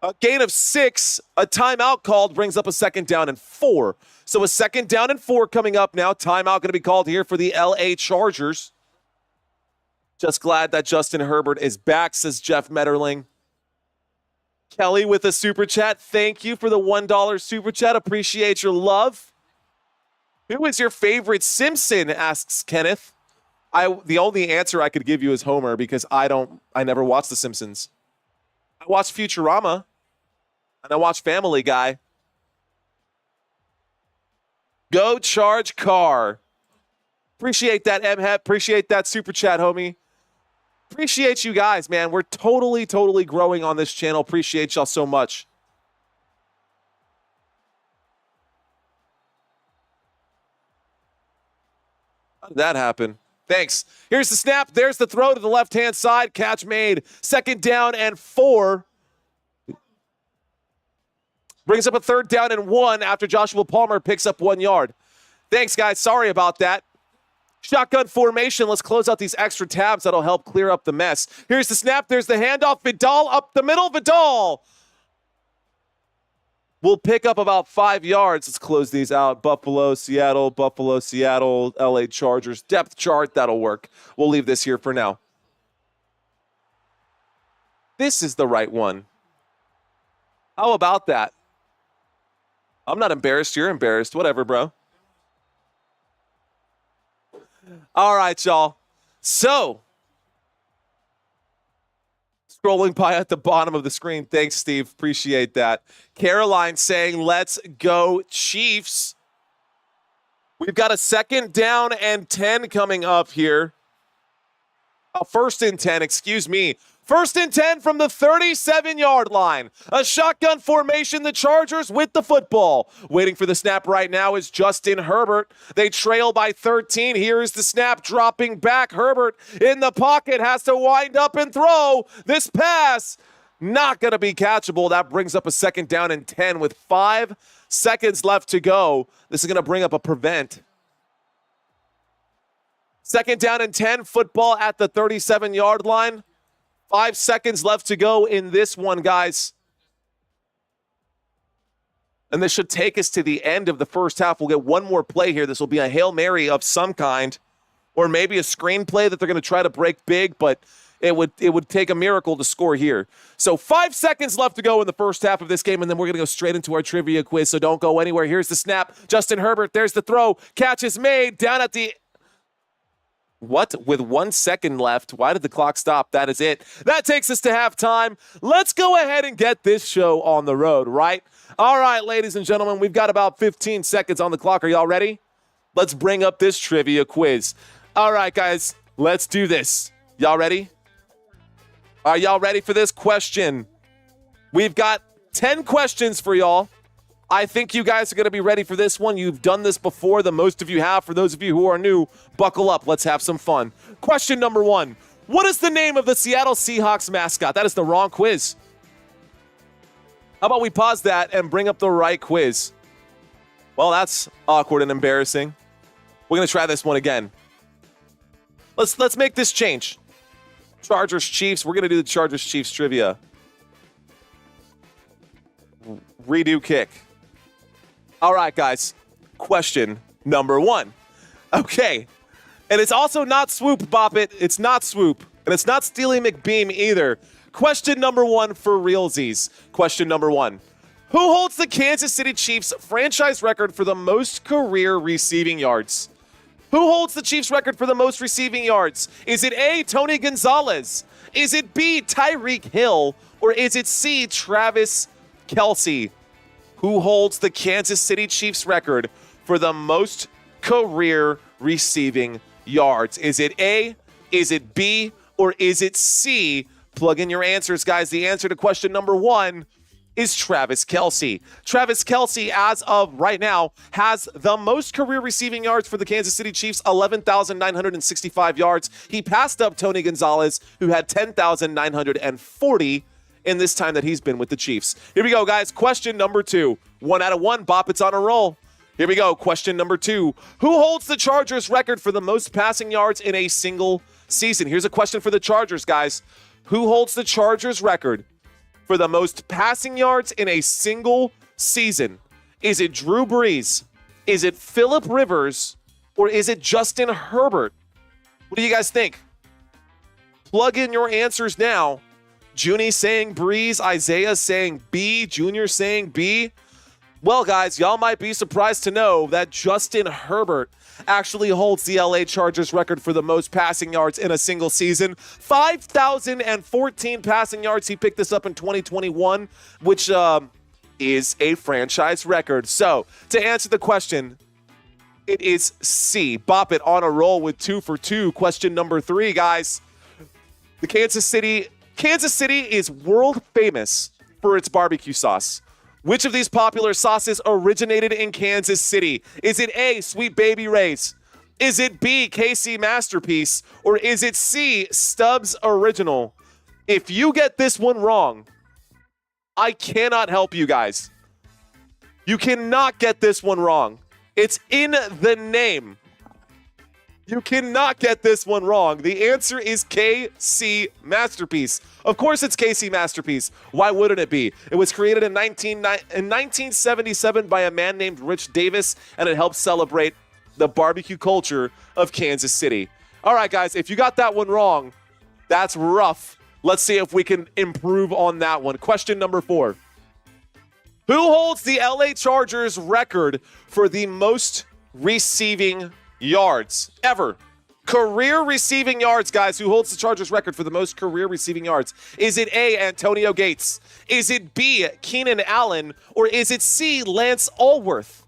a gain of 6. A timeout called brings up a second down and 4. So a second down and 4 coming up now. Timeout going to be called here for the LA Chargers. Just glad that Justin Herbert is back, says Jeff Metterling. Kelly with a super chat. Thank you for the $1 super chat. Appreciate your love. Who is your favorite Simpson? Asks Kenneth. The only answer I could give you is Homer because I never watched The Simpsons. I watched Futurama and I watched Family Guy. Go Charge Car. Appreciate that, MHEP. Appreciate that super chat, homie. Appreciate you guys, man. We're totally growing on this channel. Appreciate y'all so much. How did that happen? Thanks. Here's the snap. There's the throw to the left-hand side. Catch made. Second down and 4. Brings up a third down and 1 after Joshua Palmer picks up 1 yard. Thanks, guys. Sorry about that. Shotgun formation. Let's close out these extra tabs. That'll help clear up the mess. Here's the snap. There's the handoff. Vidal up the middle. Vidal will pick up about 5 yards. Let's close these out. Buffalo, Seattle, LA Chargers. Depth chart. That'll work. We'll leave this here for now. This is the right one. How about that? I'm not embarrassed. You're embarrassed. Whatever, bro. All right, y'all. So, scrolling by at the bottom of the screen. Thanks, Steve. Appreciate that. Caroline saying, let's go Chiefs. We've got a second down and 10 coming up here. First and 10, excuse me. First and 10 from the 37-yard line. A shotgun formation, the Chargers with the football. Waiting for the snap right now is Justin Herbert. They trail by 13. Here is the snap dropping back. Herbert in the pocket has to wind up and throw. This pass not going to be catchable. That brings up a second down and 10 with 5 seconds left to go. This is going to bring up a prevent. Second down and 10, football at the 37-yard line. 5 seconds left to go in this one, guys. And this should take us to the end of the first half. We'll get one more play here. This will be a Hail Mary of some kind, or maybe a screenplay that they're going to try to break big, but it would take a miracle to score here. So 5 seconds left to go in the first half of this game, and then we're going to go straight into our trivia quiz, so don't go anywhere. Here's the snap. Justin Herbert, there's the throw. Catch is made down at the... What? With 1 second left. Why did the clock stop? That is it. That takes us to halftime. Let's go ahead and get this show on the road, right? All right, ladies and gentlemen, we've got about 15 seconds on the clock. Are y'all ready? Let's bring up this trivia quiz. All right, guys, let's do this. Y'all ready? Are y'all ready for this question? We've got 10 questions for y'all. I think you guys are going to be ready for this one. You've done this before. The most of you have. For those of you who are new, buckle up. Let's have some fun. Question number 1. What is the name of the Seattle Seahawks mascot? That is the wrong quiz. How about we pause that and bring up the right quiz? Well, that's awkward and embarrassing. We're going to try this one again. Let's make this change. Chargers Chiefs. We're going to do the Chargers Chiefs trivia. Redo kick. All right, guys. Question number 1. Okay. And it's also not Swoop, Bop It. It's not Swoop. And it's not Steely McBeam either. Question number 1 for realsies. Question number 1. Who holds the Kansas City Chiefs franchise record for the most career receiving yards? Who holds the Chiefs record for the most receiving yards? Is it A, Tony Gonzalez? Is it B, Tyreek Hill? Or is it C, Travis Kelce? Who holds the Kansas City Chiefs record for the most career receiving yards? Is it A, is it B, or is it C? Plug in your answers, guys. The answer to question number 1 is Travis Kelce. Travis Kelce, as of right now, has the most career receiving yards for the Kansas City Chiefs, 11,965 yards. He passed up Tony Gonzalez, who had 10,940 in this time that he's been with the Chiefs. Here we go, guys. Question number 2. 1 out of 1. Bop, it's on a roll. Here we go. Question number 2. Who holds the Chargers record for the most passing yards in a single season? Here's a question for the Chargers, guys. Who holds the Chargers record for the most passing yards in a single season? Is it Drew Brees? Is it Phillip Rivers? Or is it Justin Herbert? What do you guys think? Plug in your answers now. Junie saying Brees, Isaiah saying B, Junior saying B. Well, guys, y'all might be surprised to know that Justin Herbert actually holds the LA Chargers record for the most passing yards in a single season. 5,014 passing yards. He picked this up in 2021, which is a franchise record. So, to answer the question, it is C. Bop It on a roll with 2 for 2. Question number 3, guys. The Kansas City is world famous for its barbecue sauce. Which of these popular sauces originated in Kansas City? Is it A, Sweet Baby Ray's? Is it B, KC Masterpiece? Or is it C, Stubbs Original? If you get this one wrong, I cannot help you guys. You cannot get this one wrong. It's in the name. You cannot get this one wrong. The answer is KC Masterpiece. Of course it's KC Masterpiece. Why wouldn't it be? It was created in 1977 by a man named Rich Davis, and it helps celebrate the barbecue culture of Kansas City. All right, guys, if you got that one wrong, that's rough. Let's see if we can improve on that one. Question number 4. Who holds the LA Chargers record for the most receiving yards ever? Career receiving yards, guys. Who holds the Chargers record for the most career receiving yards? Is it A, Antonio Gates? Is it B, Keenan Allen? Or is it C, Lance Allworth?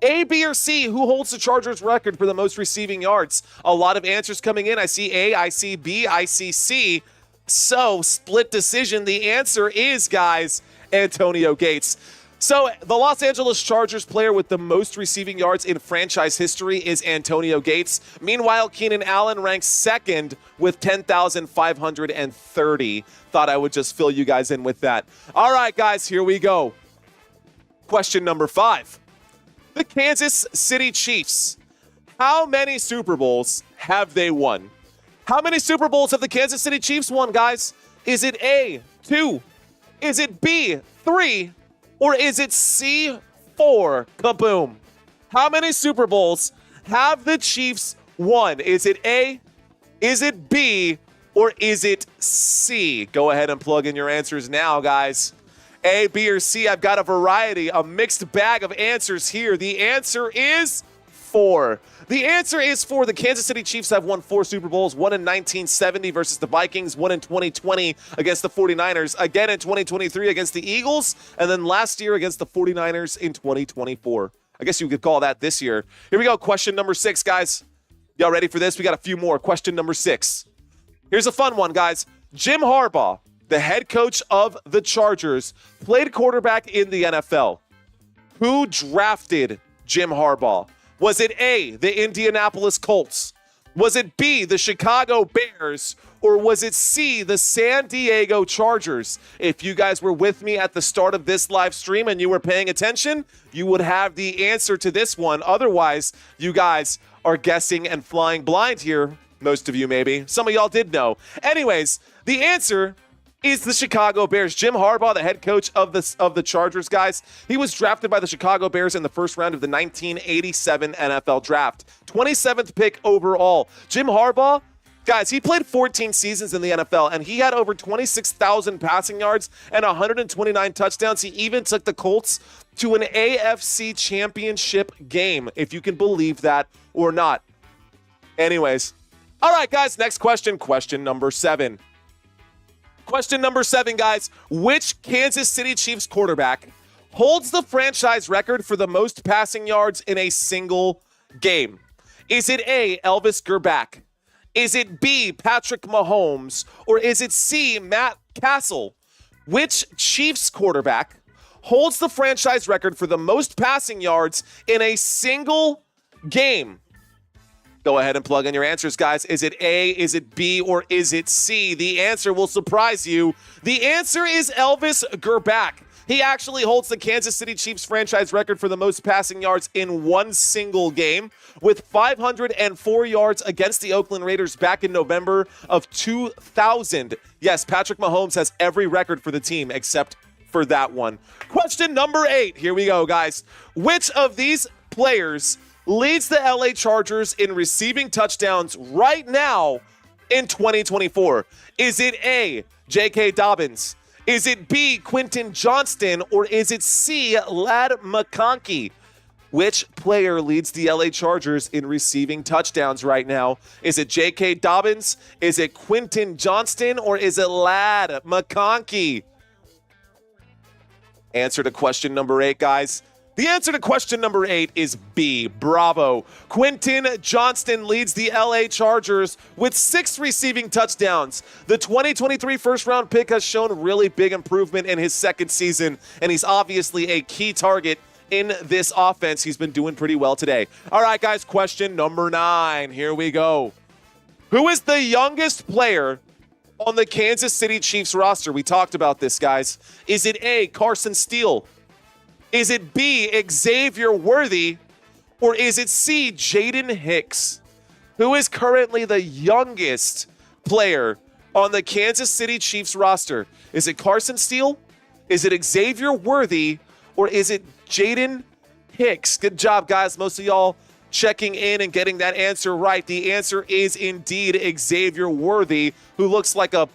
A, B, or C, who holds the Chargers record for the most receiving yards? A lot of answers coming in. I see A, I see B, I see C. So, split decision. The answer is, guys, Antonio Gates. So, the Los Angeles Chargers player with the most receiving yards in franchise history is Antonio Gates. Meanwhile, Keenan Allen ranks second with 10,530. Thought I would just fill you guys in with that. All right, guys, here we go. Question number 5. The Kansas City Chiefs. How many Super Bowls have they won? How many Super Bowls have the Kansas City Chiefs won, guys? Is it A, 2? Is it B, 3? Or is it C, 4. Kaboom. How many Super Bowls have the Chiefs won? Is it A, is it B, or is it C? Go ahead and plug in your answers now, guys. A, B, or C? I've got a variety, a mixed bag of answers here. The answer is 4. The answer is 4. The Kansas City Chiefs have won 4 Super Bowls, one in 1970 versus the Vikings, one in 2020 against the 49ers, again in 2023 against the Eagles, and then last year against the 49ers in 2024. I guess you could call that this year. Here we go. Question number 6, guys. Y'all ready for this? We got a few more. Question number 6. Here's a fun one, guys. Jim Harbaugh, the head coach of the Chargers, played quarterback in the NFL. Who drafted Jim Harbaugh? Was it A, the Indianapolis Colts? Was it B, the Chicago Bears? Or was it C, the San Diego Chargers? If you guys were with me at the start of this live stream and you were paying attention, you would have the answer to this one. Otherwise, you guys are guessing and flying blind here. Most of you, maybe. Some of y'all did know. Anyways, the answer is the Chicago Bears. Jim Harbaugh, the head coach of the Chargers, guys. He was drafted by the Chicago Bears in the first round of the 1987 NFL Draft. 27th pick overall. Jim Harbaugh, guys, he played 14 seasons in the NFL, and he had over 26,000 passing yards and 129 touchdowns. He even took the Colts to an AFC championship game, if you can believe that or not. Anyways. All right, guys, next question. Question number 7. Question number 7, guys. Which Kansas City Chiefs quarterback holds the franchise record for the most passing yards in a single game? Is it A, Elvis Grbac? Is it B, Patrick Mahomes? Or is it C, Matt Castle? Which Chiefs quarterback holds the franchise record for the most passing yards in a single game? Go ahead and plug in your answers, guys. Is it A, is it B, or is it C? The answer will surprise you. The answer is Elvis Grbac. He actually holds the Kansas City Chiefs franchise record for the most passing yards in one single game with 504 yards against the Oakland Raiders back in November of 2000. Yes, Patrick Mahomes has every record for the team except for that one. Question number 8. Here we go, guys. Which of these players leads the LA Chargers in receiving touchdowns right now in 2024? Is it A, J.K. Dobbins? Is it B, Quentin Johnston? Or is it C, Ladd McConkey? Which player leads the LA Chargers in receiving touchdowns right now? Is it J.K. Dobbins? Is it Quentin Johnston? Or is it Ladd McConkey? Answer to question number 8, guys. The answer to question number 8 is B. Bravo. Quentin Johnston leads the LA Chargers with 6 receiving touchdowns. The 2023 first-round pick has shown really big improvement in his second season, and he's obviously a key target in this offense. He's been doing pretty well today. All right, guys, question number 9. Here we go. Who is the youngest player on the Kansas City Chiefs roster? We talked about this, guys. Is it A, Carson Steele? Is it B, Xavier Worthy? Or is it C, Jaden Hicks? Who is currently the youngest player on the Kansas City Chiefs roster? Is it Carson Steele? Is it Xavier Worthy? Or is it Jaden Hicks? Good job, guys. Most of y'all checking in and getting that answer right. The answer is indeed Xavier Worthy, who looks like a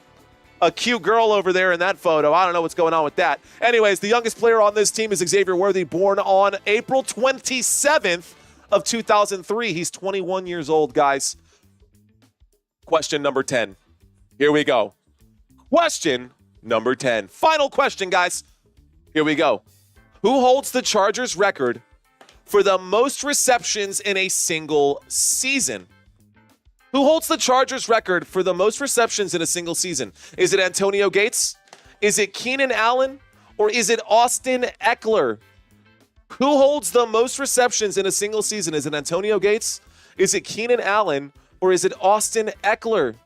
cute girl over there in that photo. I don't know what's going on with that. Anyways, the youngest player on this team is Xavier Worthy, born on April 27th of 2003. He's 21 years old, guys. Question number 10. Here we go. Question number 10. Final question, guys. Here we go. Who holds the Chargers record for the most receptions in a single season? Who holds the Chargers record for the most receptions in a single season? Is it Antonio Gates? Is it Keenan Allen? Or is it Austin Eckler? Who holds the most receptions in a single season? Is it Antonio Gates? Is it Keenan Allen? Or is it Austin Eckler?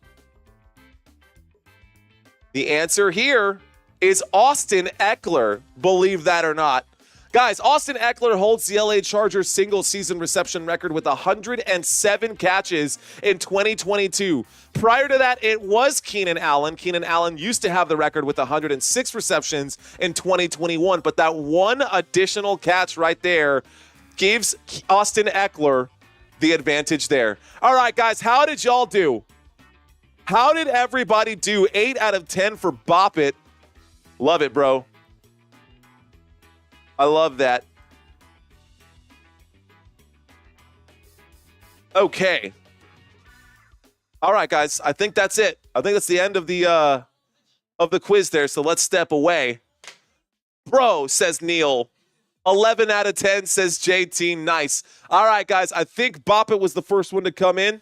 The answer here is Austin Eckler, believe that or not. Guys, Austin Eckler holds the LA Chargers single-season reception record with 107 catches in 2022. Prior to that, it was Keenan Allen. Keenan Allen used to have the record with 106 receptions in 2021, but that one additional catch right there gives Austin Eckler the advantage there. All right, guys, how did y'all do? How did everybody do? 8 out of 10 for Bop It. Love it, bro. I love that. Okay. All right, guys. I think that's it. I think that's the end of the quiz there. So let's step away. Bro, says Neil. 11 out of 10 says JT. Nice. All right, guys. I think Bop It was the first one to come in.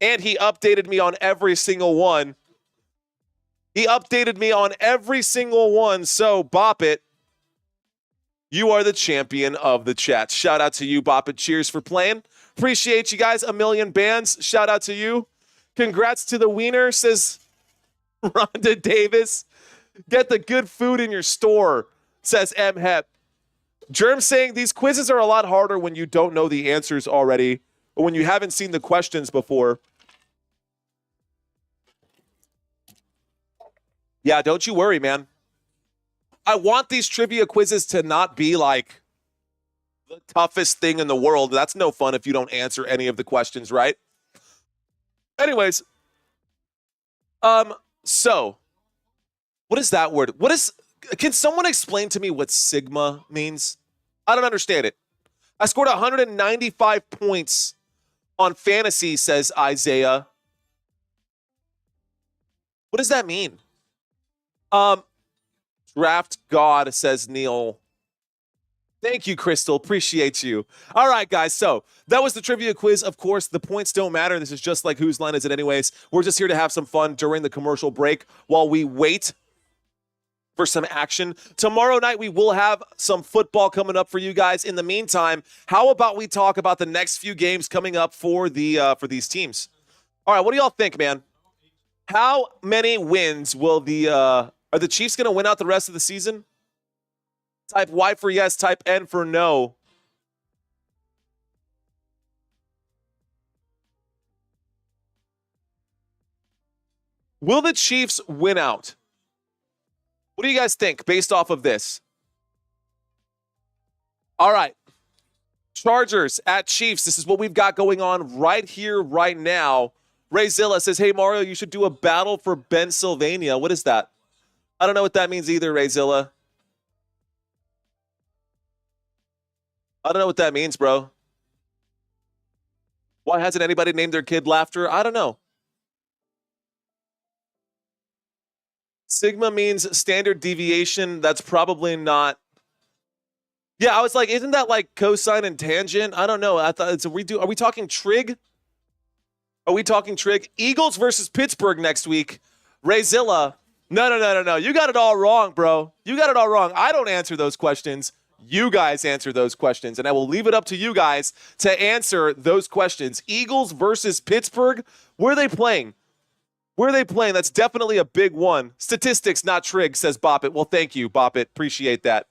And he updated me on every single one. He updated me on every single one. So, Bop It, you are the champion of the chat. Shout out to you, Bop It. Cheers for playing. Appreciate you guys. 1,000,000 bands. Shout out to you. Congrats to the wiener, says Rhonda Davis. Get the good food in your store, says M. Hep. Germ saying these quizzes are a lot harder when you don't know the answers already or when you haven't seen the questions before. Yeah, don't you worry, man. I want these trivia quizzes to not be like the toughest thing in the world. That's no fun if you don't answer any of the questions, right? Anyways, so what is that word? Can someone explain to me what sigma means? I don't understand it. I scored 195 points on fantasy, says Isaiah. What does that mean? Draft God, says Neil. Thank you, Crystal. Appreciate you. All right, guys. So that was the trivia quiz. Of course, the points don't matter. This is just like whose line is it anyways. We're just here to have some fun during the commercial break while we wait for some action. Tomorrow night, we will have some football coming up for you guys. In the meantime, how about we talk about the next few games coming up for these teams? All right, what do y'all think, man? How many wins will are the Chiefs going to win out the rest of the season? Type Y for yes, type N for no. Will the Chiefs win out? What do you guys think based off of this? All right. Chargers at Chiefs. This is what we've got going on right here, right now. Ray Zilla says, hey, Mario, you should do a battle for Pennsylvania. What is that? I don't know what that means either, Ray Zilla. I don't know what that means, bro. Why hasn't anybody named their kid Laughter? I don't know. Sigma means standard deviation. That's probably not. Yeah, I was like, isn't that like cosine and tangent? I don't know. I thought it's a redo. Are we talking trig? Are we talking trig? Eagles versus Pittsburgh next week. Ray Zilla. No. You got it all wrong, bro. You got it all wrong. I don't answer those questions. You guys answer those questions, and I will leave it up to you guys to answer those questions. Eagles versus Pittsburgh. Where are they playing? Where are they playing? That's definitely a big one. Statistics, not trig, says Bop It. Well, thank you, Bop It. Appreciate that.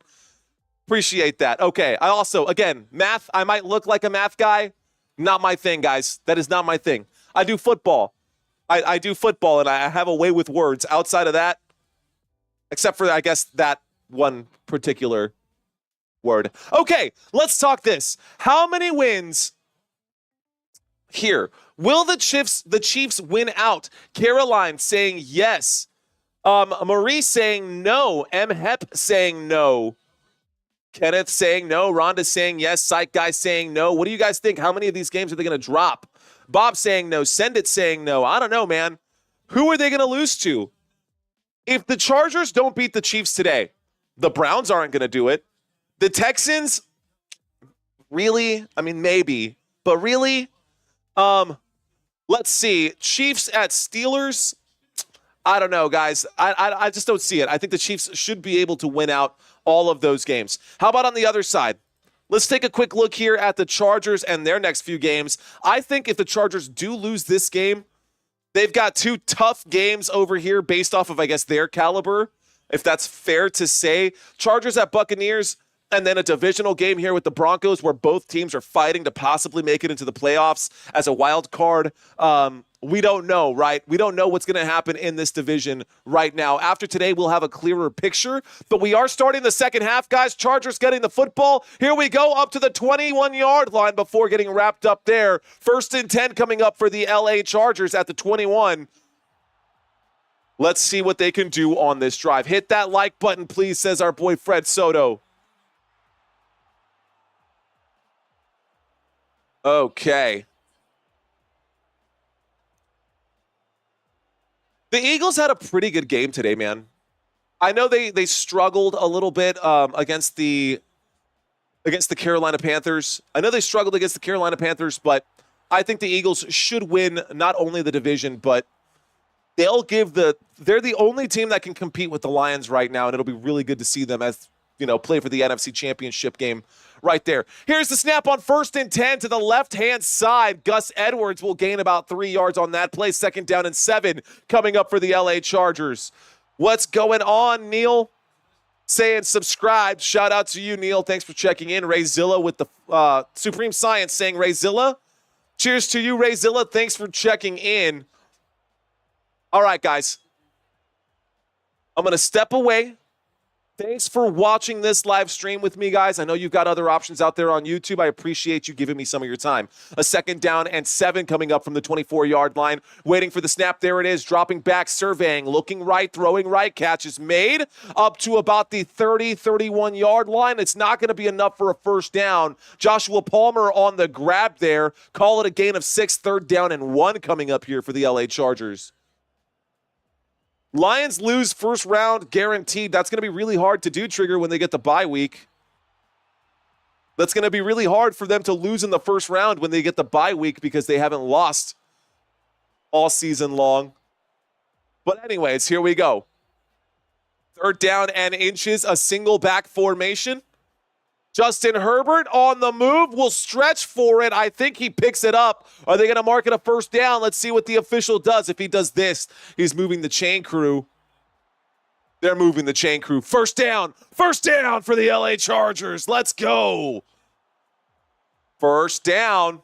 Appreciate that. Okay. I also, again, math, I might look like a math guy. Not my thing, guys. That is not my thing. I do football. I do football, and I have a way with words. Outside of that, except for, I guess, that one particular word. Okay, let's talk this. How many wins here? Will the Chiefs win out? Caroline saying yes. Marie saying no. M. Hep saying no. Kenneth saying no. Rhonda saying yes. Psych Guy saying no. What do you guys think? How many of these games are they going to drop? Bob saying no. Send It saying no. I don't know, man. Who are they going to lose to? If the Chargers don't beat the Chiefs today, the Browns aren't going to do it. The Texans, really? I mean, maybe. But really? Let's see. Chiefs at Steelers? I don't know, guys. I just don't see it. I think the Chiefs should be able to win out all of those games. How about on the other side? Let's take a quick look here at the Chargers and their next few games. I think if the Chargers do lose this game, they've got two tough games over here based off of, I guess, their caliber. if that's fair to say. Chargers at Buccaneers, and then a divisional game here with the Broncos where both teams are fighting to possibly make it into the playoffs as a wild card. We don't know, right? We don't know what's going to happen in this division right now. After today, we'll have a clearer picture, but we are starting the second half, guys. Chargers getting the football. Here we go up to the 21-yard line before getting wrapped up there. 1st and 10 coming up for the LA Chargers at the 21. Let's see what they can do on this drive. Hit that like button, please, says our boy Fred Soto. Okay. The Eagles had a pretty good game today, man. I know they struggled a little bit against the Carolina Panthers. I know they struggled against the Carolina Panthers, but I think the Eagles should win not only the division, but they're the only team that can compete with the Lions right now, and it'll be really good to see them as play for the NFC Championship game right there. Here's the snap on 1st and 10 to the left-hand side. Gus Edwards will gain about 3 yards on that play. 2nd down and 7 coming up for the LA Chargers. What's going on, Neil? Saying subscribe. Shout out to you, Neil. Thanks for checking in. Rayzilla with the Supreme Science saying Rayzilla. Cheers to you, Rayzilla. Thanks for checking in. All right, guys. I'm going to step away. Thanks for watching this live stream with me, guys. I know you've got other options out there on YouTube. I appreciate you giving me some of your time. A 2nd down and 7 coming up from the 24-yard line. Waiting for the snap. There it is. Dropping back, surveying, looking right, throwing right. Catch is made up to about the 30, 31-yard line. It's not going to be enough for a 1st down. Joshua Palmer on the grab there. Call it a gain of 6, 3rd down and 1 coming up here for the LA Chargers. Lions lose 1st round guaranteed. That's going to be really hard to do, Trigger, when they get the bye week. That's going to be really hard for them to lose in the 1st round when they get the bye week because they haven't lost all season long. But anyways, here we go. 3rd down and inches, a single back formation. Justin Herbert on the move, will stretch for it. I think he picks it up. Are they going to mark it a 1st down? Let's see what the official does. If he does this, he's moving the chain crew. They're moving the chain crew. 1st down. 1st down for the LA Chargers. Let's go. 1st down.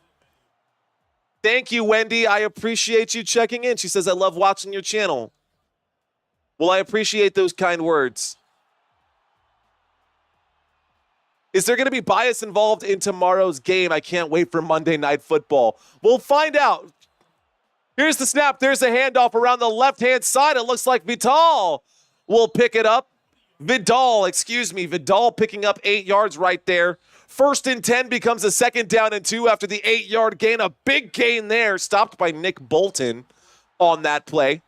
Thank you, Wendy. I appreciate you checking in. She says, I love watching your channel. Well, I appreciate those kind words. Is there going to be bias involved in tomorrow's game? I can't wait for Monday Night Football. We'll find out. Here's the snap. There's a handoff around the left-hand side. It looks like Vidal will pick it up. Vidal picking up 8 yards right there. 1st and 10 becomes a 2nd down and 2 after the 8-yard gain. A big gain there, stopped by Nick Bolton on that play.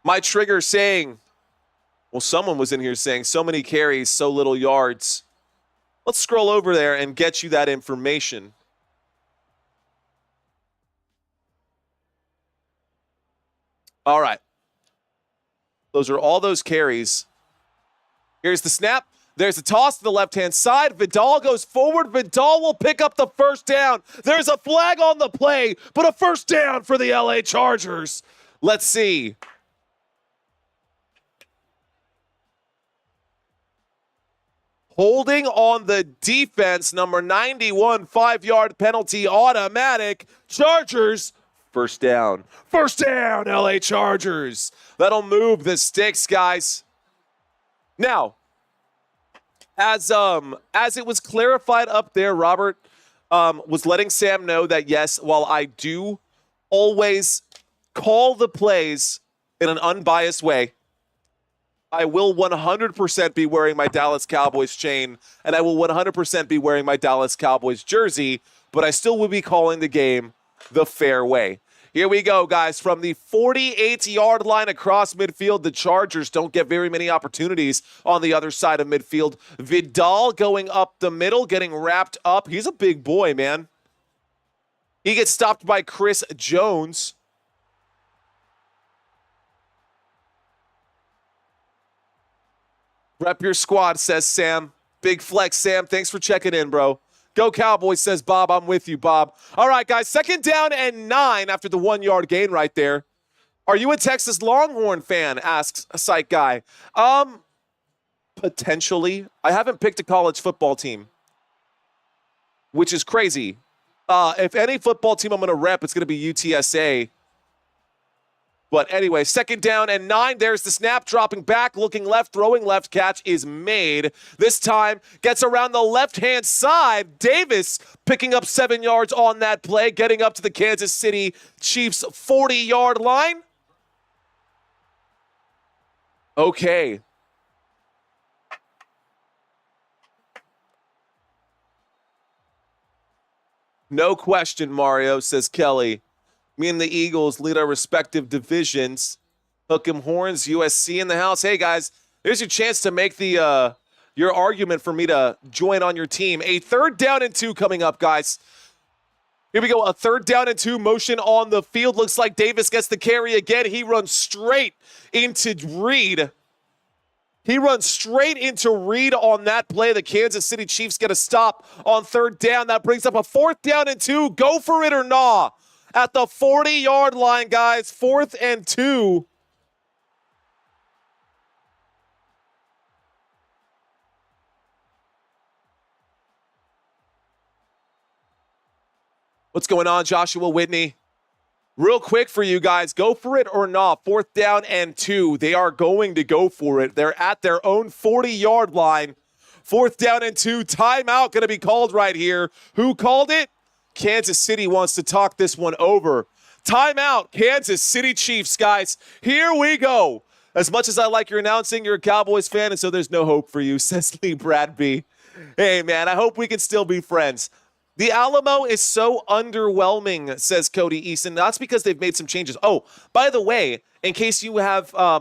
My Trigger saying, well, someone was in here saying so many carries, so little yards. Let's scroll over there and get you that information. All right. Those are all those carries. Here's the snap. There's a toss to the left-hand side. Vidal goes forward. Vidal will pick up the 1st down. There's a flag on the play, but a 1st down for the LA Chargers. Let's see. Holding on the defense, number 91, 5-yard penalty, automatic. Chargers, 1st down. 1st down, LA Chargers. That'll move the sticks, guys. Now, as it was clarified up there, Robert was letting Sam know that, yes, while I do always call the plays in an unbiased way, I will 100% be wearing my Dallas Cowboys chain, and I will 100% be wearing my Dallas Cowboys jersey, but I still will be calling the game the fair way. Here we go, guys. From the 48-yard line across midfield, the Chargers don't get very many opportunities on the other side of midfield. Vidal going up the middle, getting wrapped up. He's a big boy, man. He gets stopped by Chris Jones. Rep your squad, says Sam. Big flex, Sam. Thanks for checking in, bro. Go Cowboys, says Bob. I'm with you, Bob. All right, guys. 2nd down and 9 after the 1-yard gain right there. Are you a Texas Longhorn fan? Asks a Psych Guy. Potentially. I haven't picked a college football team, which is crazy. If any football team I'm going to rep, it's going to be UTSA. But anyway, 2nd down and 9. There's the snap, dropping back, looking left, throwing left. Catch is made. This time gets around the left-hand side. Davis picking up 7 yards on that play, getting up to the Kansas City Chiefs 40-yard line. Okay. No question, Mario, says Kelly. Me and the Eagles lead our respective divisions. Hook 'em horns, USC in the house. Hey, guys, here's your chance to make the your argument for me to join on your team. A 3rd down and 2 coming up, guys. Here we go, a 3rd down and 2 motion on the field. Looks like Davis gets the carry again. He runs straight into Reed. He runs straight into Reed on that play. The Kansas City Chiefs get a stop on 3rd down. That brings up a 4th down and 2. Go for it or nah. At the 40-yard line, guys. 4th and 2. What's going on, Joshua Whitney? Real quick for you guys, go for it or not. 4th down and 2. They are going to go for it. They're at their own 40-yard line. 4th down and 2. Timeout going to be called right here. Who called it? Kansas City wants to talk this one over. Timeout, Kansas City Chiefs, guys. Here we go. As much as I like your announcing, you're a Cowboys fan, and so there's no hope for you, says Lee Bradby. Hey, man, I hope we can still be friends. The Alamo is so underwhelming, says Cody Easton. That's because they've made some changes. Oh, by the way, in case you have, I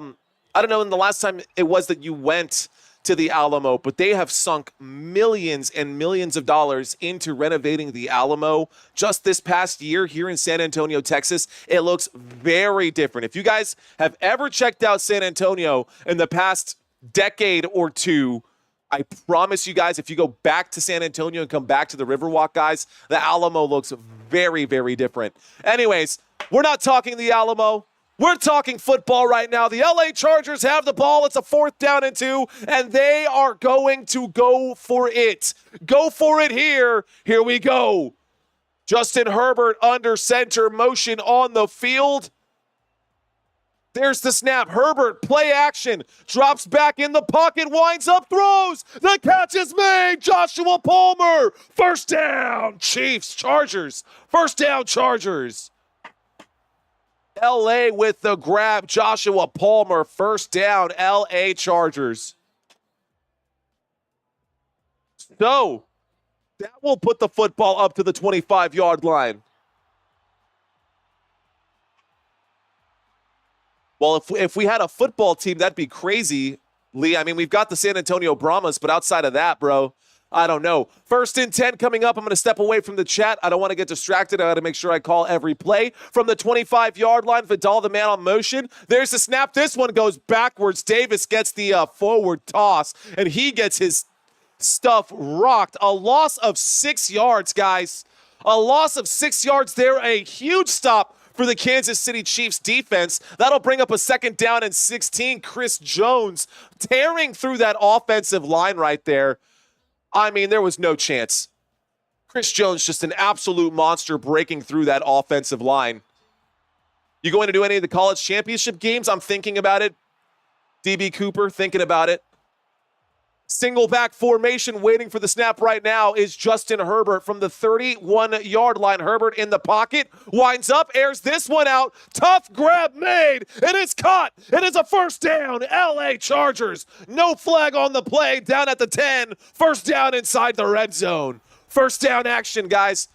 don't know, in the last time it was that you went to the Alamo, but they have sunk millions and millions of dollars into renovating the Alamo just this past year here in San Antonio, Texas. It looks very different. If you guys have ever checked out San Antonio in the past decade or two, I promise you guys, if you go back to San Antonio and come back to the Riverwalk, guys, the Alamo looks very, very different. Anyways, we're not talking the Alamo. We're talking football right now. The LA Chargers have the ball. It's a 4th down and 2, and they are going to go for it. Go for it here. Here we go. Justin Herbert under center, motion on the field. There's the snap. Herbert, play action. Drops back in the pocket, winds up, throws. The catch is made. Joshua Palmer. 1st down. Chiefs, Chargers. 1st down, Chargers. LA with the grab. Joshua Palmer, 1st down. LA Chargers. So, that will put the football up to the 25-yard line. Well, if we had a football team, that'd be crazy, Lee. I mean, we've got the San Antonio Brahmas, but outside of that, bro, I don't know. 1st and 10 coming up. I'm going to step away from the chat. I don't want to get distracted. I got to make sure I call every play. From the 25-yard line, Vidal, the man on motion. There's the snap. This one goes backwards. Davis gets the forward toss, and he gets his stuff rocked. A loss of 6 yards, guys. A loss of 6 yards there. A huge stop for the Kansas City Chiefs defense. That'll bring up a 2nd down and 16. Chris Jones tearing through that offensive line right there. I mean, there was no chance. Chris Jones, just an absolute monster breaking through that offensive line. You going to do any of the college championship games? I'm thinking about it. DB Cooper, thinking about it. Single back formation waiting for the snap right now is Justin Herbert from the 31-yard line. Herbert in the pocket, winds up, airs this one out. Tough grab made. It is caught. It is a 1st down. LA Chargers. No flag on the play. Down at the 10. 1st down inside the red zone. 1st down action, guys.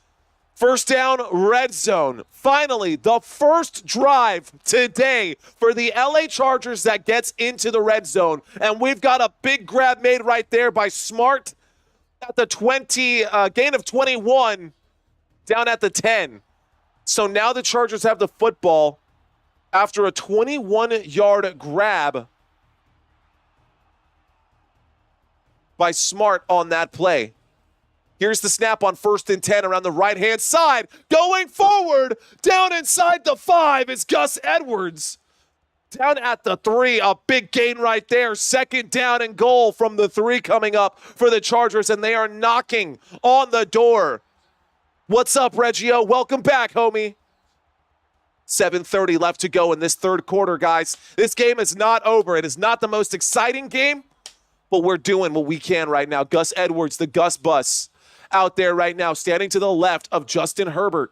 1st down, red zone. Finally, the first drive today for the LA Chargers that gets into the red zone. And we've got a big grab made right there by Smart at the 20, gain of 21 down at the 10. So now the Chargers have the football after a 21-yard grab by Smart on that play. Here's the snap on 1st and 10 around the right-hand side. Going forward, down inside the 5 is Gus Edwards. down at the 3. A big gain right there. Second down and goal from the 3 coming up for the Chargers, and they are knocking on the door. What's up, Reggio? Welcome back, homie. 7:30 left to go in this third quarter, guys. This game is not over. It is not the most exciting game, but we're doing what we can right now. Gus Edwards, the Gus Bus, out there right now, standing to the left of Justin Herbert.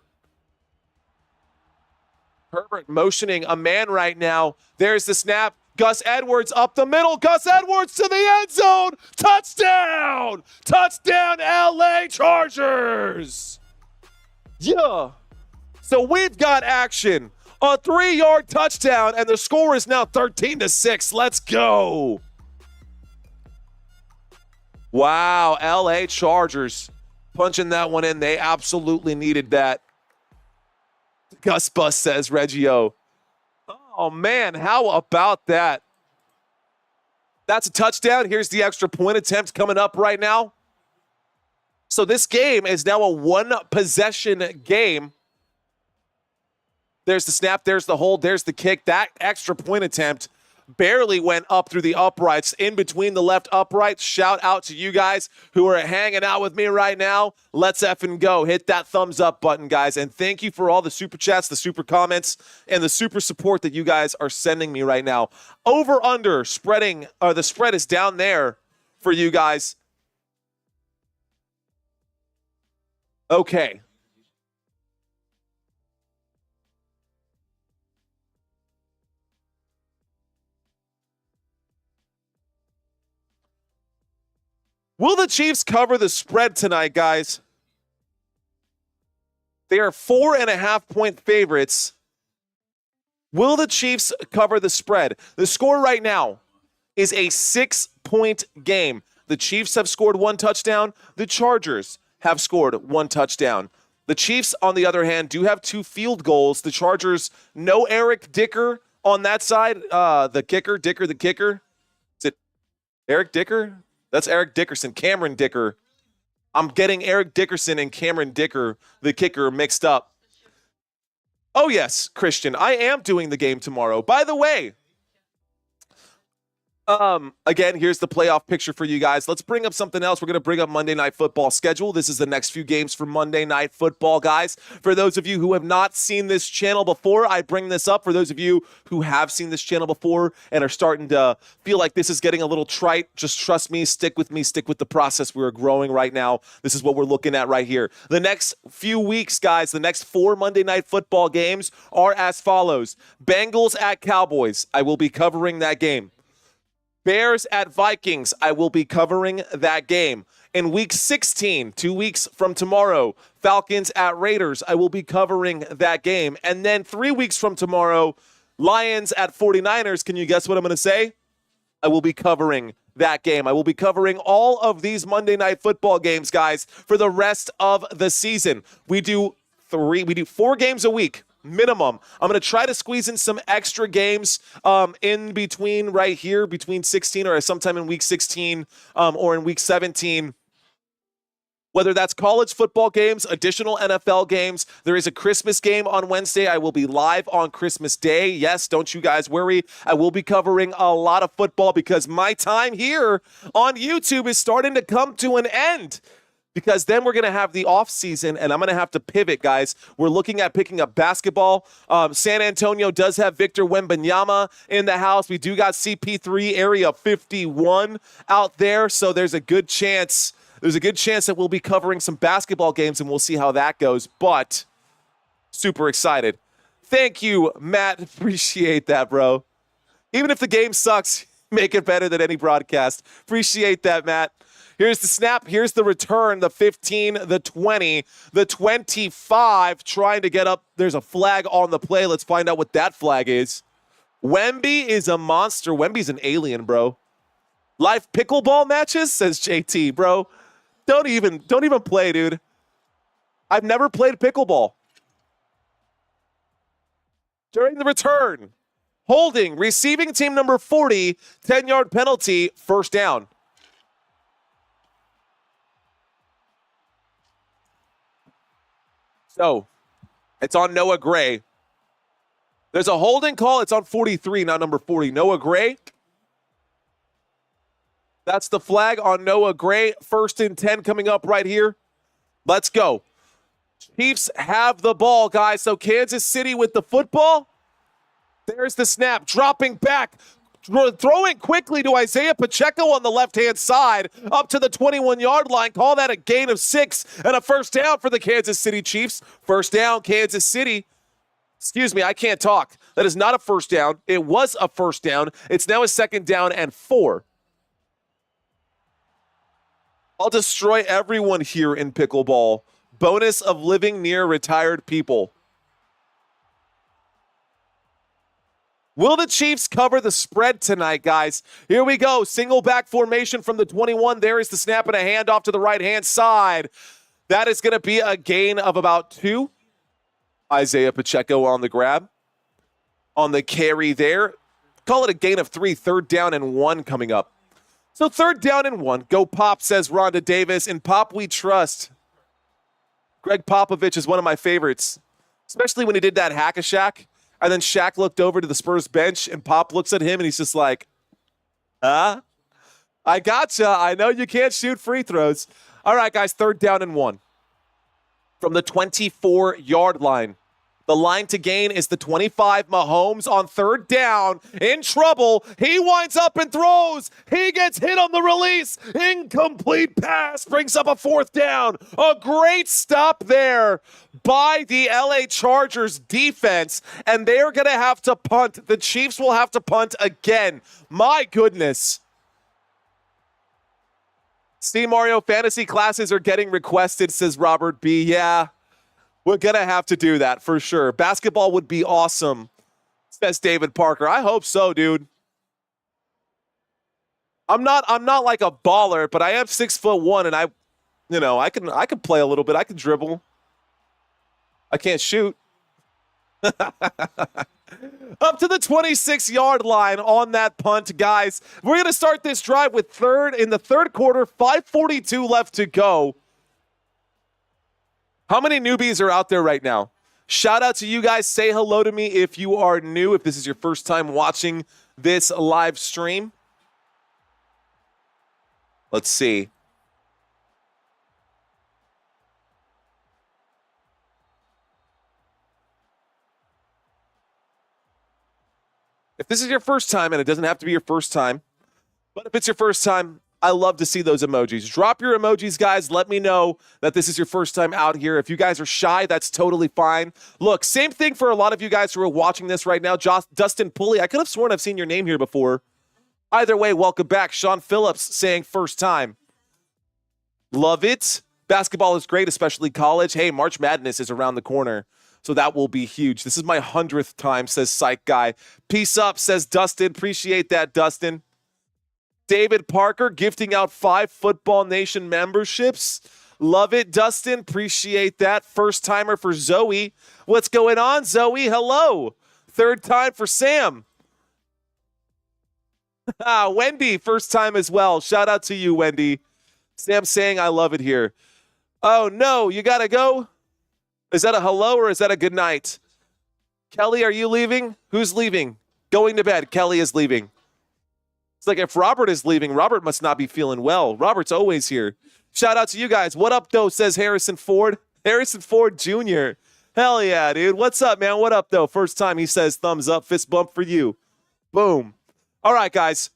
Herbert motioning a man right now. There's the snap. Gus Edwards up the middle. Gus Edwards to the end zone. Touchdown! Touchdown, LA Chargers! Yeah. So we've got action. A 3-yard touchdown, and the score is now 13-6. Let's go. Wow, LA Chargers punching that one in. They absolutely needed that. Gus Bus says, Reggio. Oh, man, how about that? That's a touchdown. Here's the extra point attempt coming up right now. So this game is now a one-possession game. There's the snap, there's the hold, there's the kick. That extra point attempt barely went up through the uprights, in between the left uprights. Shout out to you guys who are hanging out with me right now. Let's effing go. Hit that thumbs up button, guys. And thank you for all the super chats, the super comments, and the super support that you guys are sending me right now. Over under spreading, the spread is down there for you guys. Okay. Will the Chiefs cover the spread tonight, guys? They are 4.5-point favorites. Will the Chiefs cover the spread? The score right now is a 6-point game. The Chiefs have scored 1 touchdown. The Chargers have scored 1 touchdown. The Chiefs, on the other hand, do have 2 field goals. The Chargers, no Eric Dicker on that side. The kicker, Dicker the kicker. Is it Eric Dicker? That's Eric Dickerson, Cameron Dicker. I'm getting Eric Dickerson and Cameron Dicker, the kicker, mixed up. Oh, yes, Christian, I am doing the game tomorrow. By the way, again, here's the playoff picture for you guys. Let's bring up something else. We're going to bring up Monday Night Football schedule. This is the next few games for Monday Night Football, guys. For those of you who have not seen this channel before, I bring this up. For those of you who have seen this channel before and are starting to feel like this is getting a little trite, just trust me, stick with the process. We're growing right now. This is what we're looking at right here. The next few weeks, guys, the next 4 Monday Night Football games are as follows. Bengals at Cowboys. I will be covering that game. Bears at Vikings, I will be covering that game. In week 16, 2 weeks from tomorrow, Falcons at Raiders, I will be covering that game. And then 3 weeks from tomorrow, Lions at 49ers. Can you guess what I'm going to say? I will be covering that game. I will be covering all of these Monday Night Football games, guys, for the rest of the season. We do 4 games a week. Minimum. I'm going to try to squeeze in some extra games in between right here, between 16 or sometime in week 16 or in week 17. Whether that's college football games, additional NFL games. There is a Christmas game on Wednesday. I will be live on Christmas Day. Yes, don't you guys worry. I will be covering a lot of football because my time here on YouTube is starting to come to an end. Because then we're going to have the off season, and I'm going to have to pivot, guys. We're looking at picking up basketball. San Antonio does have Victor Wembanyama in the house. We do got CP3 Area 51 out there, so there's a good chance that we'll be covering some basketball games, and we'll see how that goes. But super excited. Thank you, Matt. Appreciate that, bro. Even if the game sucks, make it better than any broadcast. Appreciate that, Matt. Here's the snap. Here's the return. The 15, the 20, the 25. Trying to get up. There's a flag on the play. Let's find out what that flag is. Wemby is a monster. Wemby's an alien, bro. Live pickleball matches, says JT, bro. Don't even play, dude. I've never played pickleball. During the return, holding, receiving team number 40, 10-yard penalty, first down. So, it's on Noah Gray. There's a holding call. It's on 43, not number 40. Noah Gray. That's the flag on Noah Gray. 1st and 10 coming up right here. Let's go. Chiefs have the ball, guys. So Kansas City with the football. There's the snap. Dropping back. Throwing quickly to Isaiah Pacheco on the left-hand side. Up to the 21-yard line. Call that a gain of 6 and a first down for the Kansas City Chiefs. First down, Kansas City. Excuse me, I can't talk. That is not a first down. It was a first down. It's now a 2nd down and 4. I'll destroy everyone here in pickleball. Bonus of living near retired people. Will the Chiefs cover the spread tonight, guys? Here we go. Single back formation from the 21. There is the snap and a handoff to the right-hand side. That is going to be a gain of about 2. Isaiah Pacheco on the grab. On the carry there. Call it a gain of 3. 3rd down and 1 coming up. So 3rd down and 1. Go Pop, says Rhonda Davis. In Pop we trust. Greg Popovich is one of my favorites. Especially when he did that hack-a-shack. And then Shaq looked over to the Spurs bench, and Pop looks at him, and he's just like, I gotcha. I know you can't shoot free throws. All right, guys, 3rd down and 1. From the 24-yard line. The line to gain is the 25. Mahomes on 3rd down. In trouble. He winds up and throws. He gets hit on the release. Incomplete pass. Brings up a 4th down. A great stop there by the LA Chargers defense. And they're going to have to punt. The Chiefs will have to punt again. My goodness. See, Mario, fantasy classes are getting requested, says Robert B. Yeah. We're going to have to do that for sure. Basketball would be awesome, says David Parker. I hope so, dude. I'm not like a baller, but I am 6'1", and I can play a little bit. I can dribble. I can't shoot. Up to the 26-yard line on that punt, guys. We're going to start this drive with in the 3rd quarter, 5:42 left to go. How many newbies are out there right now? Shout out to you guys. Say hello to me if you are new, if this is your first time watching this live stream. Let's see. If this is your first time, and it doesn't have to be your first time, but if it's your first time, I love to see those emojis. Drop your emojis, guys. Let me know that this is your first time out here. If you guys are shy, that's totally fine. Look, same thing for a lot of you guys who are watching this right now. Dustin Pulley, I could have sworn I've seen your name here before. Either way, welcome back. Sean Phillips saying first time. Love it. Basketball is great, especially college. Hey, March Madness is around the corner, so that will be huge. This is my 100th time, says Psych Guy. Peace up, says Dustin. Appreciate that, Dustin. David Parker gifting out 5 Football Nation memberships. Love it, Dustin. Appreciate that. First timer for Zoe. What's going on, Zoe? Hello. 3rd time for Sam. Wendy, first time as well. Shout out to you, Wendy. Sam saying I love it here. Oh, no, you got to go? Is that a hello or is that a good night? Kelly, are you leaving? Who's leaving? Going to bed. Kelly is leaving. It's like if Robert is leaving, Robert must not be feeling well. Robert's always here. Shout out to you guys. What up, though, says Harrison Ford. Harrison Ford Jr. Hell yeah, dude. What's up, man? What up, though? First time he says thumbs up, fist bump for you. Boom. All right, guys.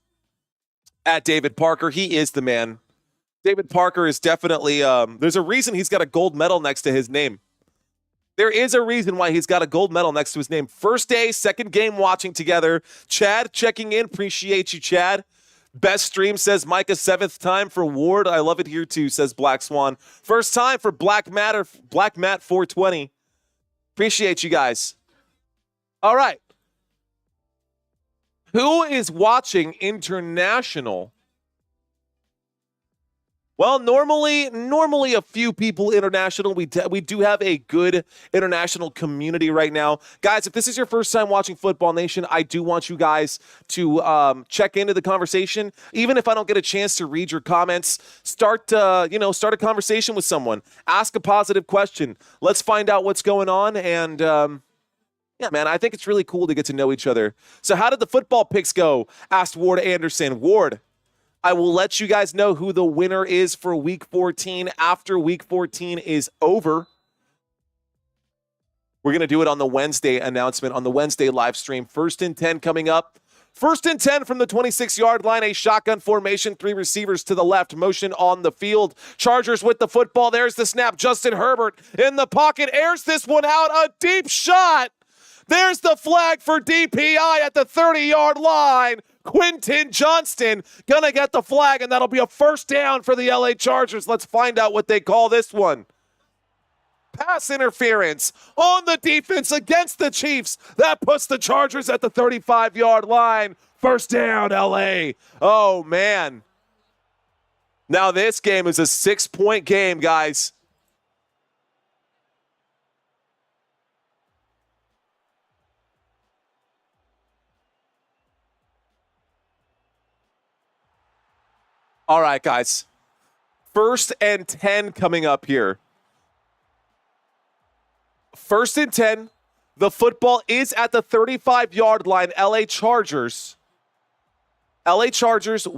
At David Parker, he is the man. David Parker is definitely, there's a reason he's got a gold medal next to his name. There is a reason why he's got a gold medal next to his name. First day, second game watching together. Chad checking in. Appreciate you, Chad. Best stream, says Micah. 7th time for Ward. I love it here too, says Black Swan. First time for Black Matt 420. Appreciate you guys. All right. Who is watching international? Well, normally a few people international. We do have a good international community right now. Guys, if this is your first time watching Football Nation, I do want you guys to check into the conversation. Even if I don't get a chance to read your comments, start a conversation with someone. Ask a positive question. Let's find out what's going on, and Yeah, man, I think it's really cool to get to know each other. So how did the football picks go? Asked Ward Anderson. Ward, I will let you guys know who the winner is for Week 14 after Week 14 is over. We're going to do it on the Wednesday announcement, on the Wednesday live stream. 1st and 10 coming up. 1st and 10 from the 26-yard line, a shotgun formation, 3 receivers to the left, motion on the field. Chargers with the football. There's the snap. Justin Herbert in the pocket, airs this one out, a deep shot. There's the flag for DPI at the 30-yard line. Quentin Johnston gonna get the flag, and that'll be a first down for the LA Chargers. Let's find out what they call this one. Pass interference on the defense against the Chiefs. That puts the Chargers at the 35-yard line. First down, LA. Oh, man. Now this game is a 6-point game, guys. All right, guys. 1st and 10 coming up here. 1st and 10. The football is at the 35-yard line. LA Chargers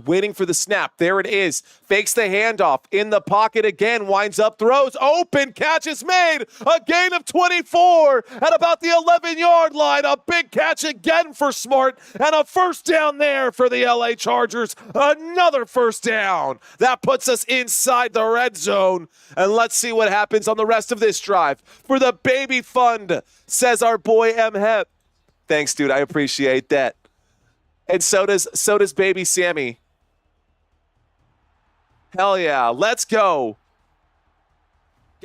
waiting for the snap. There it is. Fakes the handoff. In the pocket again. Winds up. Throws. Open. Catch is made. A gain of 24 at about the 11-yard line. A big catch again for Smart. And a first down there for the LA Chargers. Another first down. That puts us inside the red zone. And let's see what happens on the rest of this drive. For the baby fund, says our boy M. Hep. Thanks, dude. I appreciate that. And so does baby Sammy. Hell yeah. Let's go.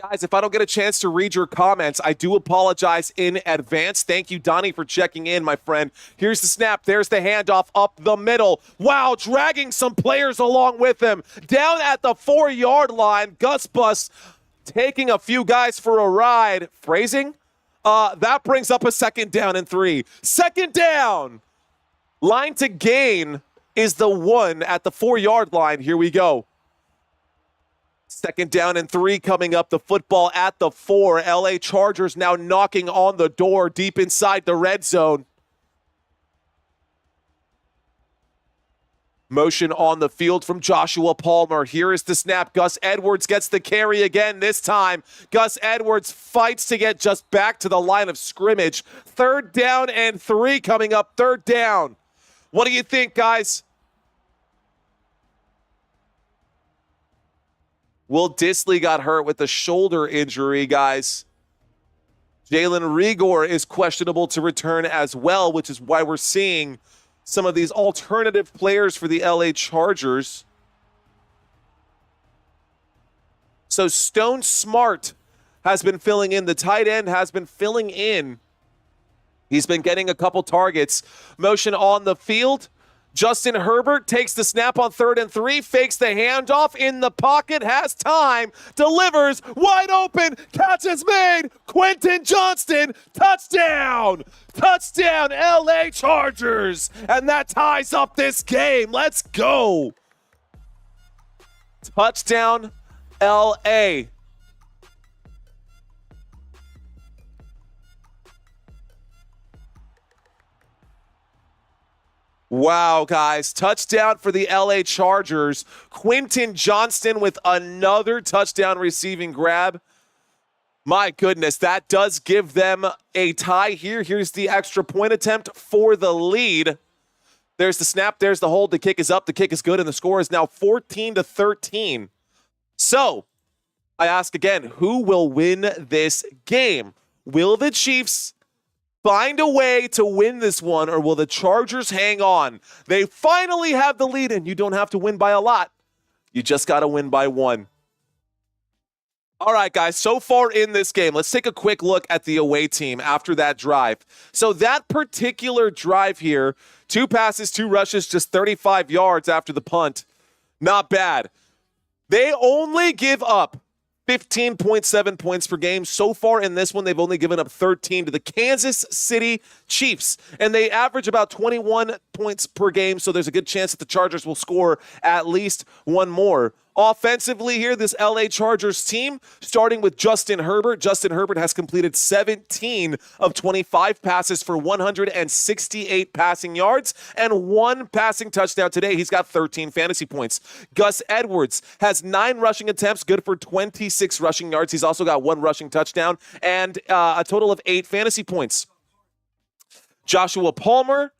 Guys, if I don't get a chance to read your comments, I do apologize in advance. Thank you, Donnie, for checking in, my friend. Here's the snap. There's the handoff up the middle. Wow, dragging some players along with him. Down at the 4-yard line, Gus Bus taking a few guys for a ride. Phrasing? That brings up a 2nd down and 3. 2nd down. Line to gain is the 1 at the 4-yard line. Here we go. 2nd down and 3 coming up. The football at the 4. LA Chargers now knocking on the door deep inside the red zone. Motion on the field from Joshua Palmer. Here is the snap. Gus Edwards gets the carry again this time. Gus Edwards fights to get just back to the line of scrimmage. 3rd down and 3 coming up. 3rd down. What do you think, guys? Will Disley got hurt with a shoulder injury, guys. Jalen Rigor is questionable to return as well, which is why we're seeing some of these alternative players for the LA Chargers. So Stone Smart has been filling in. The tight end has been filling in. He's been getting a couple targets. Motion on the field. Justin Herbert takes the snap on 3rd and 3, fakes the handoff in the pocket, has time, delivers, wide open, catch is made. Quentin Johnston, touchdown! Touchdown, LA Chargers! And that ties up this game. Let's go! Touchdown, LA. Wow, guys. Touchdown for the LA Chargers. Quentin Johnston with another touchdown receiving grab. My goodness, that does give them a tie here. Here's the extra point attempt for the lead. There's the snap. There's the hold. The kick is up. The kick is good, and the score is now 14-13. So, I ask again, who will win this game? Will the Chiefs find a way to win this one, or will the Chargers hang on? They finally have the lead, and you don't have to win by a lot. You just got to win by 1. All right, guys, so far in this game, let's take a quick look at the away team after that drive. So that particular drive here, 2 passes, 2 rushes, just 35 yards after the punt. Not bad. They only give up 15.7 points per game. So far in this one, they've only given up 13 to the Kansas City Chiefs, and they average about 21 points per game, so there's a good chance that the Chargers will score at least one more. Offensively here, this LA Chargers team, starting with Justin Herbert. Justin Herbert has completed 17 of 25 passes for 168 passing yards and 1 passing touchdown today. He's got 13 fantasy points. Gus Edwards has 9 rushing attempts, good for 26 rushing yards. He's also got 1 rushing touchdown and a total of 8 fantasy points. Joshua Palmer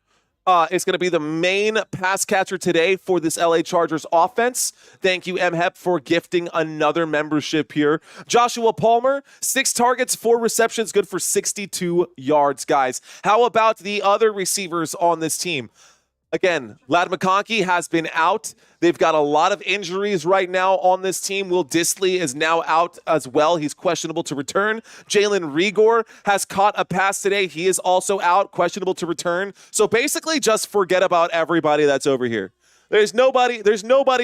is going to be the main pass catcher today for this LA Chargers offense. Thank you, MHEP, for gifting another membership here. Joshua Palmer, 6 targets, 4 receptions, good for 62 yards, guys. How about the other receivers on this team? Again, Ladd McConkey has been out. They've got a lot of injuries right now on this team. Will Dissly is now out as well. He's questionable to return. Jalen Rigor has caught a pass today. He is also out, questionable to return. So basically just forget about everybody that's over here. There's nobody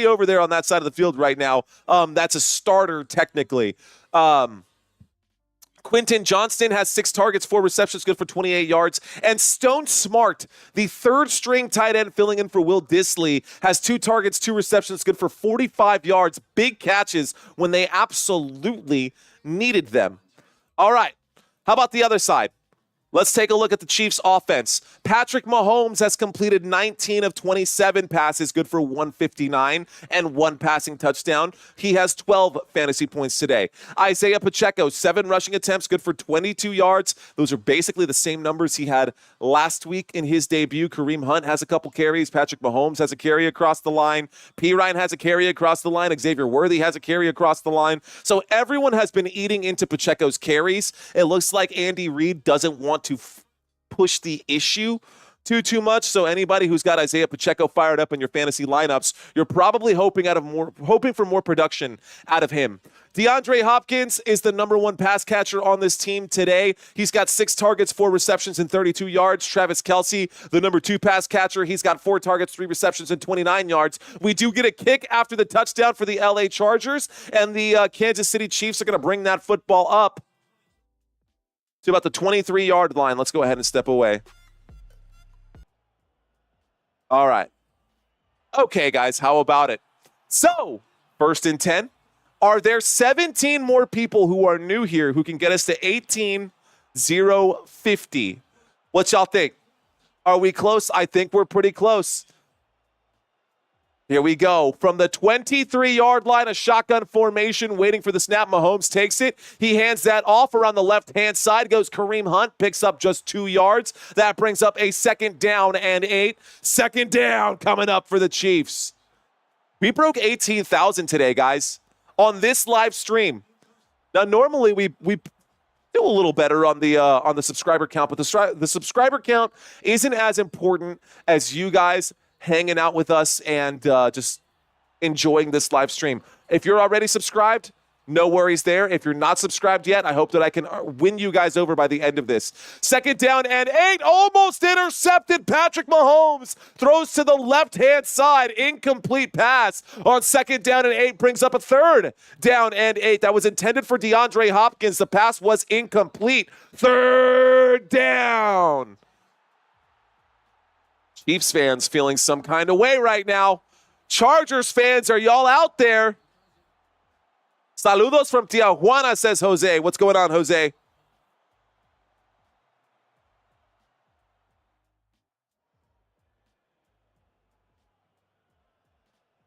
over there on that side of the field right now. That's a starter technically. Quentin Johnston has 6 targets, 4 receptions, good for 28 yards. And Stone Smart, the third-string tight end filling in for Will Dissly, has 2 targets, 2 receptions, good for 45 yards. Big catches when they absolutely needed them. All right, how about the other side? Let's take a look at the Chiefs' offense. Patrick Mahomes has completed 19 of 27 passes, good for 159 and 1 passing touchdown. He has 12 fantasy points today. Isaiah Pacheco, 7 rushing attempts, good for 22 yards. Those are basically the same numbers he had last week in his debut. Kareem Hunt has a couple carries. Patrick Mahomes has a carry across the line. P. Ryan has a carry across the line. Xavier Worthy has a carry across the line. So everyone has been eating into Pacheco's carries. It looks like Andy Reid doesn't want to push the issue too much. So anybody who's got Isaiah Pacheco fired up in your fantasy lineups, you're probably hoping for more production out of him. DeAndre Hopkins is the number 1 pass catcher on this team today. He's got 6 targets, 4 receptions, and 32 yards. Travis Kelce, the number 2 pass catcher. He's got 4 targets, 3 receptions, and 29 yards. We do get a kick after the touchdown for the LA Chargers, and the Kansas City Chiefs are going to bring that football up to about the 23-yard line. Let's go ahead and step away. All right. Okay, guys, how about it? So, 1st and 10. Are there 17 more people who are new here who can get us to 18-0-50? What y'all think? Are we close? I think we're pretty close. Here we go. From the 23-yard line, a shotgun formation, waiting for the snap. Mahomes takes it. He hands that off around the left-hand side. Goes Kareem Hunt, picks up just 2 yards. That brings up a 2nd down and 8. 2nd down coming up for the Chiefs. We broke 18,000 today, guys, on this live stream. Now, normally we do a little better on the subscriber count, but the subscriber count isn't as important as you guys hanging out with us and just enjoying this live stream. If you're already subscribed, no worries there. If you're not subscribed yet, I hope that I can win you guys over by the end of this. 2nd down and 8, almost intercepted. Patrick Mahomes throws to the left-hand side, incomplete pass on 2nd down and 8, brings up a 3rd down and 8. That was intended for DeAndre Hopkins. The pass was incomplete. 3rd down. Chiefs fans feeling some kind of way right now. Chargers fans, are y'all out there? Saludos from Tijuana, says Jose. What's going on, Jose?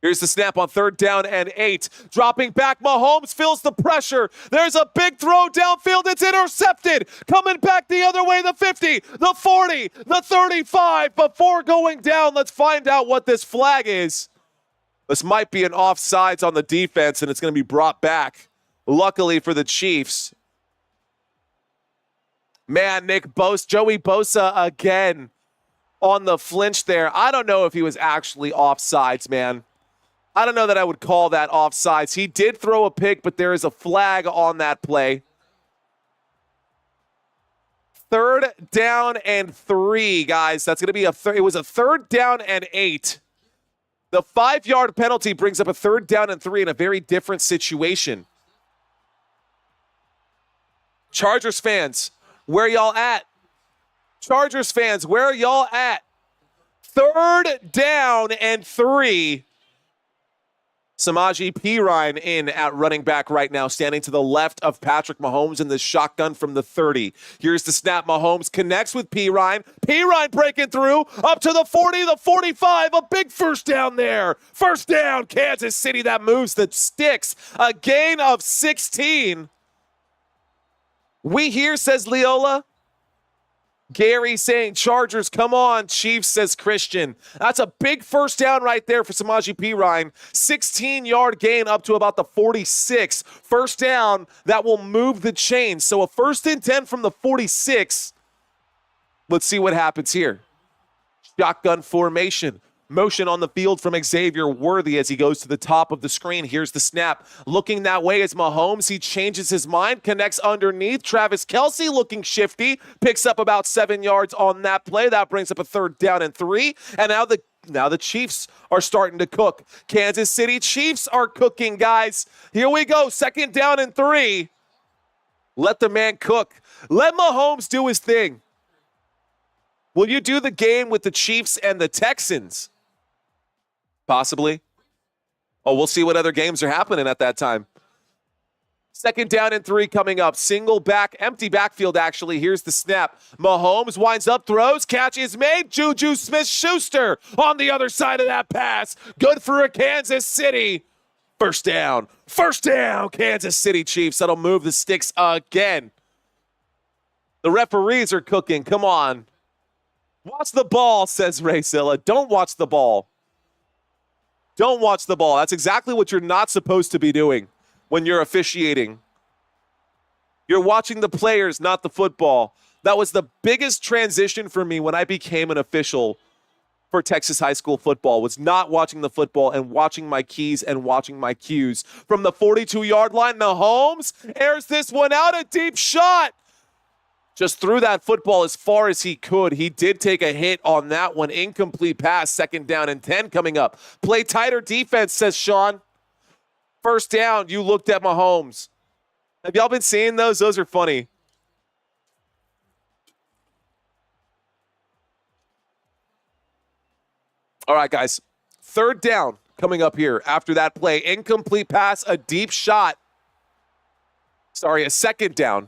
Here's the snap on 3rd down and 8. Dropping back, Mahomes feels the pressure. There's a big throw downfield. It's intercepted. Coming back the other way, the 50, the 40, the 35. Before going down, let's find out what this flag is. This might be an offsides on the defense, and it's going to be brought back. Luckily for the Chiefs. Man, Joey Bosa again on the flinch there. I don't know if he was actually offsides, man. I don't know that I would call that offsides. He did throw a pick, but there is a flag on that play. 3rd down and 3, guys. That's going to be it was a 3rd down and 8. The 5-yard penalty brings up a 3rd down and 3 in a very different situation. Chargers fans, where y'all at? Chargers fans, where are y'all at? 3rd down and 3. Samaje Perine in at running back right now, standing to the left of Patrick Mahomes in the shotgun from the 30. Here's the snap. Mahomes connects with Perine. Perine breaking through up to the 40, the 45. A big first down there. First down, Kansas City. That moves the sticks. A gain of 16. We here, says Leola. Gary saying Chargers, come on. Chiefs, says Christian. That's a big first down right there for Samaje Perine. 16-yard gain up to about the 46. First down that will move the chains. So a 1st and 10 from the 46. Let's see what happens here. Shotgun formation. Motion on the field from Xavier Worthy as he goes to the top of the screen. Here's the snap. Looking that way is Mahomes. He changes his mind, connects underneath. Travis Kelce looking shifty. Picks up about 7 yards on that play. That brings up a 3rd down and 3. And now the Chiefs are starting to cook. Kansas City Chiefs are cooking, guys. Here we go. 2nd down and 3. Let the man cook. Let Mahomes do his thing. Will you do the game with the Chiefs and the Texans? Possibly. Oh, we'll see what other games are happening at that time. 2nd down and 3 coming up. Single back, empty backfield actually. Here's the snap. Mahomes winds up, throws, catch is made. Juju Smith-Schuster on the other side of that pass. Good for a Kansas City. First down, Kansas City Chiefs. That'll move the sticks again. The referees are cooking. Come on. Watch the ball, says Ray Silla. Don't watch the ball. Don't watch the ball. That's exactly what you're not supposed to be doing when you're officiating. You're watching the players, not the football. That was the biggest transition for me when I became an official for Texas high school football, was not watching the football and watching my keys and watching my cues. From the 42-yard line, Mahomes airs this one out, a deep shot. Just threw that football as far as he could. He did take a hit on that one. Incomplete pass, 2nd down and 10 coming up. Play tighter defense, says Sean. First down, you looked at Mahomes. Have y'all been seeing those? Those are funny. All right, guys. 3rd down coming up here after that play. Incomplete pass, a deep shot. Sorry, a 2nd down.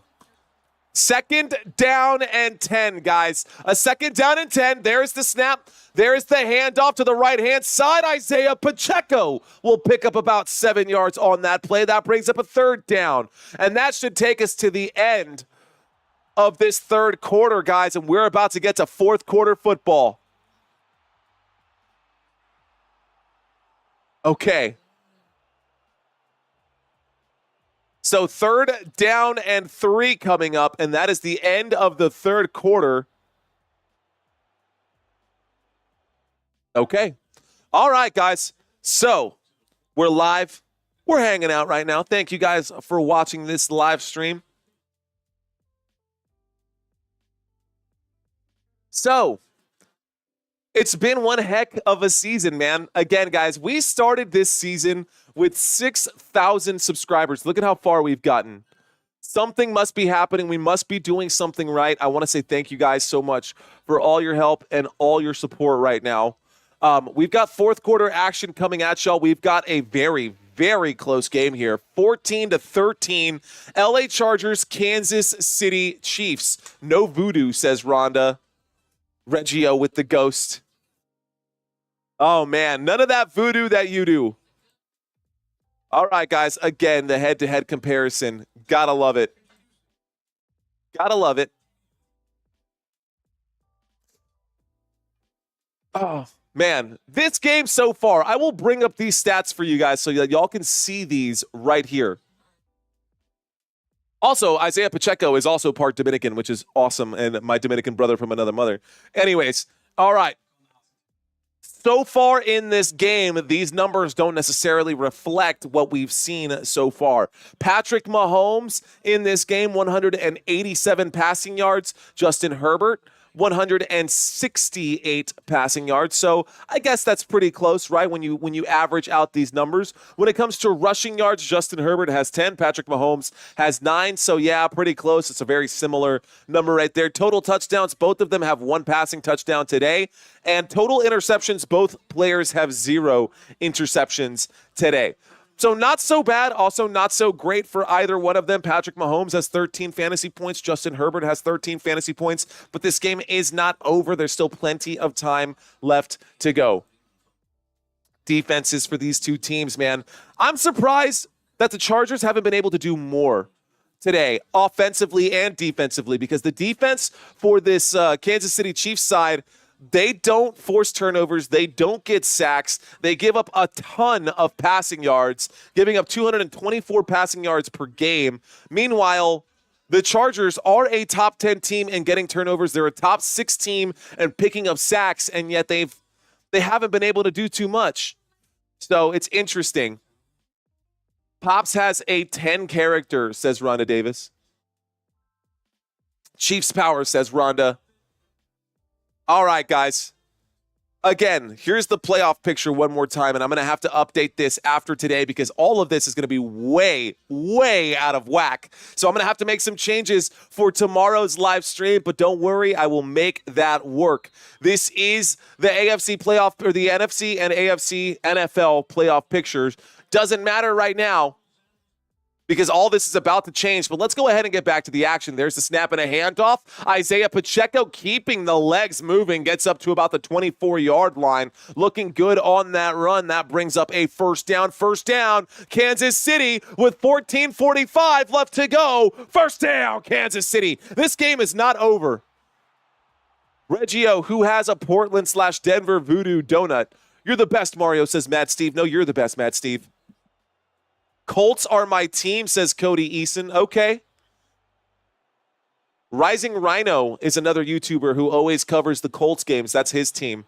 2nd down and 10, guys. A 2nd down and 10. There's the snap. There's the handoff to the right-hand side. Isaiah Pacheco will pick up about 7 yards on that play. That brings up a 3rd down. And that should take us to the end of this 3rd quarter, guys. And we're about to get to 4th quarter football. Okay. So 3rd down and 3 coming up, and that is the end of the 3rd quarter. Okay. All right, guys. So we're live. We're hanging out right now. Thank you guys for watching this live stream. So it's been one heck of a season, man. Again, guys, we started this season with 6,000 subscribers. Look at how far we've gotten. Something must be happening. We must be doing something right. I want to say thank you guys so much for all your help and all your support right now. We've got 4th quarter action coming at y'all. We've got a very, very close game here. 14-13. LA Chargers, Kansas City Chiefs. No voodoo, says Rhonda. Reggio with the ghost. Oh, man. None of that voodoo that you do. All right, guys. Again, the head-to-head comparison. Gotta love it. Gotta love it. Oh, man. This game so far, I will bring up these stats for you guys so that y'all can see these right here. Also, Isaiah Pacheco is also part Dominican, which is awesome, and my Dominican brother from another mother. Anyways, all right. So far in this game, these numbers don't necessarily reflect what we've seen so far. Patrick Mahomes in this game, 187 passing yards. Justin Herbert, 168 passing yards. So I guess that's pretty close, right? When you average out these numbers. When it comes to rushing yards, Justin Herbert has 10. Patrick Mahomes has 9. So yeah, pretty close. It's a very similar number right there. Total touchdowns, both of them have 1 passing touchdown today. And total interceptions, both players have 0 interceptions today. So not so bad, also not so great for either one of them. Patrick Mahomes has 13 fantasy points. Justin Herbert has 13 fantasy points. But this game is not over. There's still plenty of time left to go. Defenses for these two teams, man. I'm surprised that the Chargers haven't been able to do more today, offensively and defensively, because the defense for this Kansas City Chiefs side, they don't force turnovers. They don't get sacks. They give up a ton of passing yards, giving up 224 passing yards per game. Meanwhile, the Chargers are a top 10 team in getting turnovers. They're a top 6 team in picking up sacks, and yet they haven't been able to do too much. So it's interesting. Pops has a 10 character, says Rhonda Davis. Chiefs power, says Rhonda. All right, guys. Again, here's the playoff picture one more time, and I'm going to have to update this after today because all of this is going to be way, way out of whack. So I'm going to have to make some changes for tomorrow's live stream, but don't worry, I will make that work. This is the AFC playoff, or the NFC and AFC NFL playoff pictures. Doesn't matter right now, because all this is about to change. But let's go ahead and get back to the action. There's the snap and a handoff. Isaiah Pacheco keeping the legs moving, gets up to about the 24-yard line. Looking good on that run. That brings up a first down. First down, Kansas City with 14:45 left to go. First down, Kansas City. This game is not over. Reggio, who has a Portland/Denver voodoo donut. You're the best, Mario, says Mad Steve. No, you're the best, Mad Steve. Colts are my team, says Cody Eason. Okay. Rising Rhino is another YouTuber who always covers the Colts games. That's his team.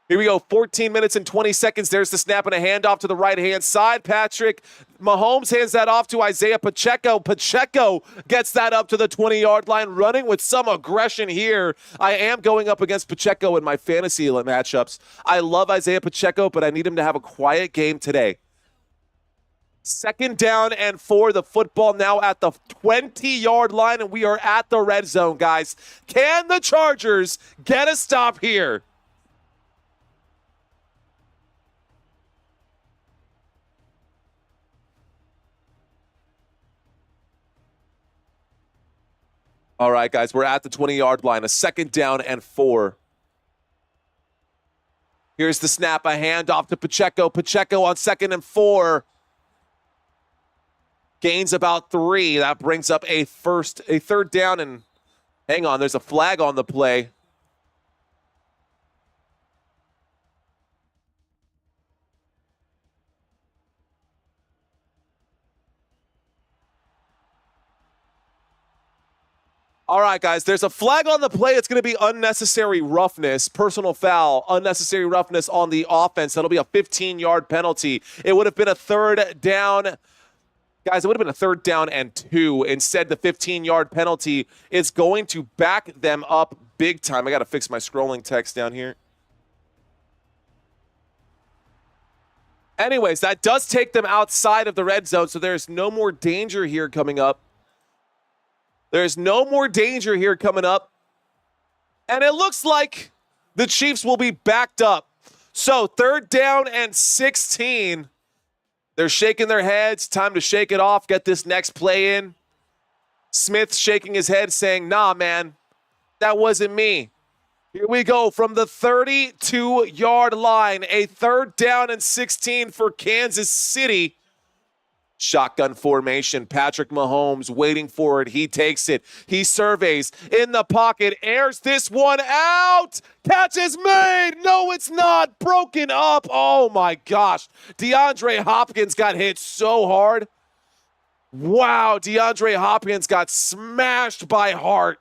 Here we go. 14 minutes and 20 seconds. There's the snap and a handoff to the right-hand side. Patrick Mahomes hands that off to Isaiah Pacheco. Pacheco gets that up to the 20-yard line, running with some aggression here. I am going up against Pacheco in my fantasy matchups. I love Isaiah Pacheco, but I need him to have a quiet game today. 2nd down and 4. The football now at the 20-yard line, and we are at the red zone, guys. Can the Chargers get a stop here? All right, guys, we're at the 20-yard line. A 2nd down and 4. Here's the snap, a handoff to Pacheco. Pacheco on 2nd and 4. Gains about 3. That brings up a 3rd down, and hang on, there's a flag on the play. All right, guys, there's a flag on the play. It's going to be unnecessary roughness, personal foul, unnecessary roughness on the offense. That'll be a 15-yard penalty. It would have been a 3rd down. Guys, it would have been a 3rd down and 2. Instead, the 15-yard penalty is going to back them up big time. I got to fix my scrolling text down here. Anyways, that does take them outside of the red zone, so there's no more danger here coming up. There's no more danger here coming up. And it looks like the Chiefs will be backed up. So 3rd down and 16. They're shaking their heads. Time to shake it off. Get this next play in. Smith shaking his head saying, nah, man, that wasn't me. Here we go from the 32-yard line. A 3rd down and 16 for Kansas City. Shotgun formation. Patrick Mahomes waiting for it. He takes it. He surveys in the pocket. Airs this one out. Catch is made. No, it's not. Broken up. Oh, my gosh. DeAndre Hopkins got hit so hard. Wow. DeAndre Hopkins got smashed by Hart.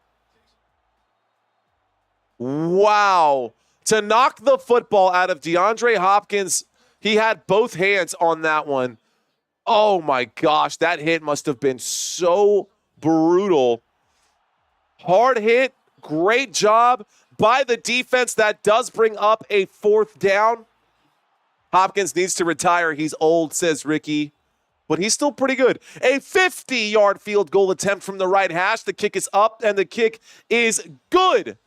Wow. To knock the football out of DeAndre Hopkins, he had both hands on that one. Oh, my gosh. That hit must have been so brutal. Hard hit, great job by the defense. That does bring up a 4th down. Hopkins needs to retire. He's old, says Ricky, but he's still pretty good. A 50-yard field goal attempt from the right hash. The kick is up, and the kick is good.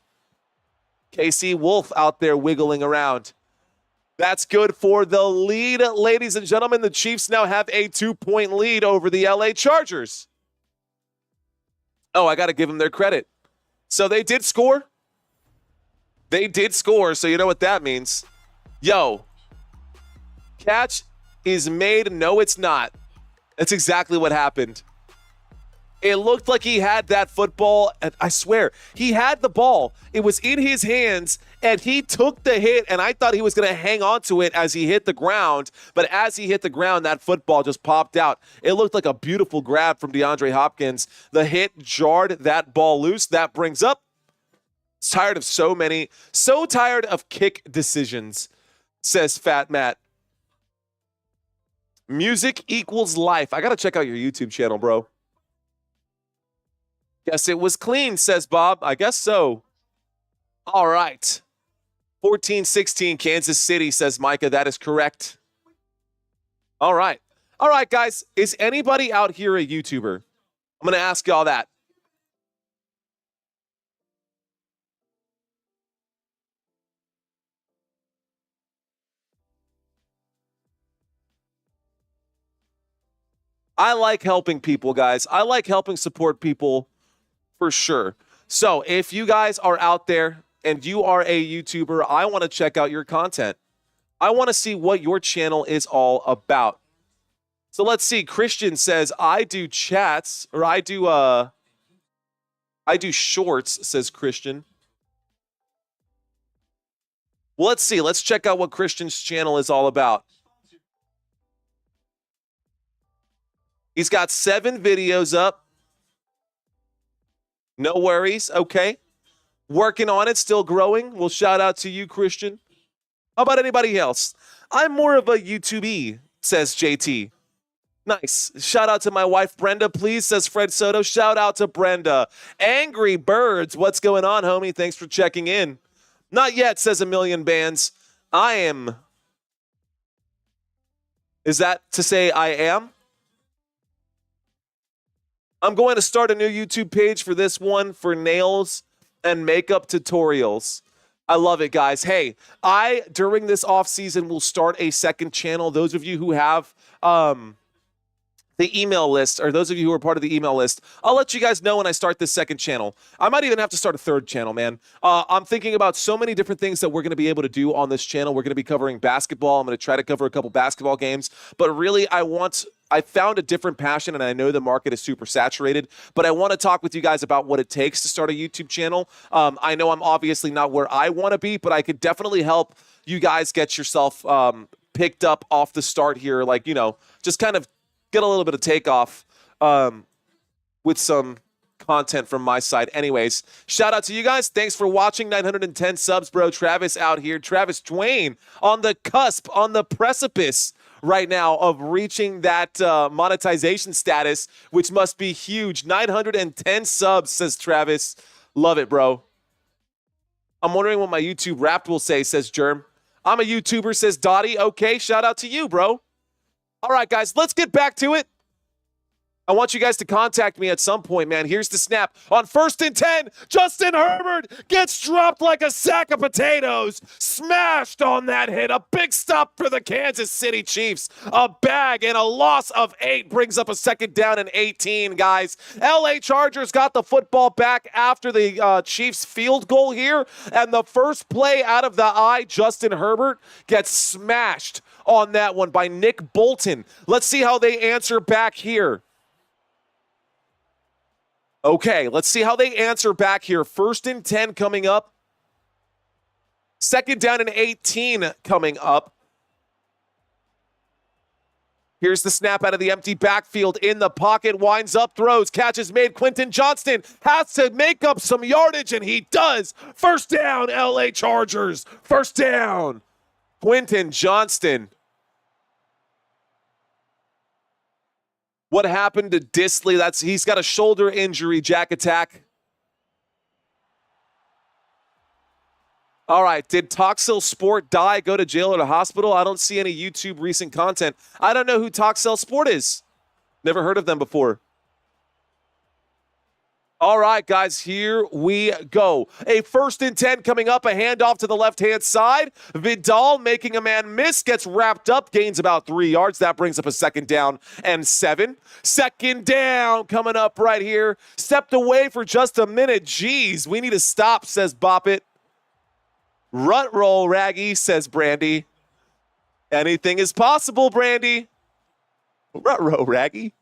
KC Wolf out there wiggling around. That's good for the lead, ladies and gentlemen. The Chiefs now have a 2-point lead over the LA Chargers. Oh, I got to give them their credit. So they did score. They did score, so you know what that means. Yo, catch is made. No, it's not. That's exactly what happened. It looked like he had that football, and I swear, he had the ball. It was in his hands, and he took the hit, and I thought he was going to hang on to it as he hit the ground, but as he hit the ground, that football just popped out. It looked like a beautiful grab from DeAndre Hopkins. The hit jarred that ball loose. That brings up, so tired of kick decisions, says Fat Matt. Music equals life. I got to check out your YouTube channel, bro. Guess it was clean, says Bob. I guess so. All right. 14-16 Kansas City, says Micah. That is correct. All right. All right, guys. Is anybody out here a YouTuber? I'm going to ask y'all that. I like helping people, guys. I like helping support people for sure. So if you guys are out there and you are a YouTuber, I want to check out your content. I want to see what your channel is all about. So let's see. Christian says, I do chats, or I do shorts, says Christian. Well, let's see. Let's check out what Christian's channel is all about. He's got 7 videos up. No worries. Okay. Working on it, still growing. Well, shout out to you, Christian. How about anybody else? I'm more of a YouTubee, says JT. Nice. Shout out to my wife, Brenda, please, says Fred Soto. Shout out to Brenda. Angry Birds, what's going on, homie? Thanks for checking in. Not yet, says A Million Bands. I am. Is that to say I am? I'm going to start a new YouTube page for this one for nails and makeup tutorials. I love it, guys. Hey, during this off season, will start a second channel. Those of you who have the email list, or those of you who are part of the email list, I'll let you guys know when I start this second channel. I might even have to start a third channel, man. I'm thinking about so many different things that we're going to be able to do on this channel. We're going to be covering basketball. I'm going to try to cover a couple basketball games, but really I found a different passion, and I know the market is super saturated, but I want to talk with you guys about what it takes to start a YouTube channel. I know I'm obviously not where I want to be, but I could definitely help you guys get yourself picked up off the start here. Like, just kind of get a little bit of takeoff with some content from my side. Anyways, shout out to you guys. Thanks for watching. 910 subs, bro. Travis out here. Travis Dwayne on the cusp, on the precipice right now of reaching that monetization status, which must be huge. 910 subs, says Travis. Love it, bro. I'm wondering what my YouTube Wrapped will say, says Germ. I'm a YouTuber, says Dottie. Okay, shout out to you, bro. All right, guys, let's get back to it. I want you guys to contact me at some point, man. Here's the snap. On 1st and 10, Justin Herbert gets dropped like a sack of potatoes. Smashed on that hit. A big stop for the Kansas City Chiefs. A bag and a loss of 8 brings up a 2nd down and 18, guys. LA Chargers got the football back after the Chiefs field goal here. And the first play out of the eye, Justin Herbert gets smashed on that one by Nick Bolton. Let's see how they answer back here. Okay, let's see how they answer back here. 1st and 10 coming up. 2nd down and 18 coming up. Here's the snap out of the empty backfield in the pocket. Winds up, throws, catches made. Quentin Johnston has to make up some yardage, and he does. 1st down, LA Chargers. 1st down. Quentin Johnston. What happened to Disley? He's got a shoulder injury, Jack Attack. All right, did Toxel Sport die, go to jail or to hospital? I don't see any YouTube recent content. I don't know who Toxel Sport is. Never heard of them before. All right, guys, here we go. A 1st and 10 coming up, a handoff to the left-hand side. Vidal making a man miss, gets wrapped up, gains about 3 yards. That brings up a 2nd down and 7. 2nd down coming up right here. Stepped away for just a minute. Jeez, we need to stop, says Bop It. Rut roll, Raggy, says Brandy. Anything is possible, Brandy. Rut roll, Raggy.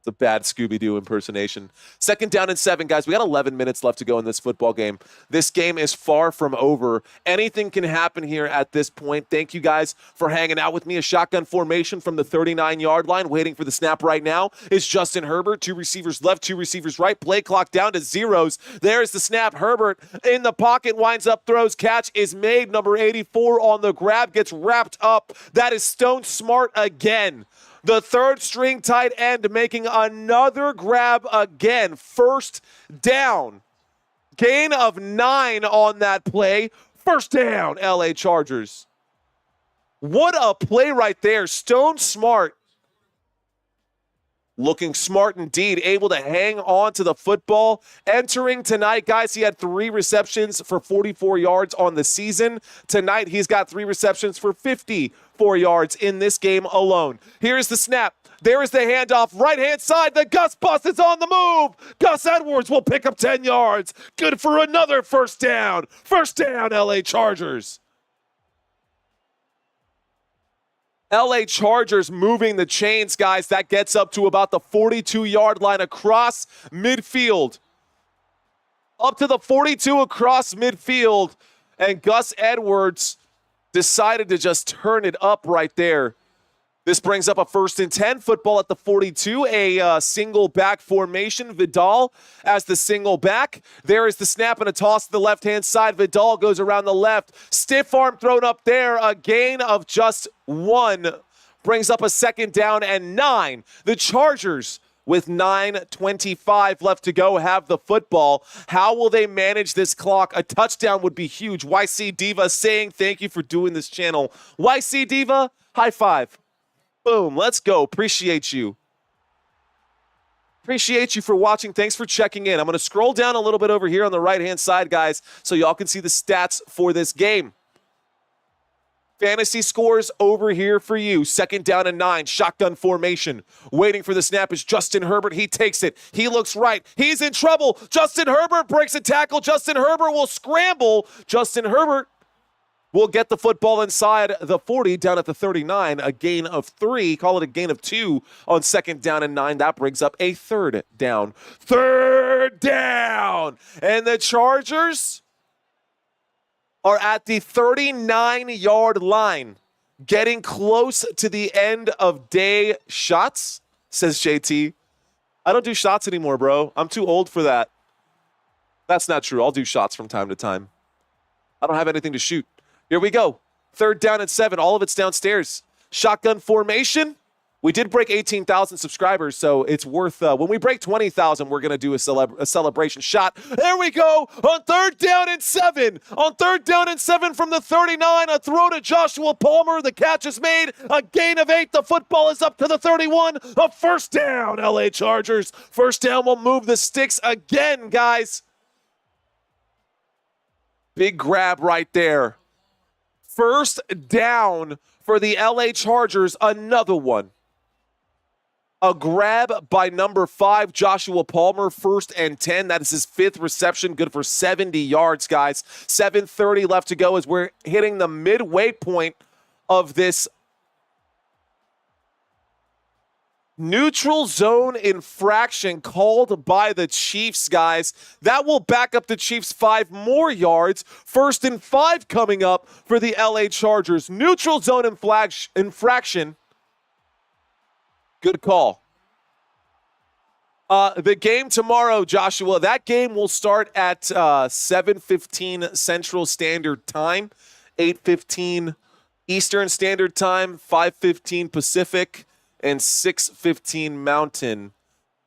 It's a bad Scooby-Doo impersonation. 2nd down and 7, guys. We got 11 minutes left to go in this football game. This game is far from over. Anything can happen here at this point. Thank you guys for hanging out with me. A shotgun formation from the 39-yard line. Waiting for the snap right now is Justin Herbert. 2 receivers left, 2 receivers right. Play clock down to zeros. There's the snap. Herbert in the pocket, winds up, throws. Catch is made. Number 84 on the grab, gets wrapped up. That is Stone Smart again. The 3rd string tight end making another grab again. 1st down. Gain of 9 on that play. 1st down, LA Chargers. What a play right there. Stone Smart. Looking smart indeed, able to hang on to the football. Entering tonight, guys, he had 3 receptions for 44 yards on the season. Tonight, he's got 3 receptions for 54 yards in this game alone. Here's the snap. There is the handoff. Right-hand side, the Gus Bus is on the move. Gus Edwards will pick up 10 yards. Good for another 1st down. 1st down, LA Chargers. LA Chargers moving the chains, guys. That gets up to about the 42-yard line across midfield. Up to the 42 across midfield. And Gus Edwards decided to just turn it up right there. This brings up a 1st and 10. Football at the 42. A single back formation. Vidal as the single back. There is the snap and a toss to the left-hand side. Vidal goes around the left. Stiff arm thrown up there. A gain of just 1. Brings up a 2nd down and 9. The Chargers, with 9:25 left to go, have the football. How will they manage this clock? A touchdown would be huge. YC Diva saying thank you for doing this channel. YC Diva, high five. Boom, let's go. Appreciate you. Appreciate you for watching. Thanks for checking in. I'm going to scroll down a little bit over here on the right-hand side, guys, so y'all can see the stats for this game. Fantasy scores over here for you. 2nd down and 9. Shotgun formation. Waiting for the snap is Justin Herbert. He takes it. He looks right. He's in trouble. Justin Herbert breaks a tackle. Justin Herbert will scramble. Justin Herbert will get the football inside the 40, down at the 39. A gain of 3. Call it a gain of 2 on 2nd down and 9. That brings up a 3rd down. 3rd down. And the Chargers are at the 39-yard line, getting close to the end of day shots, says JT. I don't do shots anymore, bro. I'm too old for that. That's not true. I'll do shots from time to time. I don't have anything to shoot. Here we go. 3rd down and 7. All of it's downstairs. Shotgun formation. We did break 18,000 subscribers, so it's worth, when we break 20,000, we're going to do a celebration shot. There we go on 3rd down and 7. On 3rd down and 7 from the 39, a throw to Joshua Palmer. The catch is made. A gain of 8. The football is up to the 31. A 1st down, LA Chargers. 1st down will move the sticks again, guys. Big grab right there. 1st down for the LA Chargers. Another one. A grab by number 5, Joshua Palmer, 1st and 10. That is his 5th reception, good for 70 yards, guys. 7:30 left to go as we're hitting the midway point of this neutral zone infraction called by the Chiefs, guys. That will back up the Chiefs 5 more yards. 1st and 5 coming up for the LA Chargers. Neutral zone infraction. Good call. The game tomorrow, Joshua, that game will start at 7:15 Central Standard Time, 8:15 Eastern Standard Time, 5:15 Pacific, and 6:15 Mountain.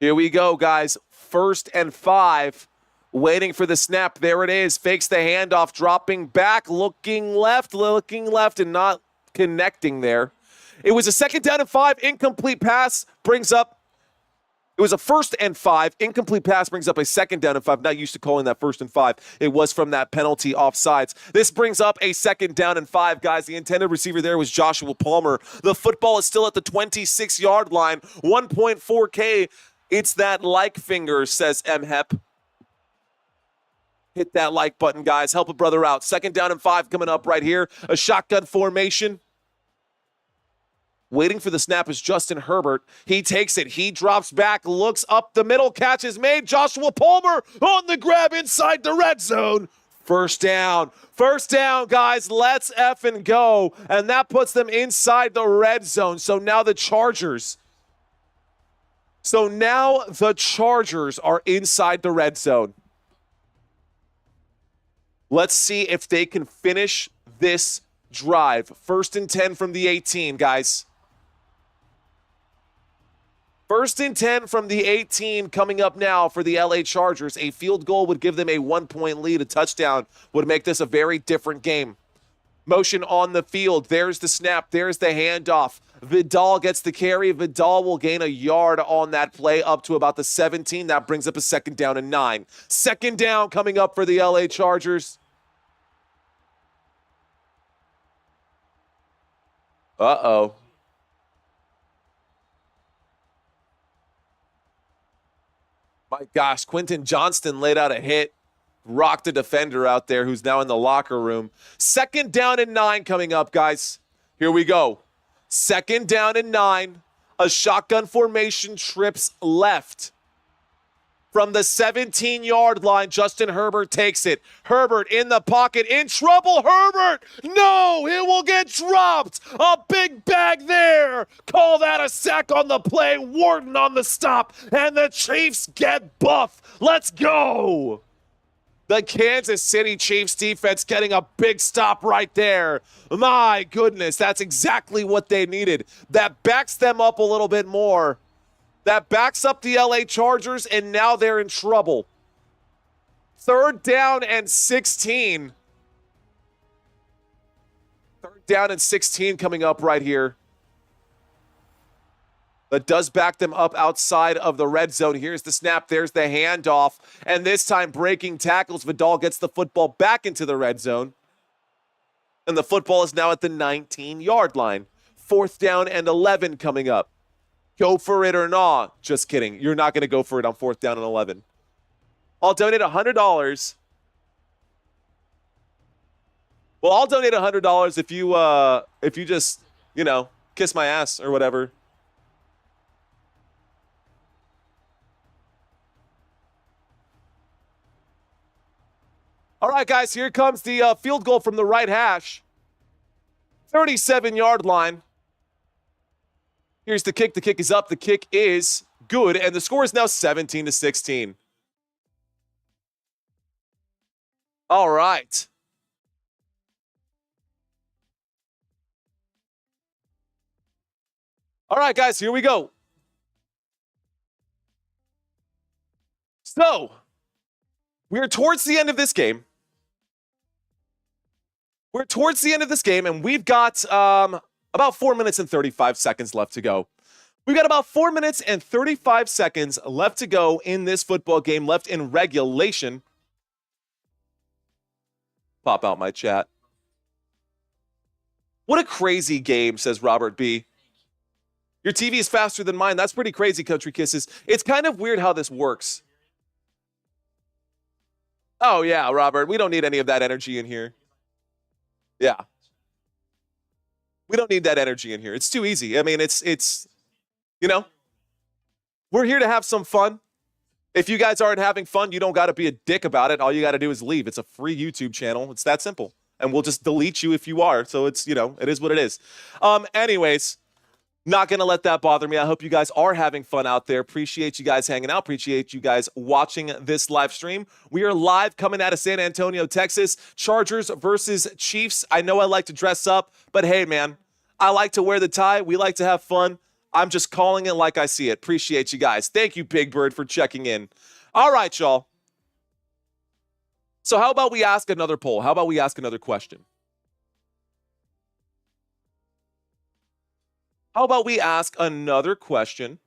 Here we go, guys. 1st and 5 Waiting for the snap. There it is. Fakes the handoff, dropping back, looking left, and not connecting there. It was a 2nd down and 5. Incomplete pass brings up. It was a 1st and 5. Incomplete pass brings up a 2nd down and 5. Not used to calling that 1st and 5. It was from that penalty offsides. This brings up a 2nd down and 5, guys. The intended receiver there was Joshua Palmer. The football is still at the 26-yard line. 1.4K. It's that like finger, says MHEP. Hit that like button, guys. Help a brother out. 2nd down and 5 coming up right here. A shotgun formation. Waiting for the snap is Justin Herbert. He takes it. He drops back, looks up the middle. Catch is made. Joshua Palmer on the grab inside the red zone. First down. First down, guys. Let's effing go. And that puts them inside the red zone. So now the Chargers are inside the red zone. Let's see if they can finish this drive. 1st and 10 from the 18, guys. 1st and 10 from the 18 coming up now for the LA Chargers. A field goal would give them a 1-point lead. A touchdown would make this a very different game. Motion on the field. There's the snap. There's the handoff. Vidal gets the carry. Vidal will gain a yard on that play up to about the 17. That brings up a 2nd down and 9. 2nd down coming up for the LA Chargers. Uh-oh. My gosh, Quentin Johnston laid out a hit, rocked a defender out there who's now in the locker room. 2nd down and 9 coming up, guys. Here we go. 2nd down and 9. A shotgun formation trips left. From the 17-yard line, Justin Herbert takes it. Herbert in the pocket, in trouble. Herbert! No, it will get dropped. A big bag there. Call that a sack on the play. Wharton on the stop, and the Chiefs get buff. Let's go. The Kansas City Chiefs defense getting a big stop right there. My goodness, that's exactly what they needed. That backs them up a little bit more. That backs up the LA Chargers, and now they're in trouble. 3rd down and 16. 3rd down and 16 coming up right here. That does back them up outside of the red zone. Here's the snap. There's the handoff. And this time breaking tackles. Vidal gets the football back into the red zone. And the football is now at the 19-yard line. 4th down and 11 coming up. Go for it or not. Just kidding. You're not going to go for it on 4th down and 11. I'll donate $100. Well, I'll donate $100 if you just, kiss my ass or whatever. All right, guys, here comes the field goal from the right hash. 37-yard line. Here's the kick. The kick is up. The kick is good. And the score is now 17-16. All right. All right, guys, here we go. So, we're towards the end of this game. And we've got about 4 minutes and 35 seconds left to go. We've got about 4 minutes and 35 seconds left to go in this football game, left in regulation. Pop out my chat. What a crazy game, says Robert B. Your TV is faster than mine. That's pretty crazy, Country Kisses. It's kind of weird how this works. Oh, yeah, Robert. We don't need any of that energy in here. Yeah. We don't need that energy in here. It's too easy. I mean, it's we're here to have some fun. If you guys aren't having fun, you don't got to be a dick about it. All you got to do is leave. It's a free YouTube channel. It's that simple. And we'll just delete you if you are. So it's, it is what it is. Anyways, not going to let that bother me. I hope you guys are having fun out there. Appreciate you guys hanging out. Appreciate you guys watching this live stream. We are live coming out of San Antonio, Texas. Chargers versus Chiefs. I know I like to dress up, but hey, man, I like to wear the tie. We like to have fun. I'm just calling it like I see it. Appreciate you guys. Thank you, Big Bird, for checking in. All right, y'all. So how about we ask another poll? How about we ask another question? How about we ask another question?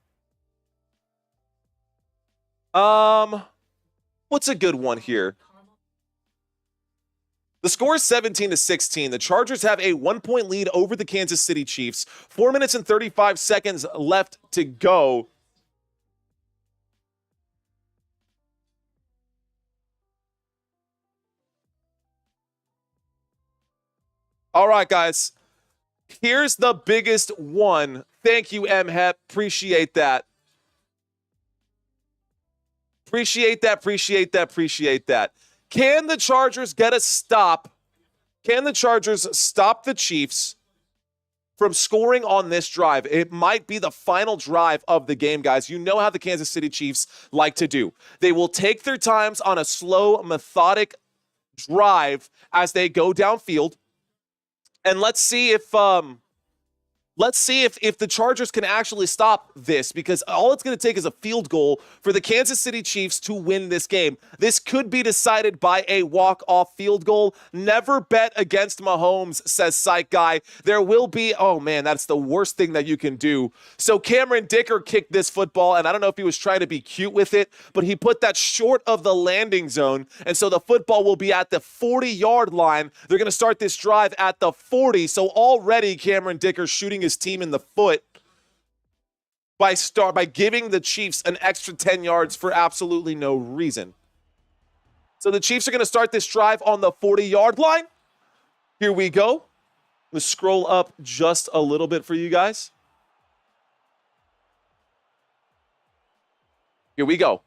What's a good one here? The score is 17-16. The Chargers have a 1-point lead over the Kansas City Chiefs. 4 minutes and 35 seconds left to go. All right, guys. Here's the biggest one. Thank you, M-Hep. Appreciate that. Appreciate that. Can the Chargers get a stop? Can the Chargers stop the Chiefs from scoring on this drive? It might be the final drive of the game, guys. You know how the Kansas City Chiefs like to do. They will take their times on a slow, methodic drive as they go downfield. And let's see if the Chargers can actually stop this, because all it's going to take is a field goal for the Kansas City Chiefs to win this game. This could be decided by a walk-off field goal. Never bet against Mahomes, says Psych Guy. There will be, oh man, that's the worst thing that you can do. So Cameron Dicker kicked this football, and I don't know if he was trying to be cute with it, but he put that short of the landing zone, and so the football will be at the 40-yard line. They're going to start this drive at the 40, so already Cameron Dicker shooting his team in the foot by giving the Chiefs an extra 10 yards for absolutely no reason. So the Chiefs are going to start this drive on the 40-yard line. Here we go. Let's scroll up just a little bit for you guys. Here we go.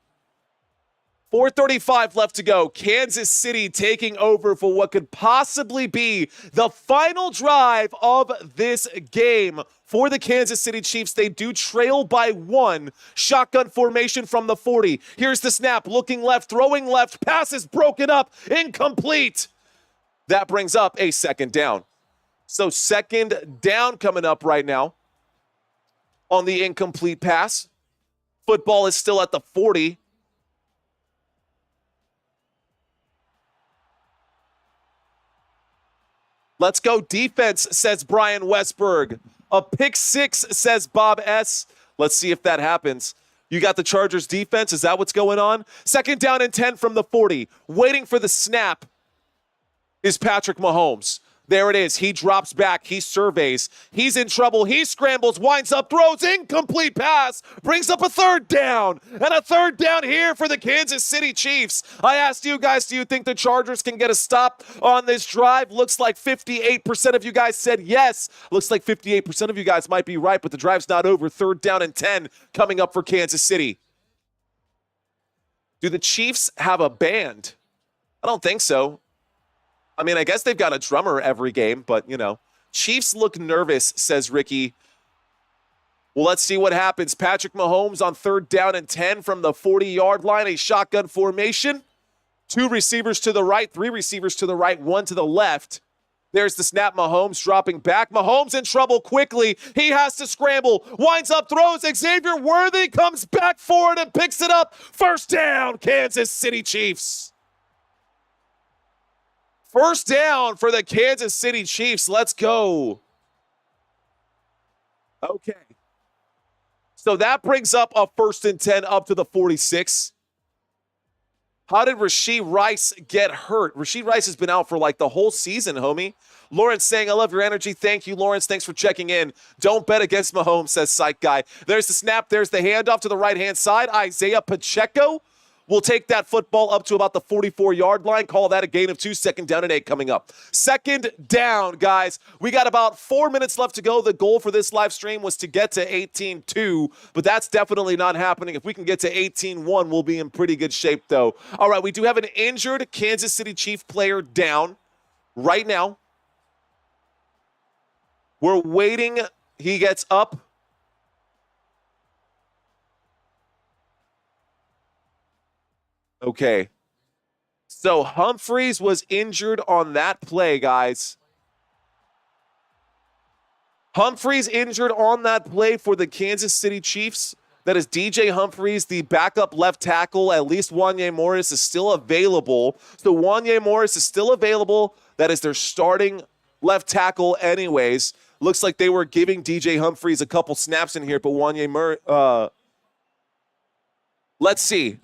4:35 left to go. Kansas City taking over for what could possibly be the final drive of this game for the Kansas City Chiefs. They do trail by 1. Shotgun formation from the 40. Here's the snap. Looking left, throwing left. Pass is broken up. Incomplete. That brings up a second down. So second down coming up right now on the incomplete pass. Football is still at the 40. Let's go defense, says Brian Westberg. A pick 6, says Bob S. Let's see if that happens. You got the Chargers defense. Is that what's going on? Second down and 10 from the 40. Waiting for the snap is Patrick Mahomes. There it is. He drops back. He surveys. He's in trouble. He scrambles, winds up, throws, incomplete pass, brings up a third down. And a third down here for the Kansas City Chiefs. I asked you guys, do you think the Chargers can get a stop on this drive? Looks like 58% of you guys said yes. Looks like 58% of you guys might be right, but the drive's not over. Third down and 10 coming up for Kansas City. Do the Chiefs have a band? I don't think so. I mean, I guess they've got a drummer every game, but, you know. Chiefs look nervous, says Ricky. Well, let's see what happens. Patrick Mahomes on third down and 10 from the 40-yard line, a shotgun formation. 2 receivers to the right, 3 receivers to the right, 1 to the left. There's the snap. Mahomes dropping back. Mahomes in trouble quickly. He has to scramble. Winds up, throws. Xavier Worthy comes back forward and picks it up. First down, Kansas City Chiefs. First down for the Kansas City Chiefs. Let's go. Okay. So that brings up a 1st and 10 up to the 46. How did Rashee Rice get hurt? Rashee Rice has been out for like the whole season, homie. Lawrence saying, I love your energy. Thank you, Lawrence. Thanks for checking in. Don't bet against Mahomes, says Psych Guy. There's the snap. There's the handoff to the right-hand side. Isaiah Pacheco will take that football up to about the 44-yard line. Call that a gain of 2. 2nd down and 8 coming up. Second down, guys. We got about 4 minutes left to go. The goal for this live stream was to get to 18-2, but that's definitely not happening. If we can get to 18-1, we'll be in pretty good shape, though. All right, we do have an injured Kansas City Chief player down right now. We're waiting. He gets up. Okay. So Humphreys was injured on that play, guys. Humphreys injured on that play for the Kansas City Chiefs. That is DJ Humphries, the backup left tackle. At least Wanye Morris is still available. So Wanye Morris is still available. That is their starting left tackle anyways. Looks like they were giving DJ Humphries a couple snaps in here, but Wanye Morris, let's see.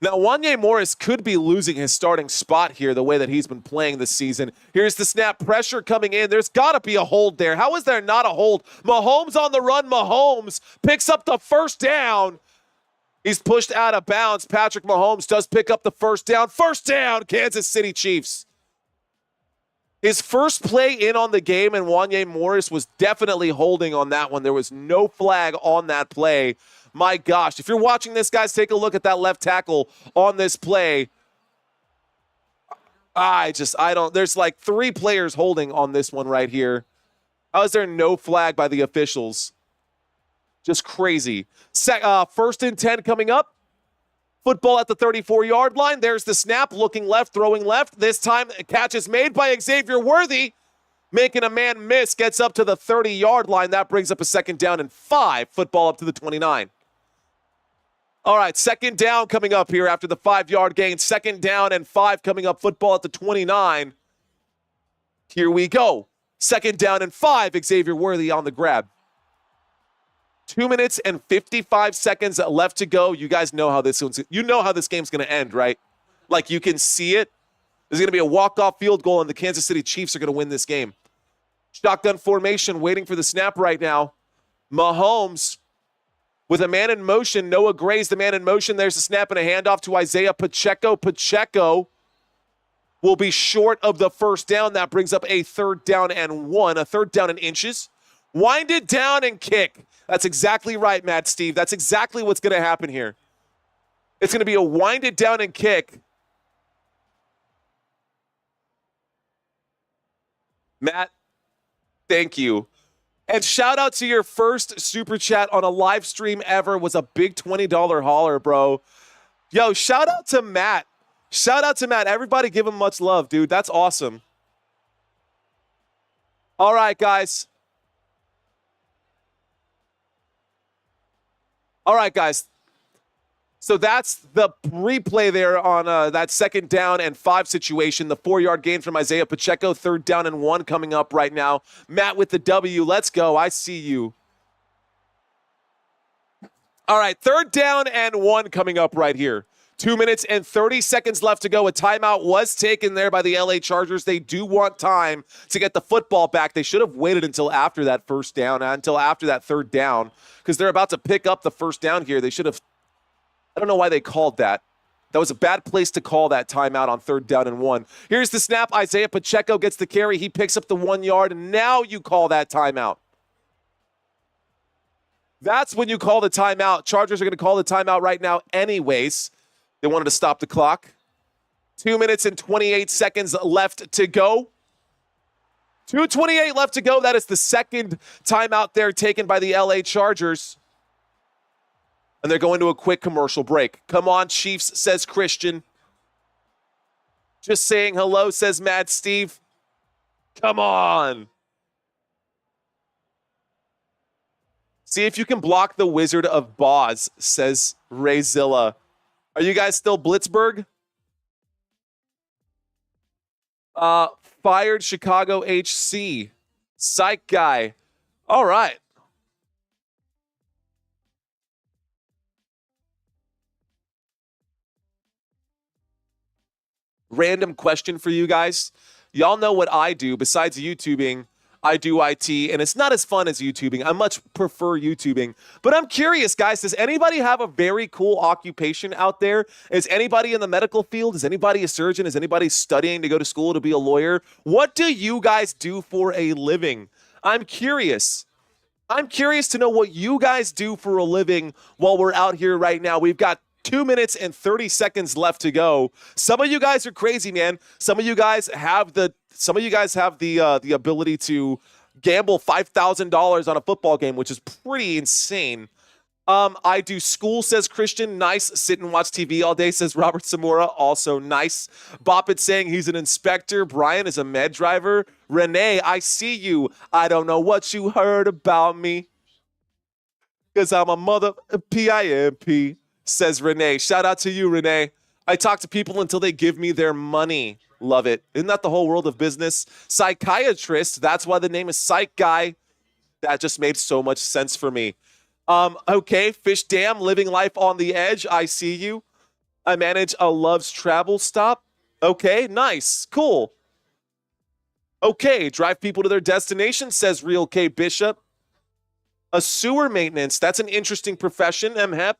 Now, Wanye Morris could be losing his starting spot here the way that he's been playing this season. Here's the snap, pressure coming in. There's got to be a hold there. How is there not a hold? Mahomes on the run. Mahomes picks up the first down. He's pushed out of bounds. Patrick Mahomes does pick up the first down. First down, Kansas City Chiefs. His first play in on the game, and Wanye Morris was definitely holding on that one. There was no flag on that play. My gosh, if you're watching this, guys, take a look at that left tackle on this play. There's like 3 players holding on this one right here. How is there no flag by the officials? Just crazy. First and 10 coming up. Football at the 34-yard line. There's the snap, looking left, throwing left. This time, a catch is made by Xavier Worthy. Making a man miss, gets up to the 30-yard line. That brings up a second down and 5. Football up to the 29. All right, second down coming up here after the 5-yard gain. Second down and 5 coming up. Football at the 29. Here we go. Second down and 5. Xavier Worthy on the grab. 2 minutes and 55 seconds left to go. You guys know how this game's going to end, right? Like, you can see it. There's going to be a walk-off field goal, and the Kansas City Chiefs are going to win this game. Shotgun formation, waiting for the snap right now. Mahomes with a man in motion. Noah Gray's the man in motion. There's a snap and a handoff to Isaiah Pacheco. Pacheco will be short of the first down. That brings up a third down and 1, a third down in inches. Wind it down and kick. That's exactly right, Matt Steve. That's exactly what's going to happen here. It's going to be a wind it down and kick. Matt, thank you. And shout out to your first super chat on a live stream ever. Was a big $20 hauler, bro. Yo, shout out to Matt. Shout out to Matt. Everybody give him much love, dude. That's awesome. All right, guys. All right, guys. So that's the replay there on that second down and 5 situation. The 4-yard gain from Isaiah Pacheco. Third down and 1 coming up right now. Matt with the W. Let's go. I see you. All right, third down and 1 coming up right here. 2 minutes and 30 seconds left to go. A timeout was taken there by the LA Chargers. They do want time to get the football back. They should have waited until after that first down, until after that third down, because they're about to pick up the first down here. They should have, I don't know why they called that. That was a bad place to call that timeout on third down and 1. Here's the snap. Isaiah Pacheco gets the carry. He picks up the 1 yard, and now you call that timeout. That's when you call the timeout. Chargers are going to call the timeout right now anyways. They wanted to stop the clock. 2 minutes and 28 seconds left to go. 2:28 left to go. That is the second timeout there taken by the LA Chargers. And they're going to a quick commercial break. Come on, Chiefs, says Christian. Just saying hello, says Mad Steve. Come on. See if you can block the Wizard of Boz, says Rayzilla. Are you guys still Blitzburg? Fired Chicago HC. Psych guy. All right. Random question for you guys. Y'all know what I do besides YouTubing. I do IT, and it's not as fun as YouTubing. I much prefer YouTubing. But I'm curious, guys, does anybody have a very cool occupation out there? Is anybody in the medical field? Is anybody a surgeon? Is anybody studying to go to school to be a lawyer? What do you guys do for a living? I'm curious. I'm curious to know what you guys do for a living while we're out here right now. We've got 2 minutes and 30 seconds left to go. Some of you guys are crazy, man. Some of you guys have the ability to gamble $5,000 on a football game, which is pretty insane. I do school, says Christian. Nice. Sit and watch TV all day, says Robert Zamora. Also nice. Bop it saying he's an inspector. Brian is a med driver. Renee, I see you. I don't know what you heard about me. Because I'm a mother PIMP, says Renee. Shout out to you, Renee. I talk to people until they give me their money. Love it. Isn't that the whole world of business? Psychiatrist, that's why the name is Psych Guy. That just made so much sense for me. Okay, Fish Dam, living life on the edge. I see you. I manage a Love's travel stop. Okay, nice, cool. Okay, drive people to their destination, says Real K Bishop. A sewer maintenance, that's an interesting profession, MHEP.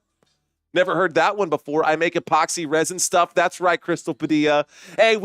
Never heard that one before. I make epoxy resin stuff. That's right, Crystal Padilla. Hey,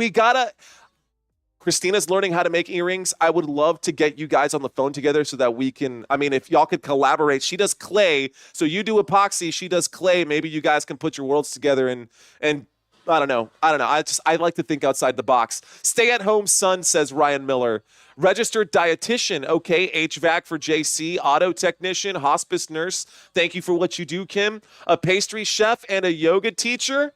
Christina's learning how to make earrings. I would love to get you guys on the phone together so that we can, if y'all could collaborate. She does clay, so you do epoxy, she does clay. Maybe you guys can put your worlds together and I don't know. I like to think outside the box. Stay at home son, says Ryan Miller. Registered dietitian. Okay, HVAC for JC. Auto technician, hospice nurse. Thank you for what you do, Kim. A pastry chef and a yoga teacher.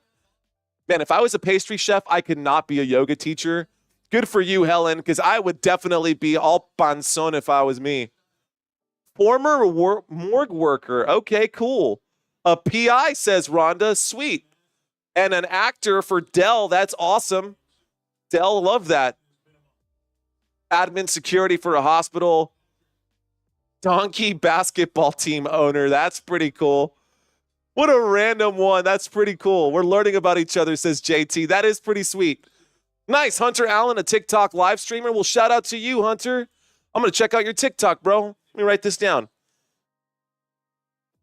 Man, if I was a pastry chef, I could not be a yoga teacher. Good for you, Helen, because I would definitely be all panzón if I was me. Former morgue worker. Okay, cool. A PI, says Rhonda. Sweet. And an actor for Dell. That's awesome. Dell, love that. Admin security for a hospital. Donkey basketball team owner. That's pretty cool. What a random one. That's pretty cool. We're learning about each other, says JT. That is pretty sweet. Nice. Hunter Allen, a TikTok live streamer. Well, shout out to you, Hunter. I'm going to check out your TikTok, bro. Let me write this down.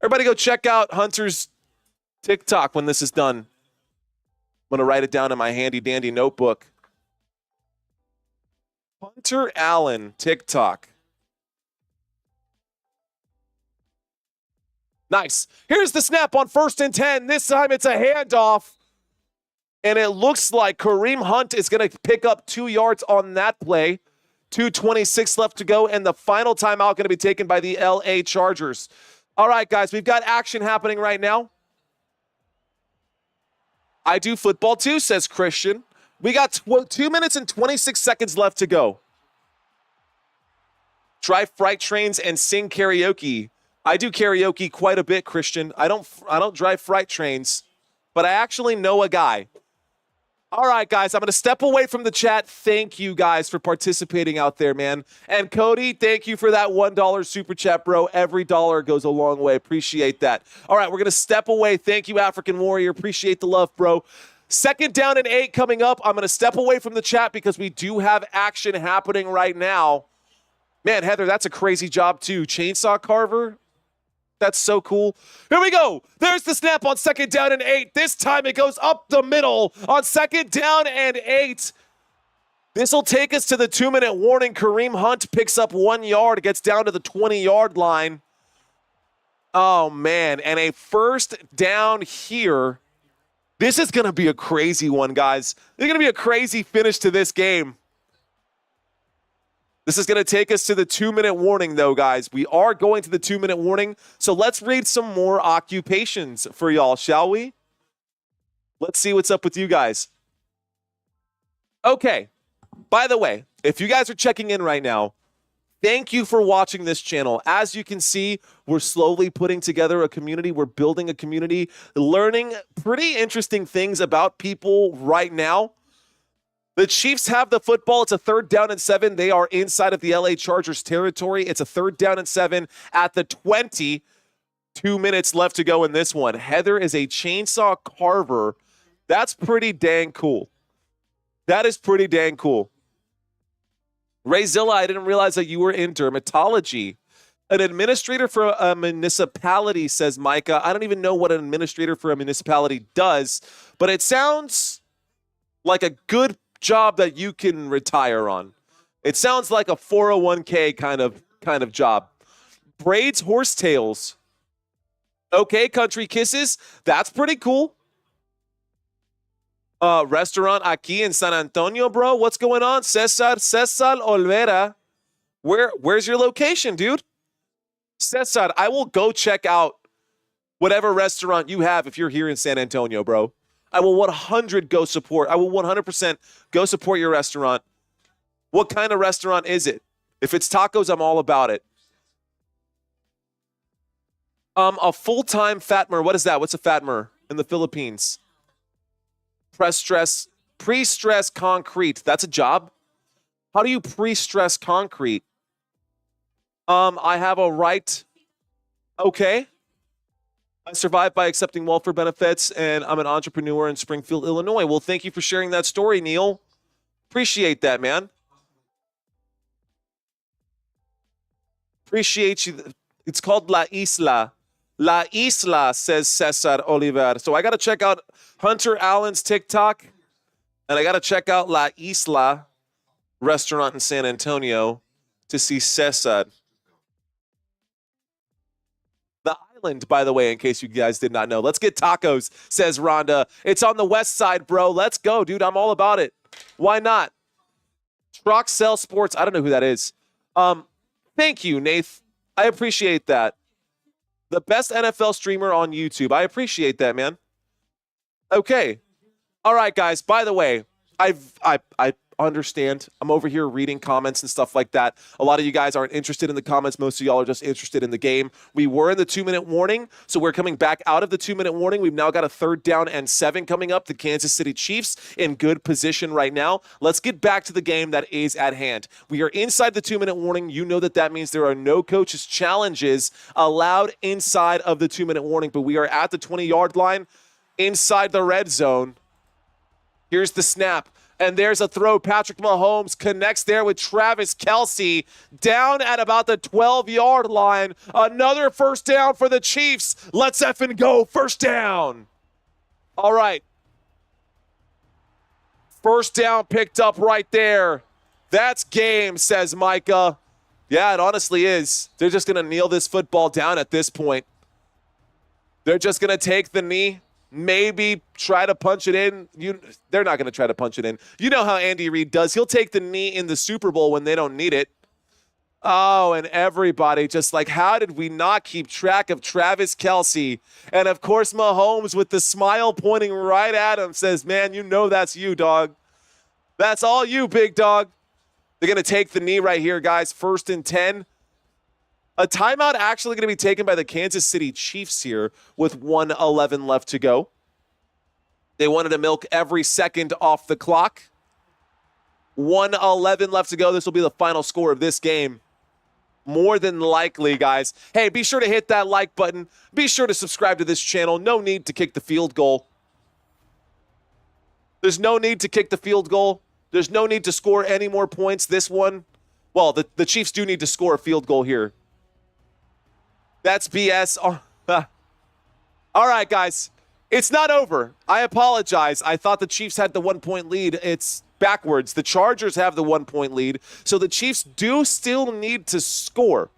Everybody go check out Hunter's TikTok when this is done. I'm going to write it down in my handy-dandy notebook. Hunter Allen, TikTok. Nice. Here's the snap on 1st and 10. This time it's a handoff. And it looks like Kareem Hunt is going to pick up 2 yards on that play. 2:26 left to go, and the final timeout going to be taken by the LA Chargers. All right, guys, we've got action happening right now. I do football too, says Christian. We got 2 minutes and 26 seconds left to go. Drive freight trains and sing karaoke. I do karaoke quite a bit, Christian. I don't drive freight trains, but I actually know a guy. All right, guys, I'm going to step away from the chat. Thank you guys for participating out there, man. And Cody, thank you for that $1 super chat, bro. Every dollar goes a long way. Appreciate that. All right, we're going to step away. Thank you, African Warrior. Appreciate the love, bro. 2nd down and 8 coming up. I'm going to step away from the chat because we do have action happening right now. Man, Heather, that's a crazy job too. Chainsaw carver. That's so cool. Here we go. There's the snap on 2nd down and 8. This time it goes up the middle on 2nd down and 8. This will take us to the 2-minute warning. Kareem Hunt picks up 1 yard. It gets down to the 20-yard line. Oh, man. And a 1st down here. This is going to be a crazy one, guys. There's going to be a crazy finish to this game. This is going to take us to the 2-minute warning, though, guys. We are going to the 2-minute warning, so let's read some more occupations for y'all, shall we? Let's see what's up with you guys. Okay, by the way, if you guys are checking in right now, thank you for watching this channel. As you can see, we're slowly putting together a community. We're building a community, learning pretty interesting things about people right now. The Chiefs have the football. It's a 3rd down and 7. They are inside of the LA Chargers territory. It's a 3rd down and 7 at the 20. 2 minutes left to go in this one. Heather is a chainsaw carver. That's pretty dang cool. That is pretty dang cool. Ray Zilla, I didn't realize that you were in dermatology. An administrator for a municipality, says Micah. I don't even know what an administrator for a municipality does, but it sounds like a good job that you can retire on. It sounds like a 401k kind of job. Braids horsetails. Okay, Country Kisses. That's pretty cool. Restaurant aquí in San Antonio, bro. What's going on? Cesar Olvera. Where's your location, dude? Cesar, I will go check out whatever restaurant you have if you're here in San Antonio, bro. I will 100% go support. I will 100% go support your restaurant. What kind of restaurant is it? If it's tacos, I'm all about it. A full-time FATMER. What is that? What's a FATMER in the Philippines? Pre-stress concrete. That's a job. How do you pre-stress concrete? I have a right. Okay. I survived by accepting welfare benefits, and I'm an entrepreneur in Springfield, Illinois. Well, thank you for sharing that story, Neil. Appreciate that, man. Appreciate you. It's called La Isla. La Isla, says Cesar Oliver. So I got to check out Hunter Allen's TikTok, and I got to check out La Isla restaurant in San Antonio to see Cesar. The island, by the way, in case you guys did not know. Let's get tacos, says Rhonda. It's on the west side, bro. Let's go, dude. I'm all about it. Why not? Troxel Sports. I don't know who that is. Thank you, Nath. I appreciate that. The best NFL streamer on YouTube. I appreciate that, man. Okay. All right, guys. By the way, I understand. I'm over here reading comments and stuff like that. A lot of you guys aren't interested in the comments. Most of y'all are just interested in the game. We were in the 2-minute warning, so we're coming back out of the 2-minute warning. We've now got a 3rd down and 7 coming up. The Kansas City Chiefs in good position right now. Let's get back to the game that is at hand. We are inside the 2-minute warning. You know that means there are no coaches' challenges allowed inside of the 2-minute warning, but we are at the 20-yard line inside the red zone. Here's the snap. And there's a throw. Patrick Mahomes connects there with Travis Kelce down at about the 12-yard line. Another 1st down for the Chiefs. Let's effing go. 1st down. All right. 1st down picked up right there. That's game, says Micah. Yeah, it honestly is. They're just going to kneel this football down at this point. They're just going to take the knee. Maybe try to punch it in. They're not going to try to punch it in. You know how Andy Reid does. He'll take the knee in the Super Bowl when they don't need it. Oh, and everybody just like, how did we not keep track of Travis Kelce? And, of course, Mahomes with the smile pointing right at him says, man, you know that's you, dog. That's all you, big dog. They're going to take the knee right here, guys. 1st and 10. A timeout actually going to be taken by the Kansas City Chiefs here with 1:11 left to go. They wanted to milk every second off the clock. 1:11 left to go. This will be the final score of this game. More than likely, guys. Hey, be sure to hit that like button. Be sure to subscribe to this channel. No need to kick the field goal. There's no need to kick the field goal. There's no need to score any more points. This one, well, the Chiefs do need to score a field goal here. That's BS. All right, guys. It's not over. I apologize. I thought the Chiefs had the 1-point lead. It's backwards. The Chargers have the 1-point lead. So the Chiefs do still need to score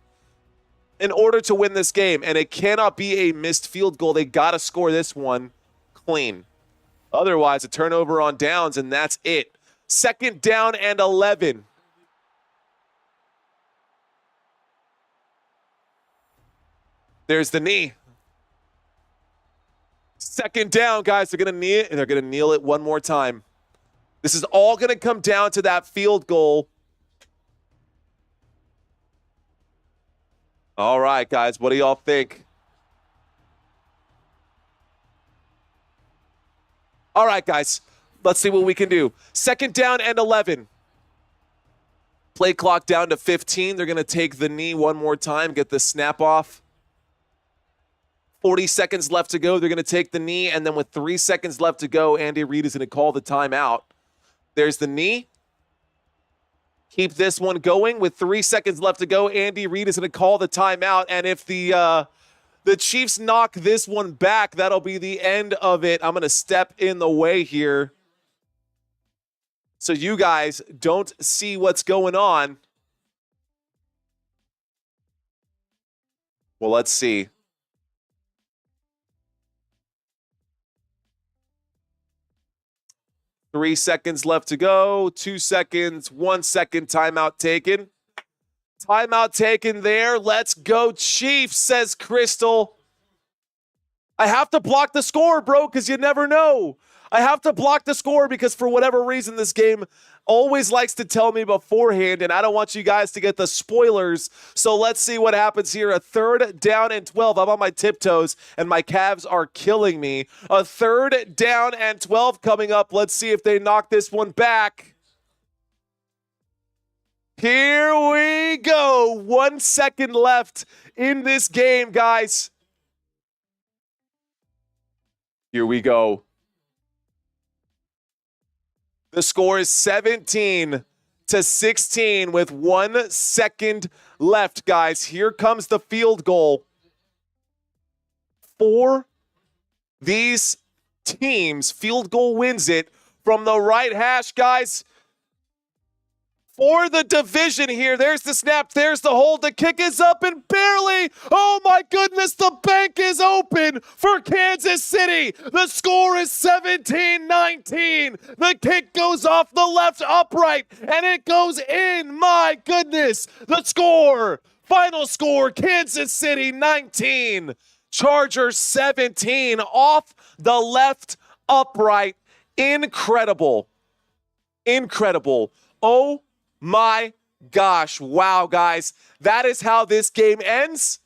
in order to win this game. And it cannot be a missed field goal. They got to score this one clean. Otherwise, a turnover on downs, and that's it. 2nd down and 11. There's the knee. 2nd down, guys. They're going to kneel it, and they're going to kneel it one more time. This is all going to come down to that field goal. All right, guys. What do y'all think? All right, guys. Let's see what we can do. 2nd down and 11. Play clock down to 15. They're going to take the knee one more time, get the snap off. 40 seconds left to go. They're going to take the knee, and then with 3 seconds left to go, Andy Reid is going to call the timeout. There's the knee. Keep this one going. With 3 seconds left to go, Andy Reid is going to call the timeout, and if the Chiefs knock this one back, that'll be the end of it. I'm going to step in the way here so you guys don't see what's going on. Well, let's see. Three seconds left to go. 2 seconds. 1 second. Timeout taken. Timeout taken there. Let's go Chiefs, says Crystal. I have to block the score, bro, because you never know. I have to block the score because for whatever reason, this game always likes to tell me beforehand, and I don't want you guys to get the spoilers. So let's see what happens here. A 3rd down and 12. I'm on my tiptoes, and my calves are killing me. A 3rd down and 12 coming up. Let's see if they knock this one back. Here we go. 1 second left in this game, guys. Here we go. The score is 17-16 with 1 second left, guys. Here comes the field goal for these teams. Field goal wins it from the right hash, guys. For the division here, there's the snap, there's the hold, the kick is up and barely, oh my goodness, the bank is open for Kansas City. The score is 17-19. The kick goes off the left upright and it goes in, my goodness. The score, final score, Kansas City 19, Chargers 17, off the left upright. Incredible, incredible. Oh my gosh. Wow, guys. That is how this game ends.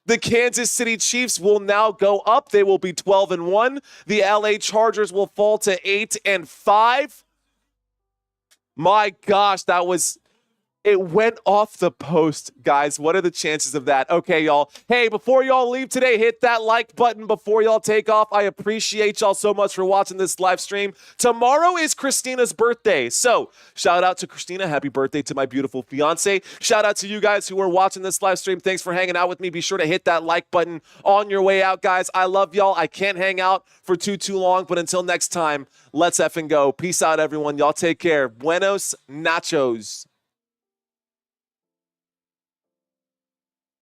The Kansas City Chiefs will now go up. They will be 12-1. The LA Chargers will fall to 8-5. My gosh, it went off the post, guys. What are the chances of that? Okay, y'all. Hey, before y'all leave today, hit that like button before y'all take off. I appreciate y'all so much for watching this live stream. Tomorrow is Christina's birthday. So shout out to Christina. Happy birthday to my beautiful fiance. Shout out to you guys who are watching this live stream. Thanks for hanging out with me. Be sure to hit that like button on your way out, guys. I love y'all. I can't hang out for too long, but until next time, let's effing go. Peace out, everyone. Y'all take care. Buenos nachos.